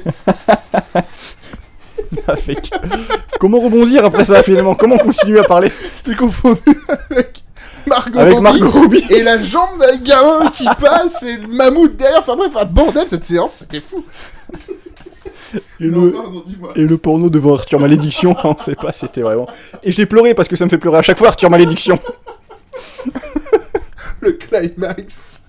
Avec... Comment rebondir après ça, finalement? Comment continuer à parler? Je t'ai confondu avec Margot Avec Robbie Margot Robbie. et la jambe d'un gamin qui passe et le mammouth derrière. Enfin bref, bordel, cette séance, c'était fou. Non, pardon, dis-moi. Et le porno devant Arthur Malédiction, on sait pas, c'était vraiment... Et j'ai pleuré parce que ça me fait pleurer à chaque fois, Arthur Malédiction. Le climax.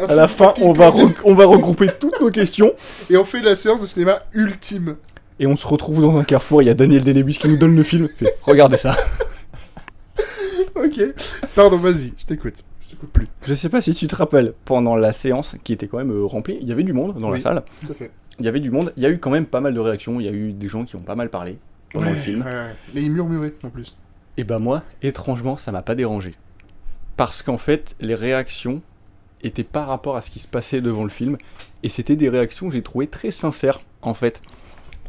À la fin, on va regrouper toutes nos questions. Et on fait la séance de cinéma ultime. Et on se retrouve dans un carrefour, il y a Daniel Day-Lewis qui nous donne le film. Fait, regardez ça. Ok. Pardon, vas-y, je t'écoute. Je t'écoute plus. Je sais pas si tu te rappelles, pendant la séance, qui était quand même remplie, il y avait du monde dans la salle. Tout à fait. Il y avait du monde, il y a eu quand même pas mal de réactions, il y a eu des gens qui ont pas mal parlé pendant le film. Ouais. Mais il murmurait en plus. Et bah moi, étrangement, ça m'a pas dérangé. Parce qu'en fait, les réactions étaient par rapport à ce qui se passait devant le film, et c'était des réactions que j'ai trouvées très sincères, en fait.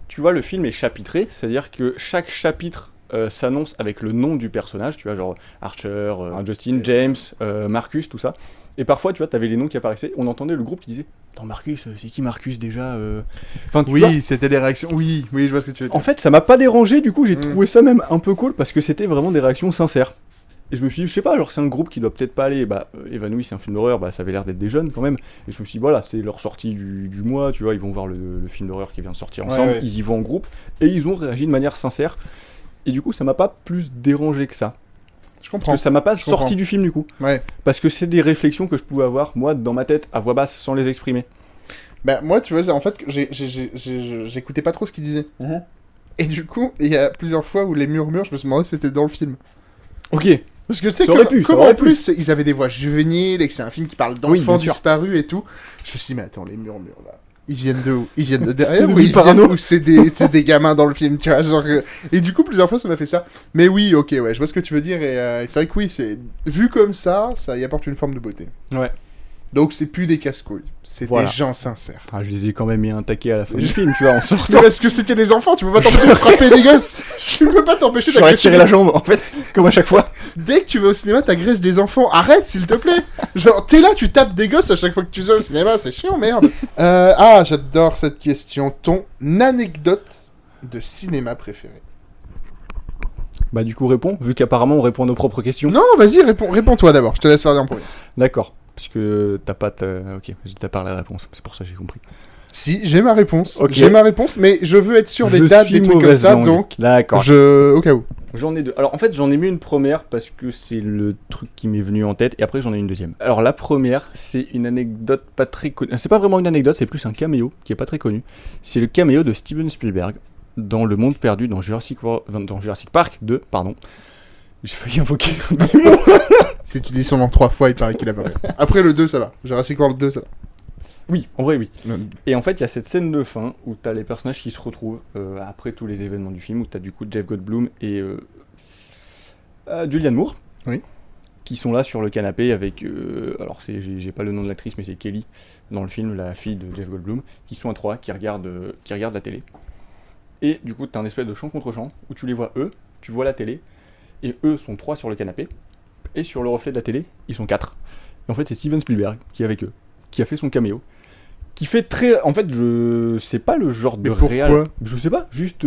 Tu vois, le film est chapitré, c'est-à-dire que chaque chapitre s'annonce avec le nom du personnage, tu vois, genre Archer, Justin, James, Marcus, tout ça. Et parfois, tu vois, t'avais les noms qui apparaissaient, on entendait le groupe qui disait « Attends, Marcus, c'est qui Marcus déjà Enfin, tu vois, c'était des réactions. Oui, je vois ce que tu veux dire. en fait, ça m'a pas dérangé, du coup, j'ai trouvé ça même un peu cool, parce que c'était vraiment des réactions sincères. Et je me suis dit, je sais pas, alors c'est un groupe qui doit peut-être pas aller, Évanoui c'est un film d'horreur, ça avait l'air d'être des jeunes quand même, et je me suis dit, voilà, c'est leur sortie du mois, tu vois, ils vont voir le film d'horreur qui vient de sortir ensemble, Ouais. ils y vont en groupe, et ils ont réagi de manière sincère, et du coup ça m'a pas plus dérangé que ça, Je comprends. parce que ça m'a pas Je sorti comprends. du film du coup, Ouais. parce que c'est des réflexions que je pouvais avoir, moi, dans ma tête, à voix basse, sans les exprimer. Bah, moi, tu vois, en fait, j'écoutais pas trop ce qu'ils disaient. Et du coup, il y a plusieurs fois où les murmures, je me suis demandé si c'était dans le film. Ok, Parce que tu sais, Ça aurait pu, ça comme aurait en plus, ils avaient des voix juvéniles et que c'est un film qui parle Oui, d'enfants bien sûr. disparus et tout. Je me suis dit, mais attends, les murmures là, ils viennent de où? Ils viennent de derrière T'es ou devenu ils parano. viennent où c'est des gamins dans le film, tu vois, genre... Et du coup, plusieurs fois, ça m'a fait ça. Mais oui, ok, ouais, je vois ce que tu veux dire et c'est vrai que oui, c'est... Vu comme ça y apporte une forme de beauté. ouais. Donc c'est plus des casse-couilles, c'est Voilà. des gens sincères. Ah, je les ai quand même mis un taquet à la fin du film, tu vois, en Mais sortant. parce que c'était des enfants, tu peux pas t'empêcher de frapper des gosses. Tu peux pas t'empêcher J'aurais d'agresser tiré la jambe, en fait, comme à chaque fois. Dès que tu vas au cinéma, t'agresses des enfants. Arrête, s'il te plaît. Genre, t'es là, tu tapes des gosses à chaque fois que tu vas au cinéma. C'est chiant, merde. J'adore cette question. Ton anecdote de cinéma préférée. Bah du coup réponds, vu qu'apparemment on répond à nos propres questions. Non, vas-y, réponds-toi d'abord. Je te laisse faire en premier. D'accord, parce que t'as pas ok, t'as pas la réponse, c'est pour ça que j'ai compris. Si, j'ai ma réponse. Ok. J'ai ma réponse, mais je veux être sûr des Je dates, suis des trucs comme mauvaise ça, langue. donc... D'accord. Au cas où. J'en ai deux. Alors en fait j'en ai mis une première parce que c'est le truc qui m'est venu en tête, et après j'en ai une deuxième. Alors la première, c'est une anecdote pas très connue. C'est pas vraiment une anecdote, c'est plus un caméo qui est pas très connu. C'est le caméo de Steven Spielberg dans Le Monde Perdu, dans Jurassic Park 2, pardon. J'ai failli invoquer un démon. Si tu dis son nom 3 fois, il paraît qu'il a pas rire. Après le 2, ça va. Jurassic World 2, ça va. Oui, en vrai oui. Et en fait, il y a cette scène de fin où t'as les personnages qui se retrouvent après tous les événements du film, où t'as du coup Jeff Goldblum et Julianne Moore, oui, qui sont là sur le canapé avec, alors j'ai pas le nom de l'actrice, mais c'est Kelly dans le film, la fille de Jeff Goldblum, qui sont à trois, qui regardent la télé. Et du coup, t'as un espèce de champ contre champ où tu les vois eux, tu vois la télé, et eux sont trois sur le canapé, et sur le reflet de la télé, ils sont quatre. Et en fait, c'est Steven Spielberg qui est avec eux, qui a fait son caméo. Qui fait très... En fait, je sais pas le genre de Mais pourquoi réal... Je sais pas, juste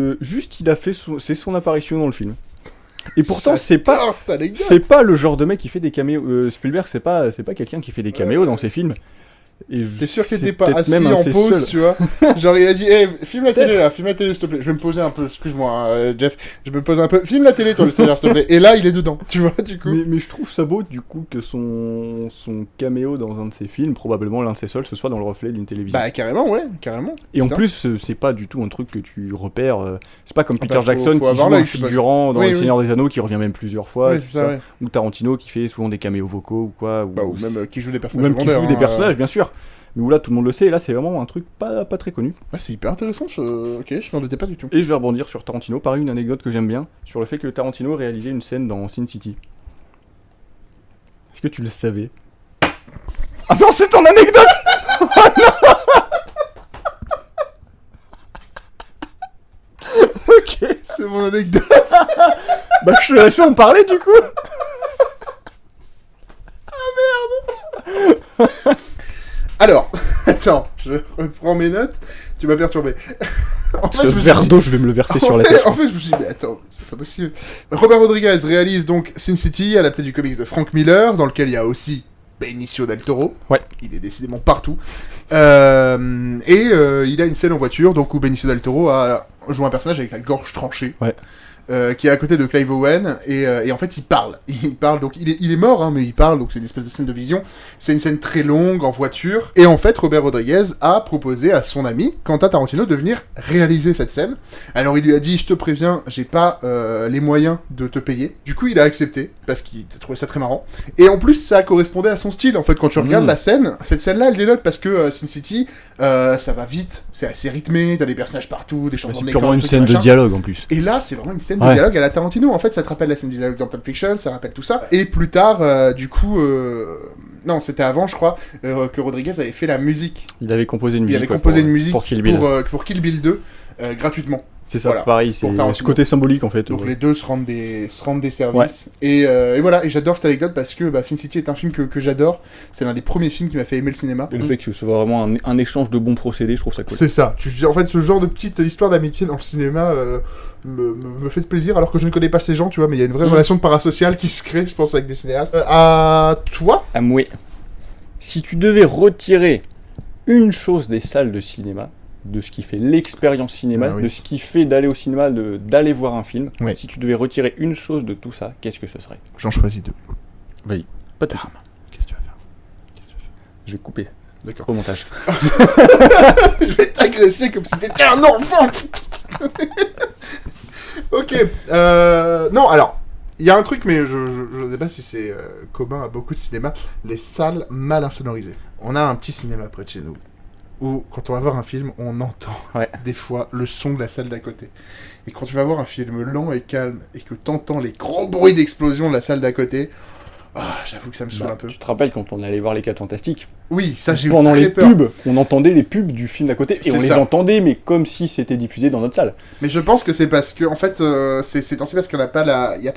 il a fait c'est son apparition dans le film. Et pourtant, c'est pas le genre de mec qui fait des caméos... Spielberg, c'est pas quelqu'un qui fait des caméos dans ses films. Et T'es sûr qu'il c'est était pas peut-être assis même un en de ses pause, seuls. tu vois? Genre, il a dit, filme la télé là, filme la télé, s'il te plaît. Je vais me poser un peu, excuse-moi, hein, Jeff. Je me pose un peu. Filme la télé, toi, le stagiaire, s'il te plaît. Et là, il est dedans, tu vois, du coup. Mais je trouve ça beau, du coup, que son caméo dans un de ses films, probablement l'un de ses seuls, ce soit dans le reflet d'une télévision. Bah, carrément, ouais, carrément. Et en Putain. plus, c'est pas du tout un truc que tu repères. C'est pas comme Peter faut- Jackson faut qui avoir joue l'œil, un je sais pas. figurant dans Oui, Le oui. Seigneur des Anneaux qui revient même plusieurs fois. Ouais, tout c'est ça, ouais. Ou Tarantino qui fait souvent des caméos vocaux ou quoi. Bah, ou même qui joue des ou personnages même qui secondaires. joue des hein, personnages, bien sûr. Mais où là, tout le monde le sait, et là, c'est vraiment un truc pas très connu. Ouais, c'est hyper intéressant, ok, je m'en doutais pas du tout. Et je vais rebondir sur Tarantino, pareil, une anecdote que j'aime bien, sur le fait que Tarantino réalisait une scène dans Sin City. Est-ce que tu le savais? Ah non, c'est ton anecdote! Ok, c'est mon anecdote. Bah, je te laisse en parler, du coup. Alors, attends, je reprends mes notes, tu m'as perturbé. En fait, Ce je me suis verre dit- d'eau, je vais me le verser sur la fait- tête. En fait, je me suis dit, mais attends, c'est pas possible. Robert Rodriguez réalise donc Sin City, adapté du comics de Frank Miller, dans lequel il y a aussi Benicio del Toro. Ouais. Il est décidément partout. Il a une scène en voiture, donc où Benicio del Toro a joué un personnage avec la gorge tranchée. Ouais. Qui est à côté de Clive Owen, et en fait il parle. Il parle, donc il est mort, hein, mais il parle, donc c'est une espèce de scène de vision. C'est une scène très longue, en voiture. Et en fait, Robert Rodriguez a proposé à son ami, Quentin Tarantino, de venir réaliser cette scène. Alors il lui a dit, je te préviens, j'ai pas les moyens de te payer. Du coup, il a accepté, parce qu'il trouvait ça très marrant. Et en plus, ça correspondait à son style, en fait, quand tu regardes la scène, cette scène-là, elle dénote, parce que Sin City, ça va vite, c'est assez rythmé, t'as des personnages partout, des changements C'est de décor, purement des une trucs, scène de machin. dialogue en plus. Et là, c'est vraiment une scène de Ouais. dialogue à la Tarantino. En fait, ça te rappelle la scène de dialogue dans Pulp Fiction, ça rappelle tout ça. Et plus tard, non, c'était avant, je crois, que Rodriguez avait fait la musique. Il avait composé une Il musique. avait ouais, composé une musique pour Kill Bill. pour Kill Bill 2, gratuitement. C'est ça, voilà, pareil, pour c'est Tarantino. ce côté symbolique en fait. Donc ouais. les deux se rendent des services. Et voilà, et j'adore cette anecdote parce que Sin City est un film que j'adore. C'est l'un des premiers films qui m'a fait aimer le cinéma. Et le fait que ce soit vraiment un échange de bons procédés, je trouve ça cool. C'est ça. En fait, ce genre de petite histoire d'amitié dans le cinéma me fait plaisir, alors que je ne connais pas ces gens, tu vois, mais il y a une vraie relation de parasociale qui se crée, je pense, avec des cinéastes. À toi? Amoué, si tu devais retirer une chose des salles de cinéma, de ce qui fait l'expérience cinéma, Ah oui. de ce qui fait d'aller au cinéma, d'aller voir un film, Oui. si tu devais retirer une chose de tout ça, qu'est-ce que ce serait? J'en choisis deux. Vas-y, pas de soucis. Qu'est-ce que tu vas faire? Je vais couper D'accord. au montage. Je vais t'agresser comme si t'étais un enfant. Ok. Non, alors, il y a un truc, mais je sais pas si c'est commun à beaucoup de cinémas, les salles mal insonorisées. On a un petit cinéma près de chez nous, où quand on va voir un film, on entend des fois le son de la salle d'à côté. Et quand tu vas voir un film lent et calme, et que t'entends les gros bruits d'explosion de la salle d'à côté, j'avoue que ça me saoule un peu. Tu te rappelles quand on allait voir Les 4 Fantastiques? Oui, ça j'ai eu Pendant très les peur. pubs, on entendait les pubs du film d'à côté, et C'est on les ça. entendait, mais comme si c'était diffusé dans notre salle. Mais je pense que c'est parce que, en fait, c'est parce qu'il n'y a pas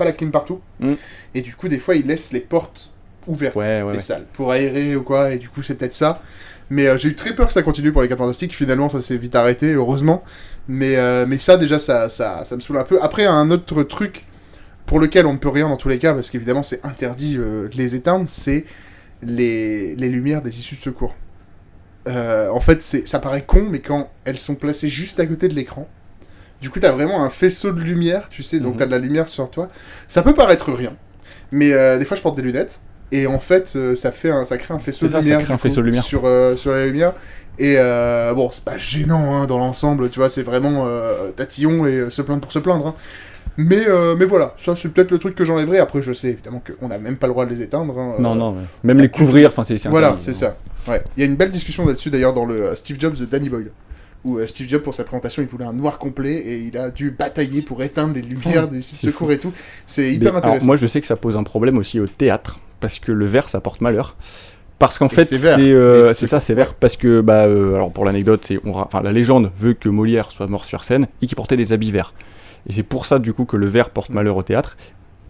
la clim partout. Mm. Et du coup, des fois, ils laissent les portes ouvertes des salles pour aérer ou quoi. Et du coup, c'est peut-être ça. Mais j'ai eu très peur que ça continue pour les 4 Fantastiques. Finalement, ça s'est vite arrêté, heureusement. Mais ça, déjà, ça me saoule un peu. Après, un autre truc pour lequel on ne peut rien dans tous les cas, parce qu'évidemment, c'est interdit de les éteindre, c'est les lumières des issues de secours. En fait, ça paraît con, mais quand elles sont placées juste à côté de l'écran, du coup, t'as vraiment un faisceau de lumière, tu sais, donc t'as de la lumière sur toi. Ça peut paraître rien, mais des fois, je porte des lunettes, et en fait, ça crée un faisceau de lumière. Ça crée un faisceau de lumière. Sur la lumière. Et bon, c'est pas gênant hein, dans l'ensemble, tu vois, c'est vraiment tatillon et se plaindre pour se plaindre. Hein. Mais voilà, ça c'est peut-être le truc que j'enlèverai. Après, je sais évidemment qu'on n'a même pas le droit de les éteindre. Hein, Non, même les couvrir, enfin c'est voilà, interdit. c'est ça. Ouais. Il y a une belle discussion là-dessus d'ailleurs dans le Steve Jobs de Danny Boyle. Où Steve Jobs, pour sa présentation, il voulait un noir complet et il a dû batailler pour éteindre les lumières des secours fou. et tout. C'est hyper intéressant. Alors, moi, je sais que ça pose un problème aussi au théâtre, parce que le vert, ça porte malheur. Parce qu'en fait, c'est vert. c'est ça, c'est vert. Parce que, alors pour l'anecdote, la légende veut que Molière soit mort sur scène et qu'il portait des habits verts. Et c'est pour ça, du coup, que le vert porte malheur au théâtre.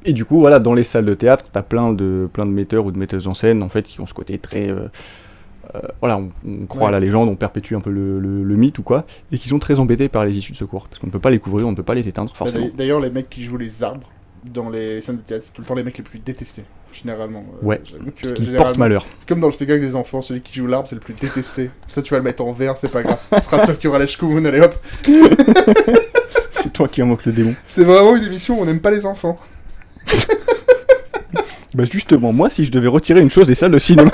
Et du coup, voilà, dans les salles de théâtre, t'as plein de metteurs ou de metteuses en scène, en fait, qui ont ce côté très... voilà, on croit à la légende, on perpétue un peu le mythe ou quoi, et qui sont très embêtés par les issues de secours. Parce qu'on ne peut pas les couvrir, on ne peut pas les éteindre, forcément. D'ailleurs, les mecs qui jouent les arbres dans les scènes de théâtre, c'est tout le temps les mecs les plus détestés. généralement. Ouais, j'avoue que ce qui généralement, porte malheur. c'est comme dans le spectacle des enfants, celui qui joue l'arbre, c'est le plus détesté. Ça, tu vas le mettre en vert, c'est pas grave. Ce sera toi qui auras la shkumun, allez hop. C'est toi qui invoque le démon. C'est vraiment une émission où on n'aime pas les enfants. Bah justement, moi, si je devais retirer une chose des salles de cinéma...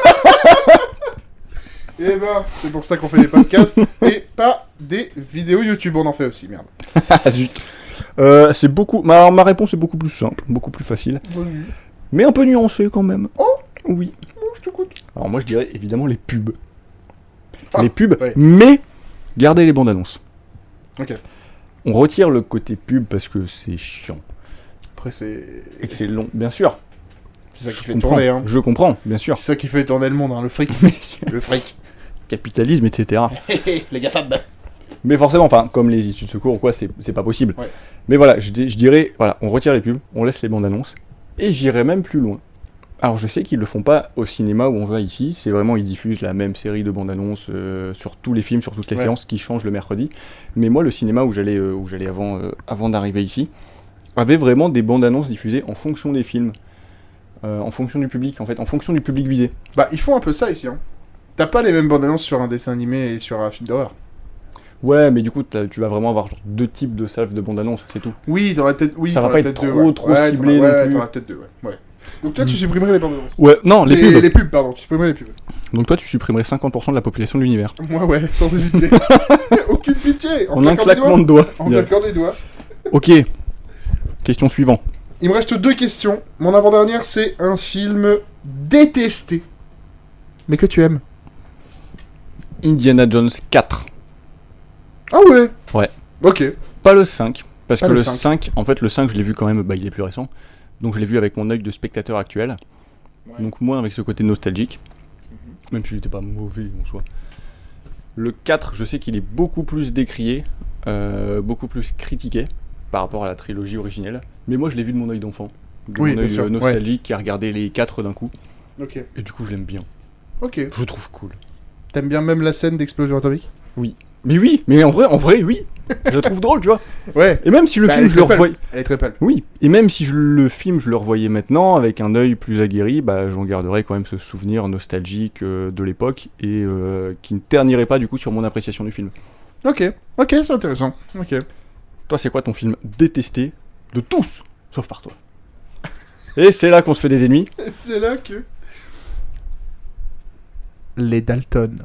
Et ben, c'est pour ça qu'on fait des podcasts et pas des vidéos YouTube, on en fait aussi, merde. Ah zut. C'est beaucoup... Alors, ma réponse est beaucoup plus simple, beaucoup plus facile, Vas-y. mais un peu nuancée quand même. Oh. Oui. Bon, je t'écoute. Alors moi, je dirais évidemment les pubs. Ah, les pubs, ouais. mais gardez les bandes annonces. Ok. On retire le côté pub parce que c'est chiant. Après, c'est Et que c'est long, bien sûr. ça qui Je fait comprends, tourner, hein. Je comprends, bien sûr. C'est ça qui fait tourner le monde, hein, le fric. Le fric. Capitalisme, etc. Les GAFAM. Mais forcément, enfin, comme les issues de secours ou quoi, c'est pas possible. Ouais. Mais voilà, je dirais, voilà, on retire les pubs, on laisse les bandes annonces, et j'irai même plus loin. Alors je sais qu'ils le font pas au cinéma où on va ici, c'est vraiment, ils diffusent la même série de bandes annonces sur tous les films, sur toutes les Ouais. séances qui changent le mercredi. Mais moi, le cinéma où j'allais avant d'arriver ici, avait vraiment des bandes annonces diffusées en fonction des films. En fonction du public, en fait, en fonction du public visé. Bah, ils font un peu ça ici, hein. T'as pas les mêmes bandes annonces sur un dessin animé et sur un film d'horreur. Ouais, mais du coup, tu vas vraiment avoir genre 2 types de salves de bandes annonces, c'est tout. Oui, t'en as peut-être. Oui, Ça va t'en pas as être peut-être trop, deux, ouais. trop Ouais, ciblé t'en as- non ouais, plus. t'en as peut-être deux, ouais. Donc toi, tu supprimerais les bandes annonces. Ouais, non, les pubs. Les pubs, pardon, tu supprimerais les pubs. Donc toi, tu supprimerais 50% de la population de l'univers. Moi, ouais, sans hésiter. Aucune pitié. En un claquant des claquement doigts. de doigts. En claquant des doigts. Ok. Question suivante. Il me reste 2 questions. Mon avant-dernière, c'est un film détesté, mais que tu aimes. Indiana Jones 4. Ah ouais. Ouais. Ok. Pas le 5. Parce Pas que le le 5. 5, en fait, le 5, je l'ai vu quand même, il est plus récent. Donc je l'ai vu avec mon œil de spectateur actuel. Ouais. Donc moins avec ce côté nostalgique. Même si il n'était pas mauvais en soi. Le 4, je sais qu'il est beaucoup plus décrié, beaucoup plus critiqué par rapport à la trilogie originelle. Mais moi, je l'ai vu de mon œil d'enfant. De Oui, mon bien œil sûr, nostalgique qui a regardé les 4 d'un coup. Ok. Et du coup, je l'aime bien. Ok. Je le trouve cool. T'aimes bien même la scène d'explosion atomique? Mais oui, mais en vrai, oui. Je la trouve drôle, tu vois. Ouais. Et même si le Bah, film, elle est je le très revoyais... Elle est très pâle. Oui, et même si le film, je le revoyais maintenant, avec un œil plus aguerri, bah, j'en garderais quand même ce souvenir nostalgique de l'époque, et qui ne ternirait pas, du coup, sur mon appréciation du film. Ok. Ok, c'est intéressant. Ok. Toi, c'est quoi ton film détesté de tous, sauf par toi? Et c'est là qu'on se fait des ennemis. C'est là que... Les Dalton.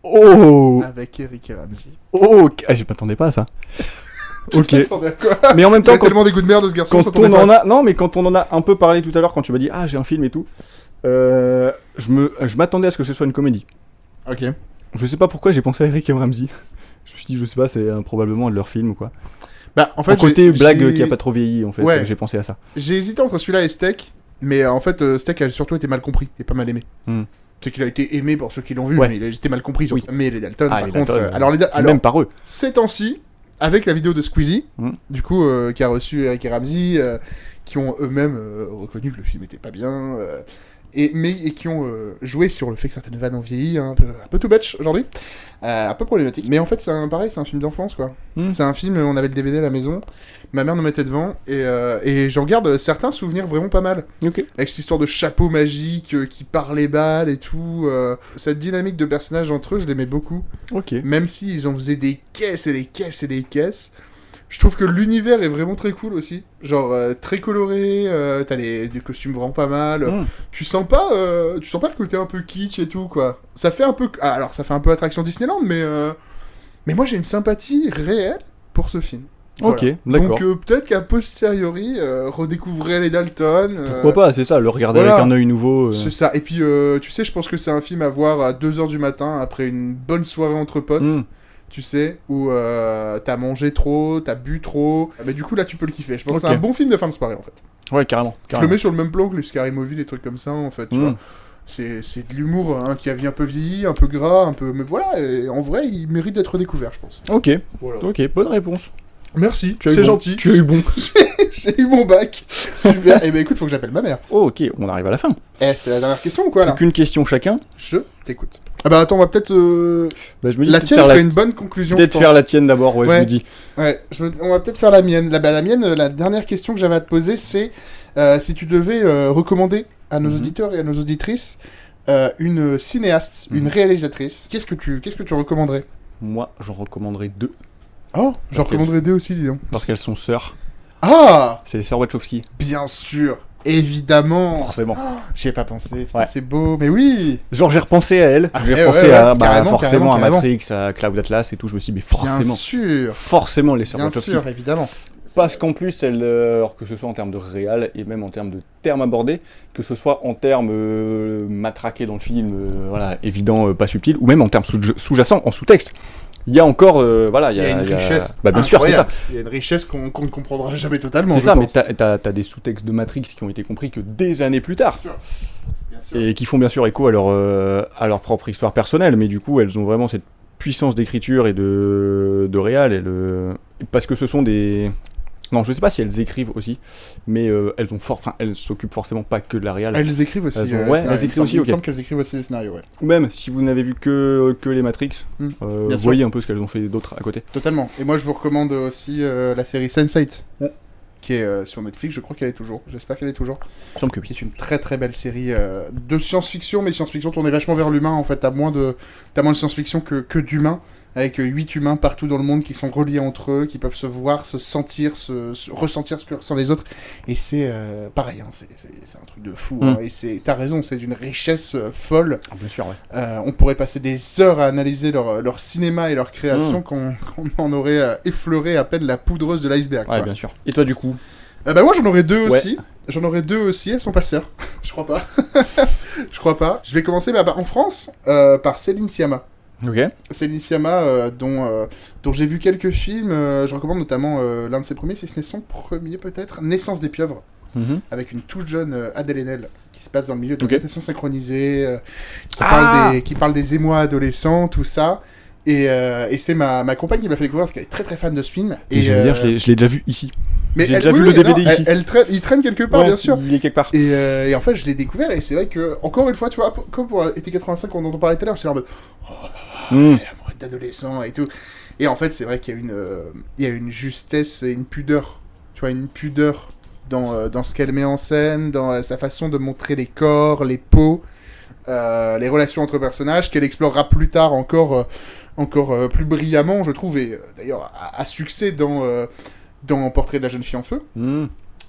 Oh, Avec Eric et Ramsey. oh, ah, je m'attendais pas à ça. Ok. Tu t'attendais à quoi? Mais en même T'as temps, quand, tellement des goûts de merde de ce garçon, quand ça t'attendait on pas à en a, non, mais quand on en a un peu parlé tout à l'heure, quand tu m'as dit ah j'ai un film et tout, je m'attendais à ce que ce soit une comédie. ça. Ok. Je sais pas pourquoi j'ai pensé à Eric et Ramsey. Je me suis dit je sais pas, c'est probablement un de leurs films ou quoi. Bah, en fait, En côté j'ai- blague j'ai- qui a pas trop vieilli en fait, Ouais. j'ai pensé à ça. J'ai hésité entre celui-là et Steak, mais en fait, Steak a surtout été mal compris et pas mal aimé. Hmm. C'est qu'il a été aimé par ceux qui l'ont vu, Ouais. mais il a été mal compris surtout. Oui. Mais les Dalton, Ah, par les contre... Dalton, alors, Même par eux. ces temps-ci, avec la vidéo de Squeezie, du coup, qui a reçu Eric et Ramsey, qui ont eux-mêmes reconnu que le film était pas bien, et qui ont joué sur le fait que certaines vannes ont vieilli, hein, un peu too much aujourd'hui, un peu problématique. Mais en fait, pareil, c'est un film d'enfance, quoi. C'est un film, on avait le DVD à la maison, ma mère nous mettait devant, et j'en garde certains souvenirs vraiment pas mal. Ok. Avec cette histoire de chapeau magique qui part les balles et tout. Cette dynamique de personnages entre eux, je l'aimais beaucoup. Ok. Même s'ils en faisaient des caisses et des caisses et des caisses. Je trouve que l'univers est vraiment très cool aussi. Genre, très coloré, t'as des costumes vraiment pas mal. Tu sens pas le côté un peu kitsch et tout, quoi. Ça fait un peu... Ah, alors, ça fait un peu attraction Disneyland, mais moi j'ai une sympathie réelle pour ce film. Voilà. Ok, d'accord. Donc peut-être qu'à posteriori, redécouvrir les Dalton... Pourquoi pas, c'est ça, le regarder voilà. avec un œil nouveau. C'est ça. Et puis, tu sais, je pense que c'est un film à voir à 2h du matin, après une bonne soirée entre potes, tu sais, où t'as mangé trop, t'as bu trop. Mais du coup, là, tu peux le kiffer. Je pense que c'est un bon film de fin de soirée, en fait. Ouais, carrément. Je le mets sur le même plan que les Scary Movie, les trucs comme ça, en fait, tu vois. C'est de l'humour hein, qui a un peu vieilli, un peu gras, un peu... Mais voilà, et en vrai, il mérite d'être découvert, je pense. Ok, Voilà. ok, bonne réponse. Merci, Tu as eu c'est bon. gentil. Tu as eu bon. J'ai eu mon bac. Super. Et ben écoute, faut que j'appelle ma mère. Oh, ok, on arrive à la fin. C'est la dernière question ou quoi là? Plus qu'une question chacun. Je t'écoute. Ah bah attends, on va peut-être... Bah, je me dis La peut-être tienne faire ferait une bonne conclusion, je Peut-être pense. faire la tienne d'abord, ouais, je Ouais. me dis. Ouais, on va peut-être faire la mienne. La mienne, la dernière question que j'avais à te poser, c'est si tu devais recommander à nos auditeurs et à nos auditrices une cinéaste, une réalisatrice, qu'est-ce que tu recommanderais? Moi, j'en recommanderais 2. Oh, j'en Ok. recommanderais 2 aussi, dis donc. Parce qu'elles sont sœurs. Ah, C'est les sœurs Wachowski. bien sûr, évidemment. Forcément. J'y ai pas pensé, putain, Ouais. c'est beau, mais oui. Genre, j'ai repensé à elle. J'ai ouais, repensé ouais, à, ouais, bah, carrément, forcément carrément, à Matrix, à Cloud Atlas et tout. Je me suis dit, mais Bien forcément. sûr, Forcément, les sœurs bien Wachowski. sûr, évidemment. Parce qu'en plus, alors que ce soit en termes de réal et même en termes de termes abordés, que ce soit en termes matraqués dans le film, voilà, évident, pas subtil, ou même en termes sous-jacents, en sous-texte. Il y a encore, voilà, Il y a une richesse. Bah, bien sûr, c'est ça. incroyable. Il y a une richesse qu'on ne comprendra jamais totalement. C'est je ça, pense. mais t'as des sous-textes de Matrix qui ont été compris que des années plus tard. Bien sûr. Et qui font bien sûr écho à leur propre histoire personnelle, mais du coup, elles ont vraiment cette puissance d'écriture et de réal, parce que ce sont des... Non, je sais pas si elles écrivent aussi, mais elles s'occupent forcément pas que de la réal. Elles écrivent aussi. Elles ont- les ouais, scénarios. elles écrivent aussi, Il me ok. semble qu'elles écrivent aussi les scénarios, ouais. Ou même, si vous n'avez vu que les Matrix, Bien vous sûr. voyez un peu ce qu'elles ont fait d'autres à côté. Totalement. Et moi, je vous recommande aussi la série Sense8, Ouais. qui est sur Netflix. Je crois qu'elle est toujours. J'espère qu'elle est toujours. Il me semble que oui. C'est une très très belle série de science-fiction, mais science-fiction tournée vachement vers l'humain. En fait, t'as moins de science-fiction que d'humains, avec 8 humains partout dans le monde qui sont reliés entre eux, qui peuvent se voir, se sentir, se ressentir ce que ressentent les autres. Et c'est pareil, hein, c'est un truc de fou. Hein, et t'as raison, c'est d'une richesse folle. Ah, bien sûr, ouais. On pourrait passer des heures à analyser leur cinéma et leur création qu'on en aurait effleuré à peine la poudreuse de l'iceberg. Ouais, quoi. bien sûr. Et toi, du coup? Bah moi j'en aurais 2 Ouais. aussi. J'en aurais 2 aussi, elles sont pas sœurs. Je crois pas. Je crois pas. Je vais commencer en France par Céline Sciamma. Ok. Céline Sciamma dont j'ai vu quelques films. Je recommande notamment l'un de ses premiers, si ce n'est son premier peut-être, Naissance des pieuvres. Mhm. Avec une toute jeune Adèle Haenel qui se passe dans le milieu de Ok. la natation synchronisée, Ah qui parle des émois adolescents, tout ça. Et c'est ma compagne qui m'a fait découvrir parce qu'elle est très très fan de ce film. Et je veux dire, je l'ai déjà vu ici. mais j'ai elle- déjà oui, vu oui, le DVD non, ici. il traîne quelque part, Ouais, bien sûr. Il est quelque part. Et en fait, je l'ai découvert et c'est vrai que, encore une fois, tu vois, comme pour été 85 dont on parlait tout à l'heure, j'étais là en mode Mm. amoureux d'adolescent et tout. Et en fait, c'est vrai qu'il y a une justesse et une pudeur, tu vois, une pudeur dans ce qu'elle met en scène, dans sa façon de montrer les corps, les peaux, les relations entre personnages, qu'elle explorera plus tard encore plus brillamment, je trouve, et d'ailleurs à succès dans Portrait de la jeune fille en feu, Mm.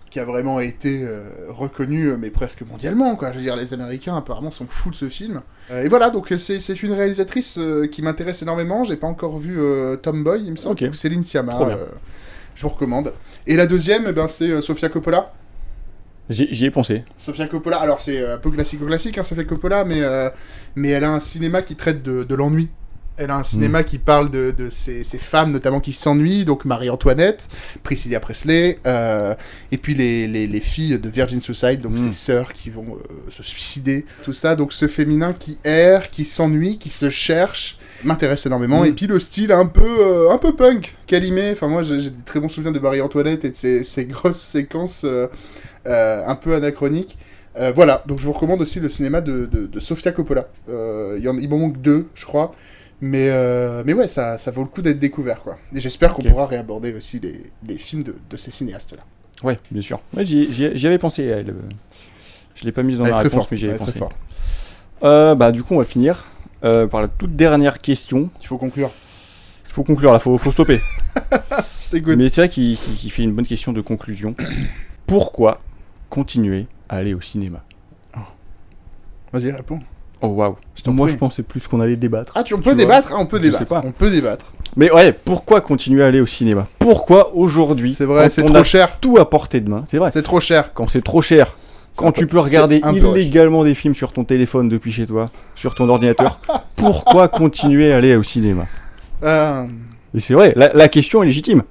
qui a vraiment été reconnu, mais presque mondialement, quoi. Je veux dire, les Américains, apparemment, sont fous de ce film. Et voilà, donc c'est une réalisatrice qui m'intéresse énormément. J'ai pas encore vu Tomboy, il me semble, Ok. ou Céline Sciamma. Trop bien. Je vous recommande. Et la deuxième, c'est Sofia Coppola. J'y ai pensé. Sofia Coppola, alors c'est un peu classique-classique, hein, Sofia Coppola, mais elle a un cinéma qui traite de l'ennui. Elle a un cinéma qui parle de ces femmes, notamment, qui s'ennuient, donc Marie-Antoinette, Priscilla Presley, et puis les filles de Virgin Suicide, donc ces sœurs qui vont se suicider, tout ça. Donc ce féminin qui erre, qui s'ennuie, qui se cherche, m'intéresse énormément. Et puis le style un peu punk qu'elle y met. Enfin, moi, j'ai des très bons souvenirs de Marie-Antoinette et de ces grosses séquences un peu anachroniques. Voilà, donc je vous recommande aussi le cinéma de Sofia Coppola. Il m'en manque 2, je crois. Mais ouais, ça vaut le coup d'être découvert, quoi. Et j'espère qu'on pourra réaborder aussi les films de ces cinéastes-là. Ouais, bien sûr. Ouais, j'y avais pensé à elle. Je l'ai pas mise dans la réponse, mais j'y avais pensé. Très fort. Bah, du coup, on va finir par la toute dernière question. Il faut conclure. Il faut conclure là, faut stopper. Je t'écoute. Mais c'est vrai qu'il fait une bonne question de conclusion. Pourquoi continuer à aller au cinéma? Vas-y, réponds. Oh waouh. Moi, je pensais plus qu'on allait débattre. Ah, on peut débattre, on peut Je débattre. sais pas. On peut débattre. Mais ouais, pourquoi continuer à aller au cinéma? Pourquoi aujourd'hui, C'est vrai, quand c'est on trop a cher. tout à portée de main, c'est vrai, C'est trop cher. quand c'est trop cher, quand tu peux c'est regarder un peu illégalement des films sur ton téléphone depuis chez toi, sur ton ordinateur, pourquoi continuer à aller au cinéma? Et c'est vrai, la question est légitime.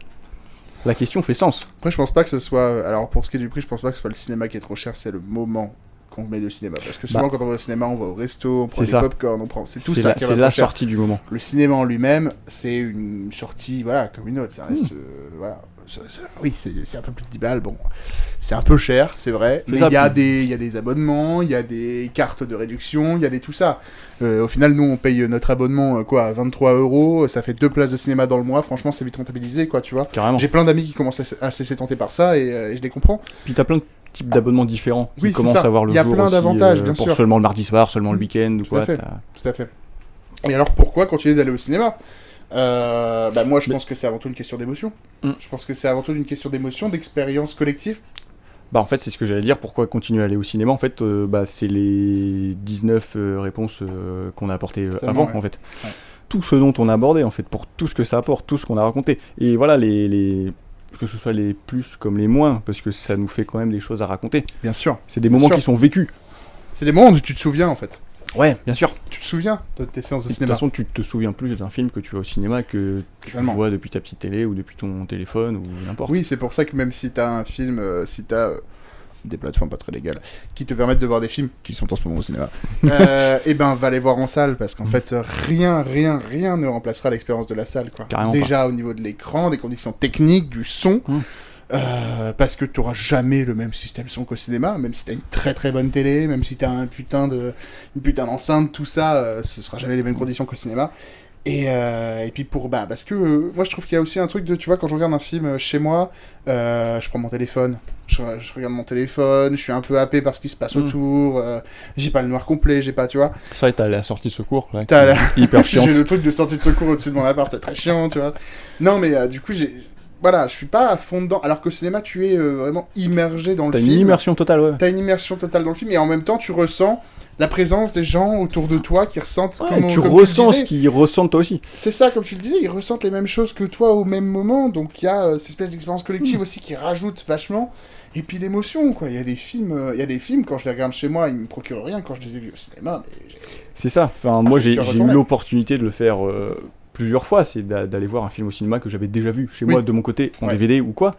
La question fait sens. Après, je pense pas que ce soit... Alors, pour ce qui est du prix, je pense pas que ce soit le cinéma qui est trop cher, c'est le moment qu'on met le cinéma. Parce que souvent, quand on va au cinéma, on va au resto, on prend C'est des ça. pop-corn, on prend... C'est tout C'est ça la, qui c'est va la trop cher. sortie du moment. Le cinéma en lui-même, c'est une sortie, voilà, comme une autre. Ça reste, voilà. Oui, c'est un peu plus de 10 balles, bon, c'est un peu cher, c'est vrai, mais ça, il y a des abonnements, il y a des cartes de réduction, il y a tout ça. Au final, nous, on paye notre abonnement, à 23 €, ça fait 2 places de cinéma dans le mois, franchement, c'est vite rentabilisé, quoi, tu vois. Carrément. J'ai plein d'amis qui commencent à se laisser tenter par ça, et je les comprends. Puis t'as plein de types d'abonnements différents qui Oui, c'est commencent ça. à voir le Il y a jour plein aussi, d'avantages, bien pour sûr. seulement le mardi soir, seulement le week-end ou Tout quoi. à fait. Tout à fait. Et alors, pourquoi continuer d'aller au cinéma ? Moi, je pense que c'est avant tout une question d'émotion. Je pense que c'est avant tout une question d'émotion, d'expérience collective. Bah en fait c'est ce que j'allais dire, pourquoi continuer à aller au cinéma en fait, c'est les 19 réponses qu'on a apportées avant ouais. en fait. Ouais. Tout ce dont on a abordé en fait, pour tout ce que ça apporte, tout ce qu'on a raconté. Et voilà, que ce soit les plus comme les moins, parce que ça nous fait quand même des choses à raconter. Bien sûr. C'est des moments sûr. qui sont vécus. C'est des moments où tu te souviens, en fait. Ouais, bien sûr. Tu te souviens de tes séances de De toute cinéma. façon, tu te souviens plus d'un film que tu vois au cinéma que tu Totalement. vois depuis ta petite télé ou depuis ton téléphone ou n'importe. Oui, c'est pour ça que même si t'as un film, si t'as des plateformes pas très légales qui te permettent de voir des films qui sont en ce moment au cinéma, et ben va les voir en salle parce qu'en fait rien ne remplacera l'expérience de la salle, quoi. Carrément Déjà au niveau de l'écran, des conditions techniques, du son. Parce que tu n'auras jamais le même système son qu'au cinéma, même si tu as une très très bonne télé, même si tu as une putain d'enceinte, tout ça, ce sera jamais les mêmes conditions qu'au cinéma. Et puis parce que moi je trouve qu'il y a aussi un truc de, tu vois, quand je regarde un film chez moi, je prends mon téléphone, je regarde mon téléphone, je suis un peu happé par ce qui se passe autour, j'ai pas le noir complet, j'ai pas, tu vois. Ça, et t'as la sortie de secours, là, T'as la... hyper chiante. J'ai le truc de sortie de secours au-dessus de mon appart, c'est très chiant, tu vois. Non mais du coup voilà, je suis pas à fond dedans, alors qu'au cinéma, tu es vraiment immergé dans le T'as film. une immersion totale, ouais. T'as une immersion totale dans le film, et en même temps, tu ressens la présence des gens autour de toi qui ressentent... Tu ressens ce qu'ils ressentent toi aussi. C'est ça, comme tu le disais, ils ressentent les mêmes choses que toi au même moment, donc il y a cette espèce d'expérience collective aussi qui rajoute vachement, et puis l'émotion, quoi. Il y a des films, quand je les regarde chez moi, ils me procurent rien quand je les ai vus au cinéma, mais... C'est ça, enfin, moi j'ai eu retourner. l'opportunité de le faire plusieurs fois, c'est d'aller voir un film au cinéma que j'avais déjà vu chez moi de mon côté en DVD ou quoi,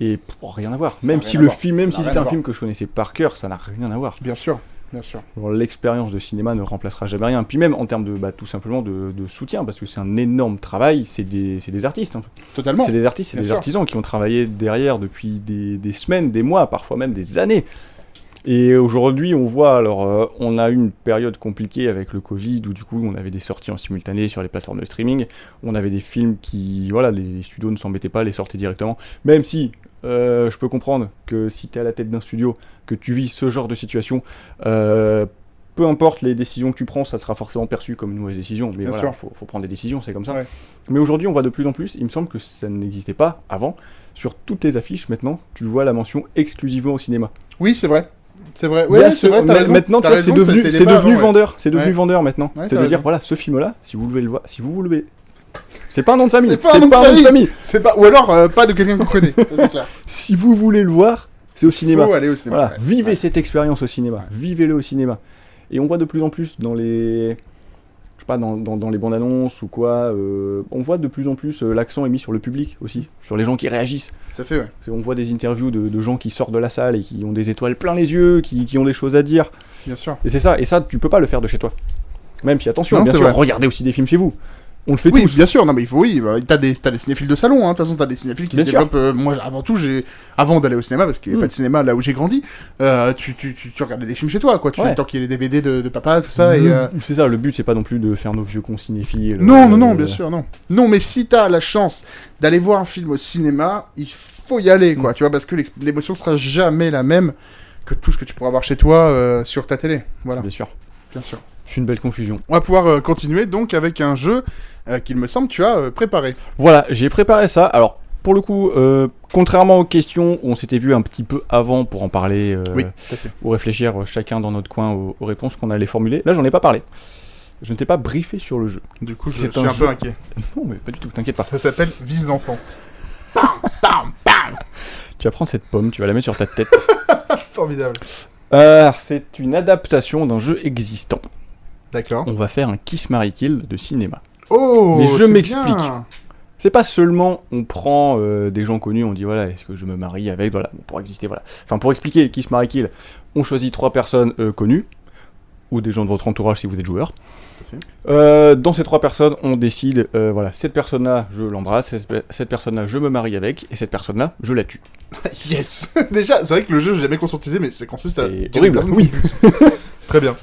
et rien à voir. Même si le film, même si c'était un film que je connaissais par cœur, ça n'a rien à voir. Bien sûr, bien sûr. Alors, l'expérience de cinéma ne remplacera jamais rien. Puis même en termes de tout simplement de soutien, parce que c'est un énorme travail, c'est des artistes. Hein. Totalement. C'est des artistes, c'est Bien des sûr. artisans qui ont travaillé derrière depuis des semaines, des mois, parfois même des années. Et aujourd'hui, on voit, alors, on a eu une période compliquée avec le Covid, où du coup, on avait des sorties en simultané sur les plateformes de streaming, on avait des films qui, voilà, les studios ne s'embêtaient pas à les sortir directement, même si, je peux comprendre que si t'es à la tête d'un studio, que tu vis ce genre de situation, peu importe les décisions que tu prends, ça sera forcément perçu comme une mauvaise décision, mais Bien voilà, sûr. faut prendre des décisions, c'est comme ça. Ouais. Mais aujourd'hui, on voit de plus en plus, il me semble que ça n'existait pas avant, sur toutes les affiches, maintenant, tu vois la mention exclusivement au cinéma. Oui, c'est vrai. C'est vrai. Là, Ouais, c'est vrai, t'as raison. maintenant, tu T'as vois, c'est raison, devenu, c'était c'est pas devenu avant, ouais. vendeur. C'est devenu Ouais. vendeur maintenant. Ouais, c'est t'as de dire, raison. voilà, ce film-là, si vous voulez le voir, si vous voulez. C'est pas un nom de famille. C'est pas un nom de de famille. C'est pas... Ou alors, pas de quelqu'un qu'on connaît, ça c'est clair. Si vous voulez le voir, c'est au cinéma. Faut aller au cinéma. Voilà, ouais. vivez cette expérience au cinéma. Vivez-le au cinéma. Et on voit de plus en plus dans les... Je sais pas, dans les bandes annonces ou quoi, on voit de plus en plus l'accent est mis sur le public aussi, sur les gens qui réagissent. Tout à fait, ouais. On voit des interviews de gens qui sortent de la salle et qui ont des étoiles plein les yeux, qui ont des choses à dire. Bien sûr. Et c'est ça, et ça, tu peux pas le faire de chez toi. Même si, attention, Non, bien c'est sûr, vrai. regardez aussi des films chez vous. On le fait Oui, tous. bien sûr, non mais il faut, oui, t'as des cinéphiles de salon, hein. De toute façon t'as des cinéphiles qui Bien se sûr. développent, moi avant tout, avant d'aller au cinéma, parce qu'il n'y a pas de cinéma là où j'ai grandi, tu regardais des films chez toi, quoi, tu Ouais. tant qu'il y a les DVD de papa, tout ça, et... C'est ça, le but, c'est pas non plus de faire nos vieux cons cinéphiles. Non, bien sûr, non. Non, mais si t'as la chance d'aller voir un film au cinéma, il faut y aller, quoi, tu vois, parce que l'émotion sera jamais la même que tout ce que tu pourras voir chez toi sur ta télé, voilà, Bien sûr. bien sûr. C'est une belle confusion. On va pouvoir continuer donc avec un jeu qu'il me semble tu as préparé. Voilà, j'ai préparé ça. Alors, pour le coup, contrairement aux questions, on s'était vu un petit peu avant pour en parler, Oui, tout à fait. ou réfléchir chacun dans notre coin aux réponses qu'on allait formuler. Là, j'en ai pas parlé. Je ne t'ai pas briefé sur le jeu. Du coup, je C'est suis un un jeu. peu inquiet. Non, mais pas du tout, t'inquiète pas. Ça s'appelle Vise l'enfant. Tu vas prendre cette pomme, tu vas la mettre sur ta tête. Formidable. C'est une adaptation d'un jeu existant. D'accord. On va faire un Kiss Marry Kill de cinéma. Oh, Mais je c'est m'explique. bien. C'est pas seulement on prend des gens connus, on dit voilà, est-ce que je me marie avec, voilà, pour exister, voilà. Enfin, pour expliquer Kiss Marry Kill, on choisit 3 personnes connues, ou des gens de votre entourage si vous êtes joueur. Tout à fait. Dans ces 3 personnes, on décide, voilà, cette personne-là, je l'embrasse, cette personne-là, je me marie avec, et cette personne-là, je la tue. Yes. Déjà, c'est vrai que le jeu, j'ai jamais conscientisé, mais c'est consiste à... C'est horrible, dire une oui. personne. Très bien.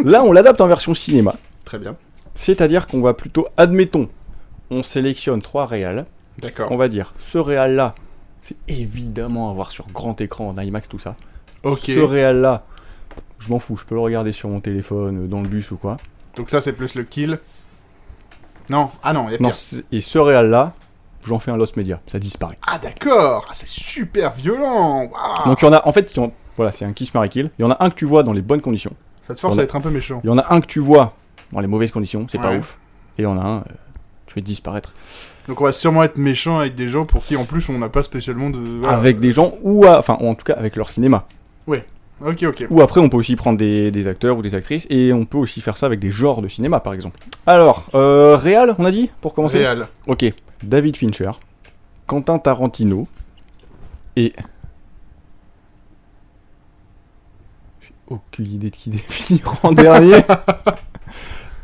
Là, on l'adapte en version cinéma, Très bien. c'est-à-dire qu'on va plutôt, admettons, on sélectionne 3 réals, D'accord. on va dire, ce réal-là, c'est évidemment à voir sur grand écran, en IMAX, tout ça. Ok. Ce réal-là, je m'en fous, je peux le regarder sur mon téléphone, dans le bus ou quoi. Donc ça, c'est plus le kill. Non. Ah non, il y a Non, pire. et ce réal-là, j'en fais un lost media, ça disparaît. Ah d'accord. Ah, c'est super violent. Waouh. Donc il y en a, en fait, voilà, c'est un kiss marry kill. Il y en a un que tu vois dans les bonnes conditions. Ça te force on a- à être un peu méchant. Il y en a un que tu vois dans les mauvaises conditions, c'est pas Ouais. ouf. Et il y en a un, tu fais disparaître. Donc on va sûrement être méchant avec des gens pour qui, en plus, on n'a pas spécialement de... voilà. Avec des gens, enfin, en tout cas avec leur cinéma. Ok, ok. Ou après, on peut aussi prendre des acteurs ou des actrices, et on peut aussi faire ça avec des genres de cinéma, par exemple. Alors, réal, on a dit, pour commencer. Réal. Ok, David Fincher, Quentin Tarantino, et... J'ai aucune idée de qui définir en dernier.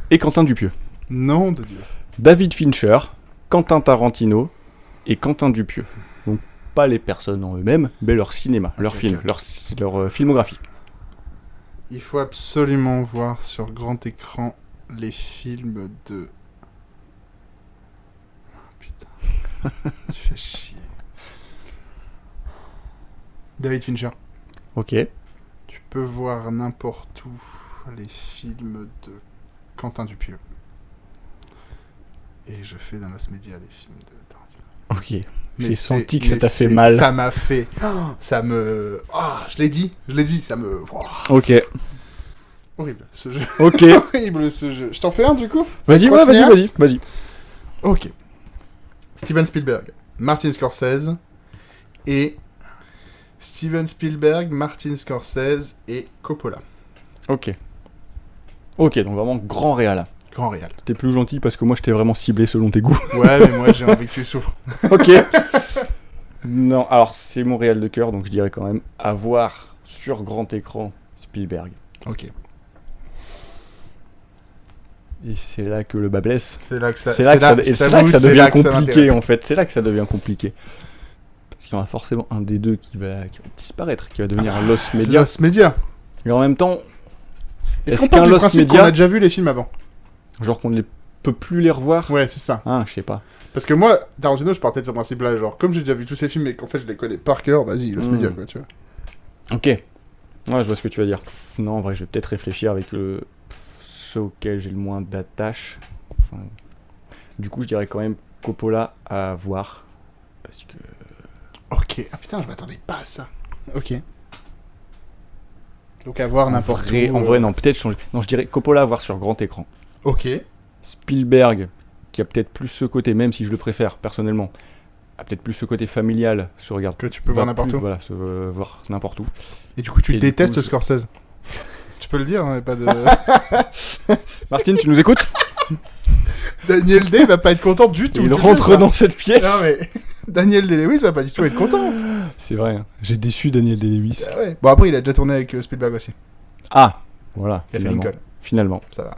Et Quentin Dupieux. Nom de Dieu. David Fincher, Quentin Tarantino et Quentin Dupieux. Donc pas les personnes en eux-mêmes, mais leur cinéma, leur Ok, film, ok. leur filmographie. Il faut absolument voir sur grand écran les films de... Oh, putain. Tu fais chier. David Fincher. Ok. Tu peux voir n'importe où les films de Quentin Dupieux. Et je fais dans Lost Media les films de Tarantino. Ok. Mais J'ai c'est- senti que ça mais t'a fait c'est- mal. Ça m'a fait... ça me... Ah, je l'ai dit, ça me... Oh, Ok. horrible, ce jeu. Ok. Horrible, ce jeu. Je t'en fais un, du coup? Vas-y, Trois ouais, vas-y, cinéastes vas-y. Ok. Steven Spielberg, Martin Scorsese et... Steven Spielberg, Martin Scorsese et Coppola. Ok. Ok, donc vraiment grand réal. Grand réal. T'es plus gentil parce que moi je t'ai vraiment ciblé selon tes goûts. Ouais, mais moi j'ai envie que tu souffres. Ok. Non, alors c'est mon réal de cœur, donc je dirais quand même à voir sur grand écran Spielberg. Ok. Et c'est là que le bas blesse. C'est là que ça, C'est là que ça devient compliqué m'intéresse. en fait. C'est là que ça devient compliqué. Parce qu'il y en a forcément un des deux qui va disparaître, qui va devenir un lost media. Lost Media. Et en même temps, Est-ce qu'on qu'un parle du lost principe qu'on media, a déjà vu les films avant? genre qu'on ne peut plus les revoir? Ouais, c'est ça. Ah, je sais pas. Parce que moi, Tarantino, je partais de ce principe-là, genre, comme j'ai déjà vu tous ces films et qu'en fait je les connais par cœur, vas-y, Lost Media, quoi, tu vois. Ok. Ouais, je vois ce que tu vas dire. Non, en vrai, je vais peut-être réfléchir avec ceux auxquels j'ai le moins d'attache. Enfin, du coup, je dirais quand même Coppola à voir. Parce que... Ok. Ah putain, je m'attendais pas à ça. Ok. Donc à voir n'importe où. En vrai, non, peut-être changer. Non, je dirais Coppola à voir sur grand écran. Ok. Spielberg, qui a peut-être plus ce côté, même si je le préfère personnellement, a peut-être plus ce côté familial, se regarde. Que tu peux voir va n'importe plus, où. Voilà, se voir n'importe où. Et du coup, tu Et du détestes coup, je- Scorsese. Tu peux le dire, hein, pas de... Martine, tu nous écoutes? Daniel Day va pas être content du tout. Il tu le rentre sais, ça. dans cette pièce. Non mais... Daniel Day-Lewis va pas du tout être content. C'est vrai, hein. J'ai déçu Daniel Day-Lewis. Ah ouais. Bon, après, il a déjà tourné avec Spielberg aussi. Ah, voilà, Il a fait finalement. Lincoln. Finalement. Ça va.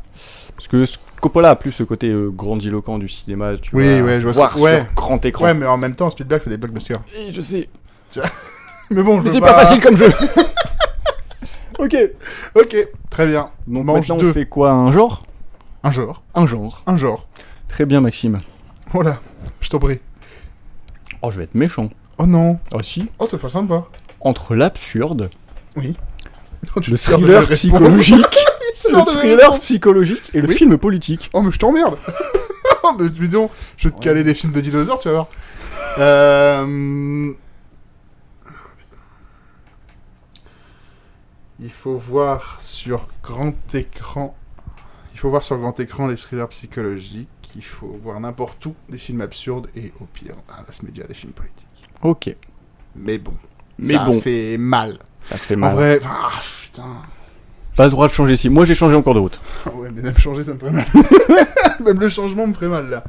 Parce que Coppola a plus ce côté grandiloquent du cinéma, tu Oui, vois, ouais, je vois voir ce que- ouais. sur grand écran. Ouais, mais en même temps, Spielberg fait des blockbusters. Et je sais. Mais bon, je Mais veux c'est pas facile comme jeu. Ok. Ok, très bien. Donc Mange maintenant, deux. on fait quoi? Un genre? Un genre. Un genre. Un genre. Très bien, Maxime. Voilà, je t'en prie. Oh, je vais être méchant. Oh non. Oh si. Oh, t'es pas sympa. Entre l'absurde, Oui. le thriller psychologique, le thriller psychologique et le Oui. film politique. Oh, mais je t'emmerde. Oh, mais dis donc, je vais te caler des films de dinosaures, tu vas voir. Il faut voir sur grand écran. Il faut voir sur grand écran les thrillers psychologiques. Il faut voir n'importe où des films absurdes et au pire, à la média des films politiques. Ok. Mais bon. Mais ça bon. fait mal. Ça fait En mal. vrai, ah putain. T'as le droit de changer si. Moi, j'ai changé en cours de route. Ah ouais, mais même changer, ça me ferait mal. Même le changement me ferait mal, là.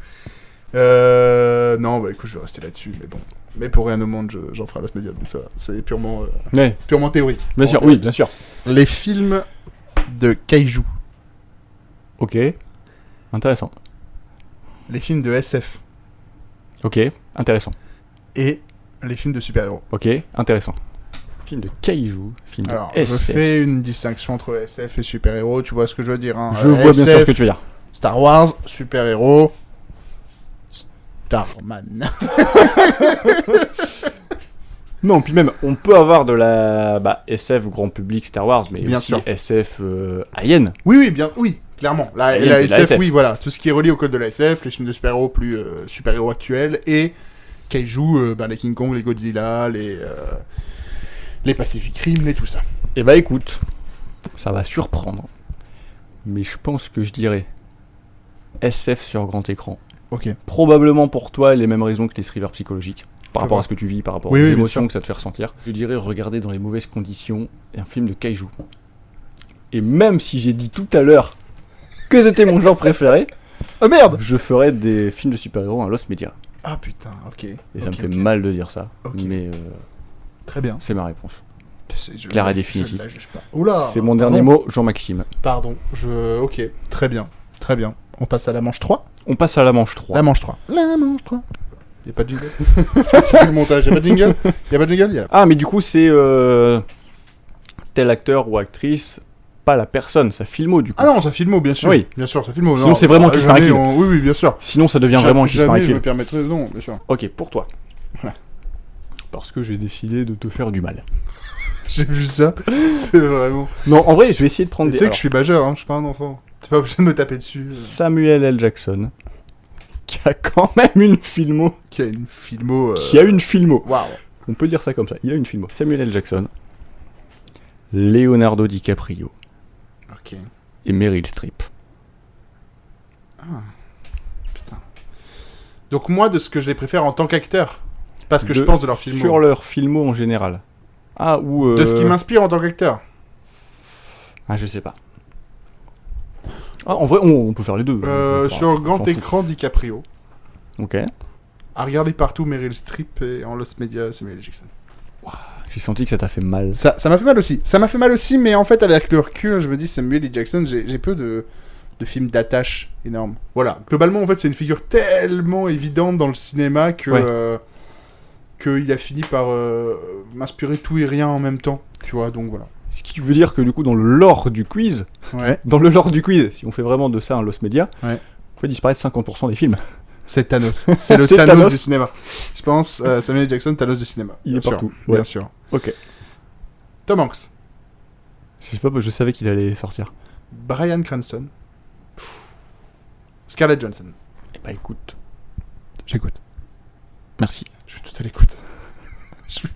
Non, bah écoute, je vais rester là-dessus, mais bon. Mais pour rien au monde, j'en ferai à Lost Media, donc ça, c'est purement Ouais, théorique. bien sûr, Purement oui, théorique. bien sûr. Les films de kaiju. Ok. Intéressant. Les films de SF. Ok. Intéressant. Et les films de super-héros. Ok. Intéressant. Film de kaiju, film de Alors, SF. je fais une distinction entre SF et super-héros, tu vois ce que je veux dire, hein. Je vois bien sûr ce que tu veux dire. Star Wars, super-héros, Starman. Non, puis même, on peut avoir de la SF grand public Star Wars, mais Bien aussi sûr. SF Alien. Oui, clairement. La Alien, c'est de la SF, SF. oui, voilà. Tout ce qui est relié au code de la SF, les films de super-héros plus super-héros actuels, et kaiju, les King Kong, les Godzilla, les Pacific Rim, les tout ça. Eh bah écoute, ça va surprendre, mais je pense que je dirais SF sur grand écran. Ok. Probablement pour toi les mêmes raisons que les thrillers psychologiques, par rapport vois. à ce que tu vis, par rapport Oui, aux oui, bien émotions sûr. que ça te fait ressentir. Je dirais regarder dans les mauvaises conditions un film de kaiju. Et même si j'ai dit tout à l'heure que c'était mon genre préféré, Oh merde! je ferais des films de super-héros à Lost Media. Ah putain, ok. Et ça me fait mal de dire ça, Ok. mais Très bien. c'est ma réponse. Je Clair et la- définitif. je la juge pas. Oula! C'est mon dernier mot, Jean-Maxime. Pardon, ok, très bien. On passe à la manche 3. On passe à la manche 3. La manche 3. Y'a pas de jingle? C'est toi qui fais le montage, y'a pas de jingle? Y'a Ah, mais du coup, c'est tel acteur ou actrice, pas la personne, ça filmo du coup. Ah non, ça filme, bien sûr. Oui. Bien sûr, ça filme. Sinon, c'est vraiment Kiss jamais Mary Kill. Oui, bien sûr. Sinon, ça devient vraiment un Kiss Jamais Mary je Kill. me permettrais... Non, bien sûr. Ok, pour toi. Voilà. Parce que j'ai décidé de te faire du mal. J'ai vu ça, c'est vraiment... Non, en vrai, je vais essayer de prendre Tu des... sais que alors, je suis majeur, hein, je suis pas un enfant. T'es pas obligé de me taper dessus. Samuel L. Jackson, qui a quand même une filmo. Qui a une filmo... Qui a une filmo. Waouh. On peut dire ça comme ça. Il y a une filmo. Samuel L. Jackson, Leonardo DiCaprio Ok. et Meryl Streep. Putain. Donc moi, de ce que je les préfère en tant qu'acteur. Parce que je De- pense de leur filmo. Sur leur filmo en général. Ah, ou... De ce qui m'inspire en tant qu'acteur. Ah, je sais pas. Ah, en vrai, on peut faire les deux. Sur On grand s'en fout. écran, DiCaprio. Ok. À regarder partout, Meryl Streep, et en Lost Media, Samuel L. Jackson. J'ai senti que ça t'a fait mal. Ça m'a fait mal aussi. Ça m'a fait mal aussi, mais en fait, avec le recul, je me dis, Samuel L. Jackson, j'ai peu de films d'attache énormes. Voilà. Globalement, en fait, c'est une figure tellement évidente dans le cinéma que Ouais. qu'il a fini par m'inspirer tout et rien en même temps. Tu vois, donc voilà. Ce qui veut dire que du coup, dans le lore du quiz, si on fait vraiment de ça un Lost Media, Ouais. on fait disparaître 50% des films. C'est Thanos. C'est le C'est Thanos, Thanos. du cinéma. Je pense, Samuel L. Jackson, Thanos du cinéma. Il Bien est sûr. partout. Bien Ouais. sûr. Ok. Tom Hanks. Je sais pas, je savais qu'il allait sortir. Bryan Cranston. Scarlett Johansson. Eh bah écoute, J'écoute. merci. Je suis tout à l'écoute. je suis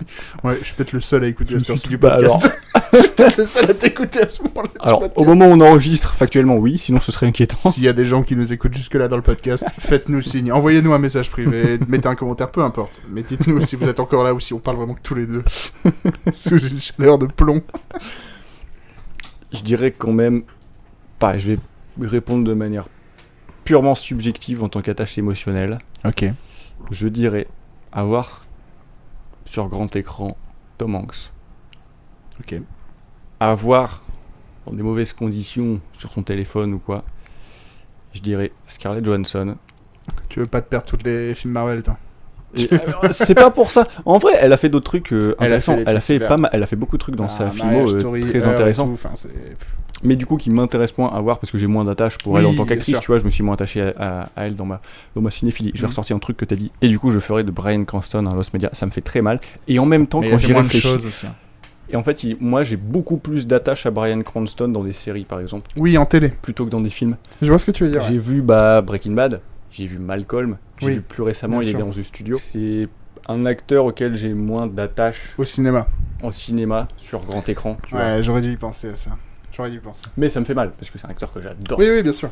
peut-être le seul à écouter à cette heure-ci du Bah, podcast. je suis peut-être le seul à t'écouter à ce moment-là. du Alors, podcast. au moment où on enregistre, factuellement, oui, sinon ce serait inquiétant. S'il y a des gens qui nous écoutent jusque-là dans le podcast, faites-nous signe. Envoyez-nous un message privé, mettez un commentaire, peu importe. Mais dites-nous si vous êtes encore là ou si on parle vraiment que tous les deux. Sous une chaleur de plomb. Je dirais quand même... Pareil, je vais répondre de manière purement subjective en tant qu'attache émotionnelle. Ok. Je dirais avoir sur grand écran Tom Hanks. Ok. Avoir dans des mauvaises conditions sur son téléphone ou quoi, je dirais Scarlett Johansson. Tu veux pas te perdre tous les films Marvel, toi? Et, c'est pas pour ça. En vrai, elle a fait d'autres trucs intéressants. des Elle a trucs fait super. pas mal. Elle a fait beaucoup de trucs dans sa filmo Marriage Story, très Her et intéressants. tout, enfin, c'est... Mais du coup, qui m'intéresse moins à voir parce que j'ai moins d'attache pour elle Oui, en tant bien qu'actrice. sûr. Tu vois, je me suis moins attaché à elle dans ma cinéphilie. Je vais Mhm. ressortir un truc que t'as dit. Et du coup, je ferai de Bryan Cranston un Lost Media. Ça me fait très mal. Et en même temps, Mais il quand a fait j'y moins de réfléchis. choses aussi. Et en fait, moi, j'ai beaucoup plus d'attache à Bryan Cranston dans des séries, par exemple, Oui, en télé. plutôt que dans des films. Je vois ce que tu veux dire. J'ai vu Breaking Bad, j'ai vu Malcolm, j'ai Oui, vu plus récemment bien Il est sûr. dans The Studio. C'est un acteur auquel j'ai moins d'attache Au cinéma. en cinéma sur grand écran. Tu vois. Ouais, j'aurais dû y penser à ça. J'aurais dû y penser. Mais ça me fait mal parce que c'est un acteur que j'adore. Oui, bien sûr.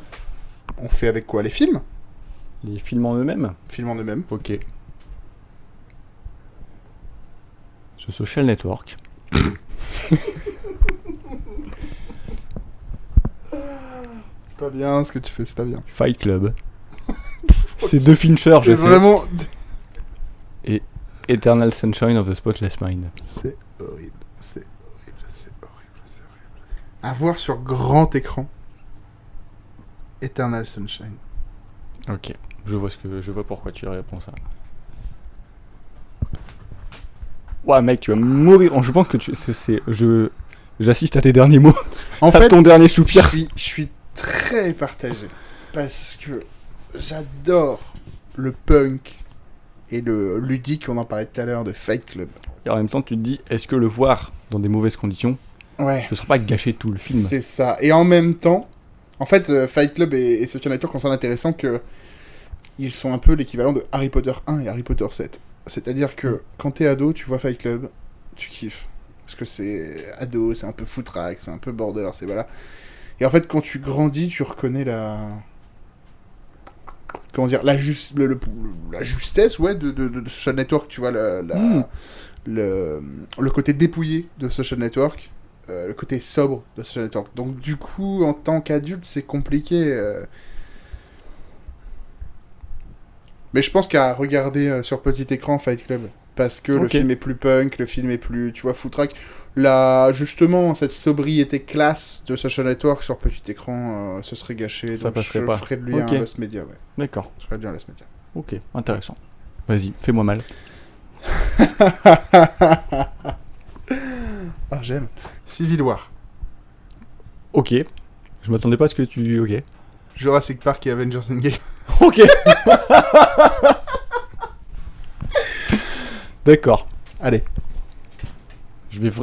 On fait avec quoi? Les films? Les films en eux-mêmes. Films en eux-mêmes. Ok. The Social Network. C'est pas bien ce que tu fais, c'est pas bien. Fight Club. C'est deux Fincher, je C'est sais. vraiment... Eternal Sunshine of the Spotless Mind. C'est horrible, c'est horrible, c'est horrible, c'est horrible. À voir sur grand écran. Eternal Sunshine. Ok, je vois pourquoi tu réponds ça. Ouais, mec, tu vas mourir. Je pense que j'assiste à tes derniers mots. En À fait, ton dernier soupir. je suis très partagé. Parce que j'adore le punk et le ludique, on en parlait tout à l'heure, de Fight Club. Et en même temps, tu te dis, est-ce que le voir dans des mauvaises conditions, Ouais. ce sera pas gâcher tout le film? C'est ça. Et en même temps, en fait, Fight Club et Social Network sont intéressants que ils sont un peu l'équivalent de Harry Potter 1 et Harry Potter 7. C'est-à-dire que quand t'es ado, tu vois Fight Club, tu kiffes. Parce que c'est ado, c'est un peu footrack, c'est un peu border, c'est voilà. Et en fait, quand tu grandis, tu reconnais la... Comment dire, la justesse, ouais, de Social Network, tu vois, le côté dépouillé de Social Network, le côté sobre de Social Network. Donc du coup, en tant qu'adulte, c'est compliqué. Mais je pense qu'à regarder sur petit écran Fight Club, parce que le film est plus punk, le film est plus, tu vois, footrack. Là, justement, cette sobriété classe de Social Network sur petit écran, ce serait gâché. Ça donc passerait je pas. ferais de lui un Lost Media, ouais. D'accord. Je ferais de lui un Lost Media. Ok, intéressant. Vas-y, fais-moi mal. Ah, j'aime. Civil War. Ok. Je m'attendais pas à ce que tu... Ok. Jurassic Park et Avengers Endgame. Ok. D'accord. Allez.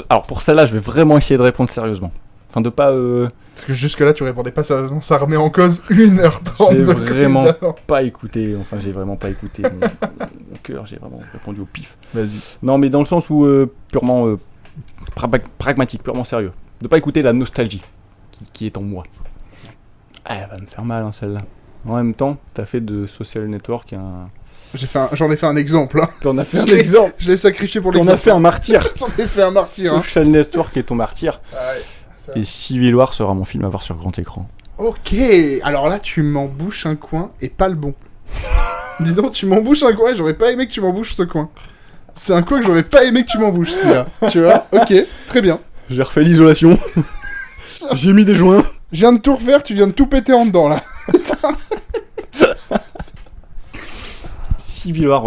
Alors pour celle-là, je vais vraiment essayer de répondre sérieusement. Enfin, de pas... Parce que jusque-là, tu répondais pas sérieusement, ça remet en cause 1h30 J'ai de vraiment quiz d'avant. pas écouté. Enfin, j'ai vraiment pas écouté mon cœur. J'ai vraiment répondu au pif. Vas-y. Non, mais dans le sens où purement pragmatique, purement sérieux. De pas écouter la nostalgie qui est en moi. Ah, elle va me faire mal, hein, celle-là. En même temps, t'as fait de Social Network un... J'en ai fait un exemple. Hein. T'en as fait un exemple. Je l'ai sacrifié pour T'en l'exemple. as fait un martyr. J'en ai fait un martyr. Hein. Social Network est ton martyr. Ah ouais, ça... Et Civil War sera mon film à voir sur grand écran. Ok, alors là, tu m'embouches un coin et pas le bon. Dis donc, tu m'embouches un coin et j'aurais pas aimé que tu m'embouches ce coin. C'est un coin que j'aurais pas aimé que tu m'embouches, celui-là. Tu vois? Ok, très bien. J'ai refait l'isolation. J'ai mis des joints. Je viens de tout refaire, tu viens de tout péter en dedans, là. Civil War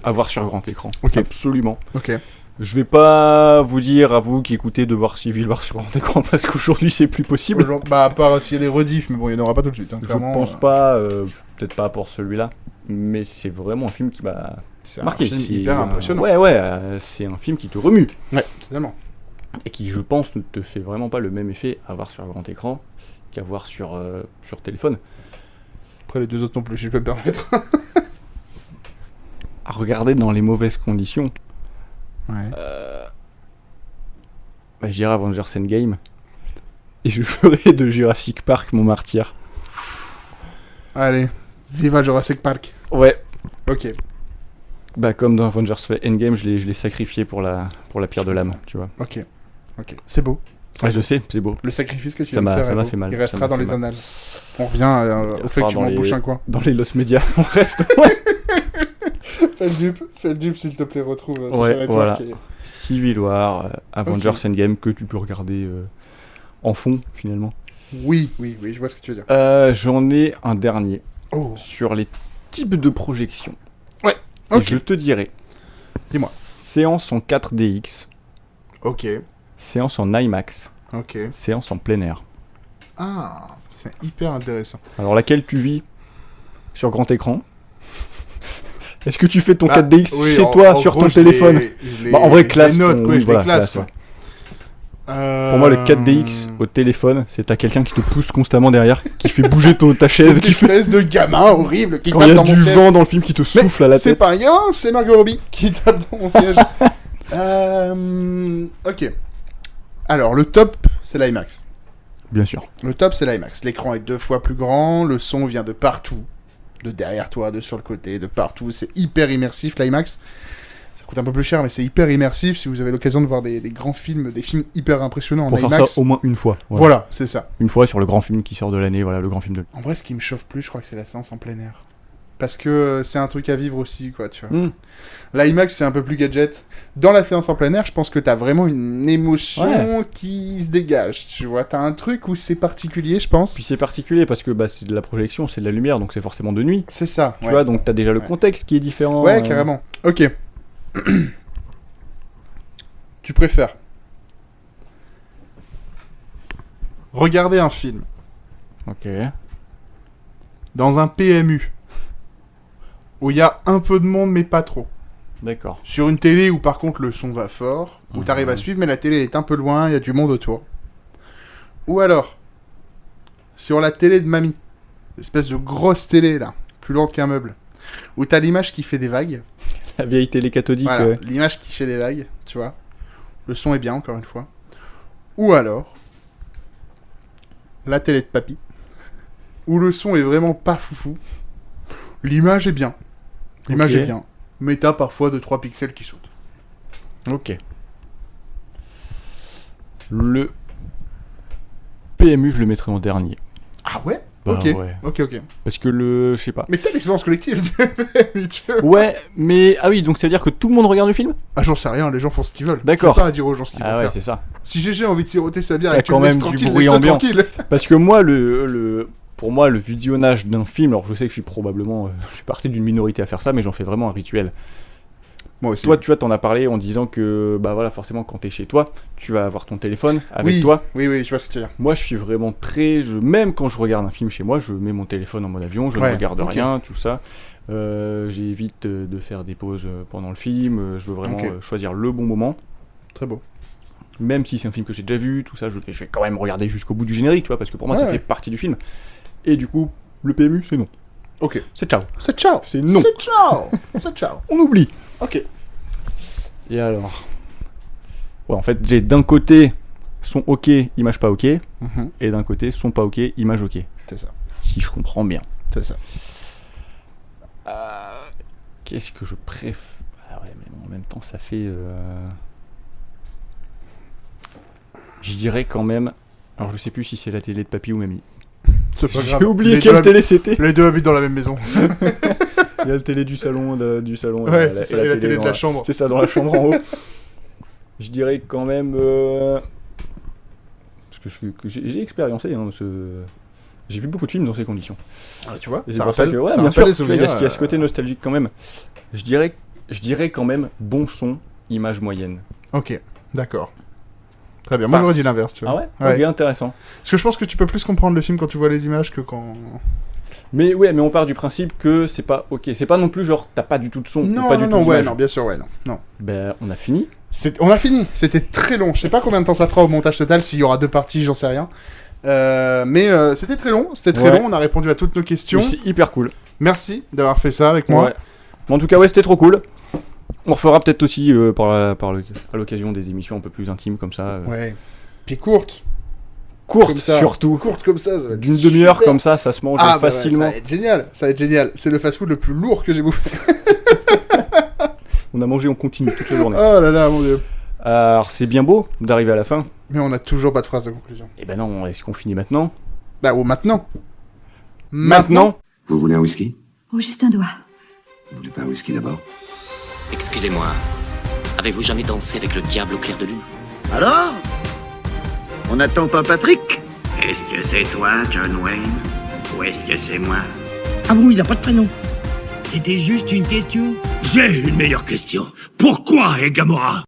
à voir sur grand écran. Ok. Absolument. Ok. Je vais pas vous dire à vous qui écoutez de voir Civil War sur grand écran parce qu'aujourd'hui c'est plus possible. Bah, à part s'il y a des rediffs, mais bon, il n'y en aura pas tout de suite. Hein, Je clairement, pense pas, peut-être pas pour celui-là, mais c'est vraiment un film qui m'a c'est marqué. un film C'est hyper impressionnant. Ouais, c'est un film qui te remue. Ouais, totalement. Et qui, je pense, ne te fait vraiment pas le même effet à voir sur grand écran qu'à voir sur téléphone. Après, les deux autres non plus, si je peux me permettre. À regarder dans les mauvaises conditions, Ouais. je dirais Avengers Endgame. Et je ferai de Jurassic Park mon martyr. Allez, viva Jurassic Park. Ouais. Ok. Bah comme dans Avengers Endgame, je l'ai sacrifié pour la pierre de l'âme, tu vois. Ok. C'est beau. Ouais, je sais, c'est beau. Le sacrifice que tu Ça viens de faire ça est m'a beau. fait mal. Il Ça restera m'a dans fait les mal. annales. On revient au fait que tu m'embouches un coin. Dans les Lost Media, on reste. Ouais. Fais le dupe, s'il te plaît, retrouve Ouais, Social Network voilà. et- Civil War, Avengers Ok. Endgame, que tu peux regarder en fond, finalement. Oui, je vois ce que tu veux dire. J'en ai un dernier Oh, sur les types de projections. Ouais, Et ok. je te dirai. Dis-moi. Séance en 4DX, Ok. séance en IMAX, Ok. séance en plein air. Ah, c'est hyper intéressant. Alors laquelle tu vis sur grand écran? Est-ce que tu fais ton Bah, 4DX oui, chez en toi gros, sur ton je téléphone? les- Bah, en vrai, je classe. les note, quoi, je voilà, les classe. ouais. Ouais. Pour moi, le 4DX au téléphone, c'est t'as quelqu'un qui te pousse constamment derrière, qui fait bouger ta chaise, Cette qui fait... espèce de gamin horrible qui Quand il tape y a dans mon du siège. vent dans le film qui te souffle à la C'est tête. pas un gamin, c'est Margot Robbie qui tape dans mon siège. Ok. Alors, le top, c'est l'IMAX. Bien sûr. Le top, c'est l'IMAX. L'écran est 2 fois plus grand, le son vient de partout. De derrière toi, de sur le côté, de partout. C'est hyper immersif, l'IMAX. Ça coûte un peu plus cher, mais c'est hyper immersif. Si vous avez l'occasion de voir des grands films, des films hyper impressionnants Pour en faire IMAX. ça au moins une fois. Voilà, c'est ça. Une fois sur le grand film qui sort de l'année, voilà, le grand film de... En vrai, ce qui me chauffe plus, je crois que c'est la séance en plein air. Parce que c'est un truc à vivre aussi, quoi, tu vois. L'IMAX, c'est un peu plus gadget. Dans la séance en plein air, je pense que t'as vraiment une émotion qui se dégage, tu vois. T'as un truc où c'est particulier, je pense. Puis c'est particulier parce que bah, c'est de la projection, c'est de la lumière, donc c'est forcément de nuit. C'est ça, Tu vois, donc t'as déjà le contexte qui est différent. Ouais, carrément. Ok. Tu préfères regarder un film Ok. dans un PMU où il y a un peu de monde mais pas trop. D'accord. Sur une télé où par contre le son va fort, où t'arrives à suivre mais la télé est un peu loin, il y a du monde autour. Ou alors, sur la télé de mamie, espèce de grosse télé là, plus lourde qu'un meuble, où t'as l'image qui fait des vagues. La vieille télé cathodique. Voilà, l'image qui fait des vagues, tu vois. Le son est bien, encore une fois. Ou alors, la télé de papy, où le son est vraiment pas foufou. L'image est bien. L'image est bien. Mais t'as parfois 2-3 pixels qui sautent. Ok. Le PMU, je le mettrai en dernier. Ah ouais? Bah Ok. ouais. Ok. Parce que le... Je sais pas. Mais t'as l'expérience collective du PMU, tu vois. Ouais, mais... Ah oui, donc ça veut dire que tout le monde regarde le film? Ah, j'en sais rien, les gens font ce qu'ils veulent. D'accord. Je pas à dire aux gens ce qu'ils vont Ah ouais, faire. c'est ça. Si GG a envie de siroter sa bière T'as et que tu quand le laisses même du tranquille, bruit laisse-le ambiant. tranquille. Parce que moi, pour moi, le visionnage d'un film, alors je sais que je suis probablement... je suis parti d'une minorité à faire ça, mais j'en fais vraiment un rituel. Moi aussi. Toi, tu vois, t'en as parlé en disant que, bah voilà, forcément, quand t'es chez toi, tu vas avoir ton téléphone avec toi. Oui, je vois ce que tu veux dire. Moi, je suis vraiment même quand je regarde un film chez moi, je mets mon téléphone en mode avion, je ne regarde rien, tout ça. J'évite de faire des pauses pendant le film, je veux vraiment choisir le bon moment. Très beau. Même si c'est un film que j'ai déjà vu, tout ça, je vais quand même regarder jusqu'au bout du générique, tu vois, parce que pour moi, ça fait partie du film. Et du coup, le PMU, c'est non. Ok. C'est ciao. C'est ciao. C'est non. C'est ciao. C'est ciao. On oublie. Ok. Et alors... Ouais, en fait, j'ai d'un côté son ok, image pas ok, et d'un côté son pas ok, image ok. C'est ça. Si je comprends bien. C'est ça. Qu'est-ce que je préfère? Ah ouais, mais en même temps, ça fait... Je dirais quand même... Alors, je sais plus si c'est la télé de papy ou mamie. C'est pas J'ai grave. oublié Les quelle deux télé c'était. Les deux habitent dans la même maison. Il y a la télé du salon, Ouais, c'est ça, et la télé de la chambre. C'est ça, dans la chambre en haut. Je dirais quand même... Parce que j'ai expériencé, hein, j'ai vu beaucoup de films dans ces conditions. Ah, tu vois, Et ça c'est pour ça rappelle, que, ouais, ça bien rappelle sûr, les tu vois, souvenirs. il y a ce côté nostalgique quand même. Je dirais quand même bon son, image moyenne. Ok, d'accord. Très bien, moi j'aurais dit l'inverse, tu vois. Ah ouais, Ok, intéressant. Parce que je pense que tu peux plus comprendre le film quand tu vois les images que quand... Mais ouais, mais on part du principe que c'est pas ok. C'est pas non plus genre t'as pas du tout de son. Non, ou pas du tout d'image. non, bien sûr, non. Ben, on a fini. On a fini, c'était très long. Je sais pas combien de temps ça fera au montage total, s'il y aura 2 parties, j'en sais rien. Mais c'était très long, on a répondu à toutes nos questions. C'est hyper cool. Merci d'avoir fait ça avec moi. Ouais. En tout cas, ouais, c'était trop cool. On refera peut-être aussi à l'occasion des émissions un peu plus intimes comme ça. Ouais. Puis courte. Courte Comme ça. surtout. Courte comme ça va être D'une demi-heure super. comme ça se mange Ah, bah facilement. ouais, ça va être génial. C'est le fast-food le plus lourd que j'ai bouffé. On a mangé, on continue toute la journée. Oh là là, mon dieu. Alors, c'est bien beau d'arriver à la fin. Mais on a toujours pas de phrase de conclusion. Eh ben non, est-ce qu'on finit maintenant? Bah, ou maintenant. Vous voulez un whisky? Oh, juste un doigt. Vous voulez pas un whisky d'abord? Excusez-moi, avez-vous jamais dansé avec le diable au clair de lune? Alors? On n'attend pas Patrick? Est-ce que c'est toi, John Wayne? Ou est-ce que c'est moi? Ah bon, il a pas de prénom. C'était juste une question. J'ai une meilleure question. Pourquoi, Gamora?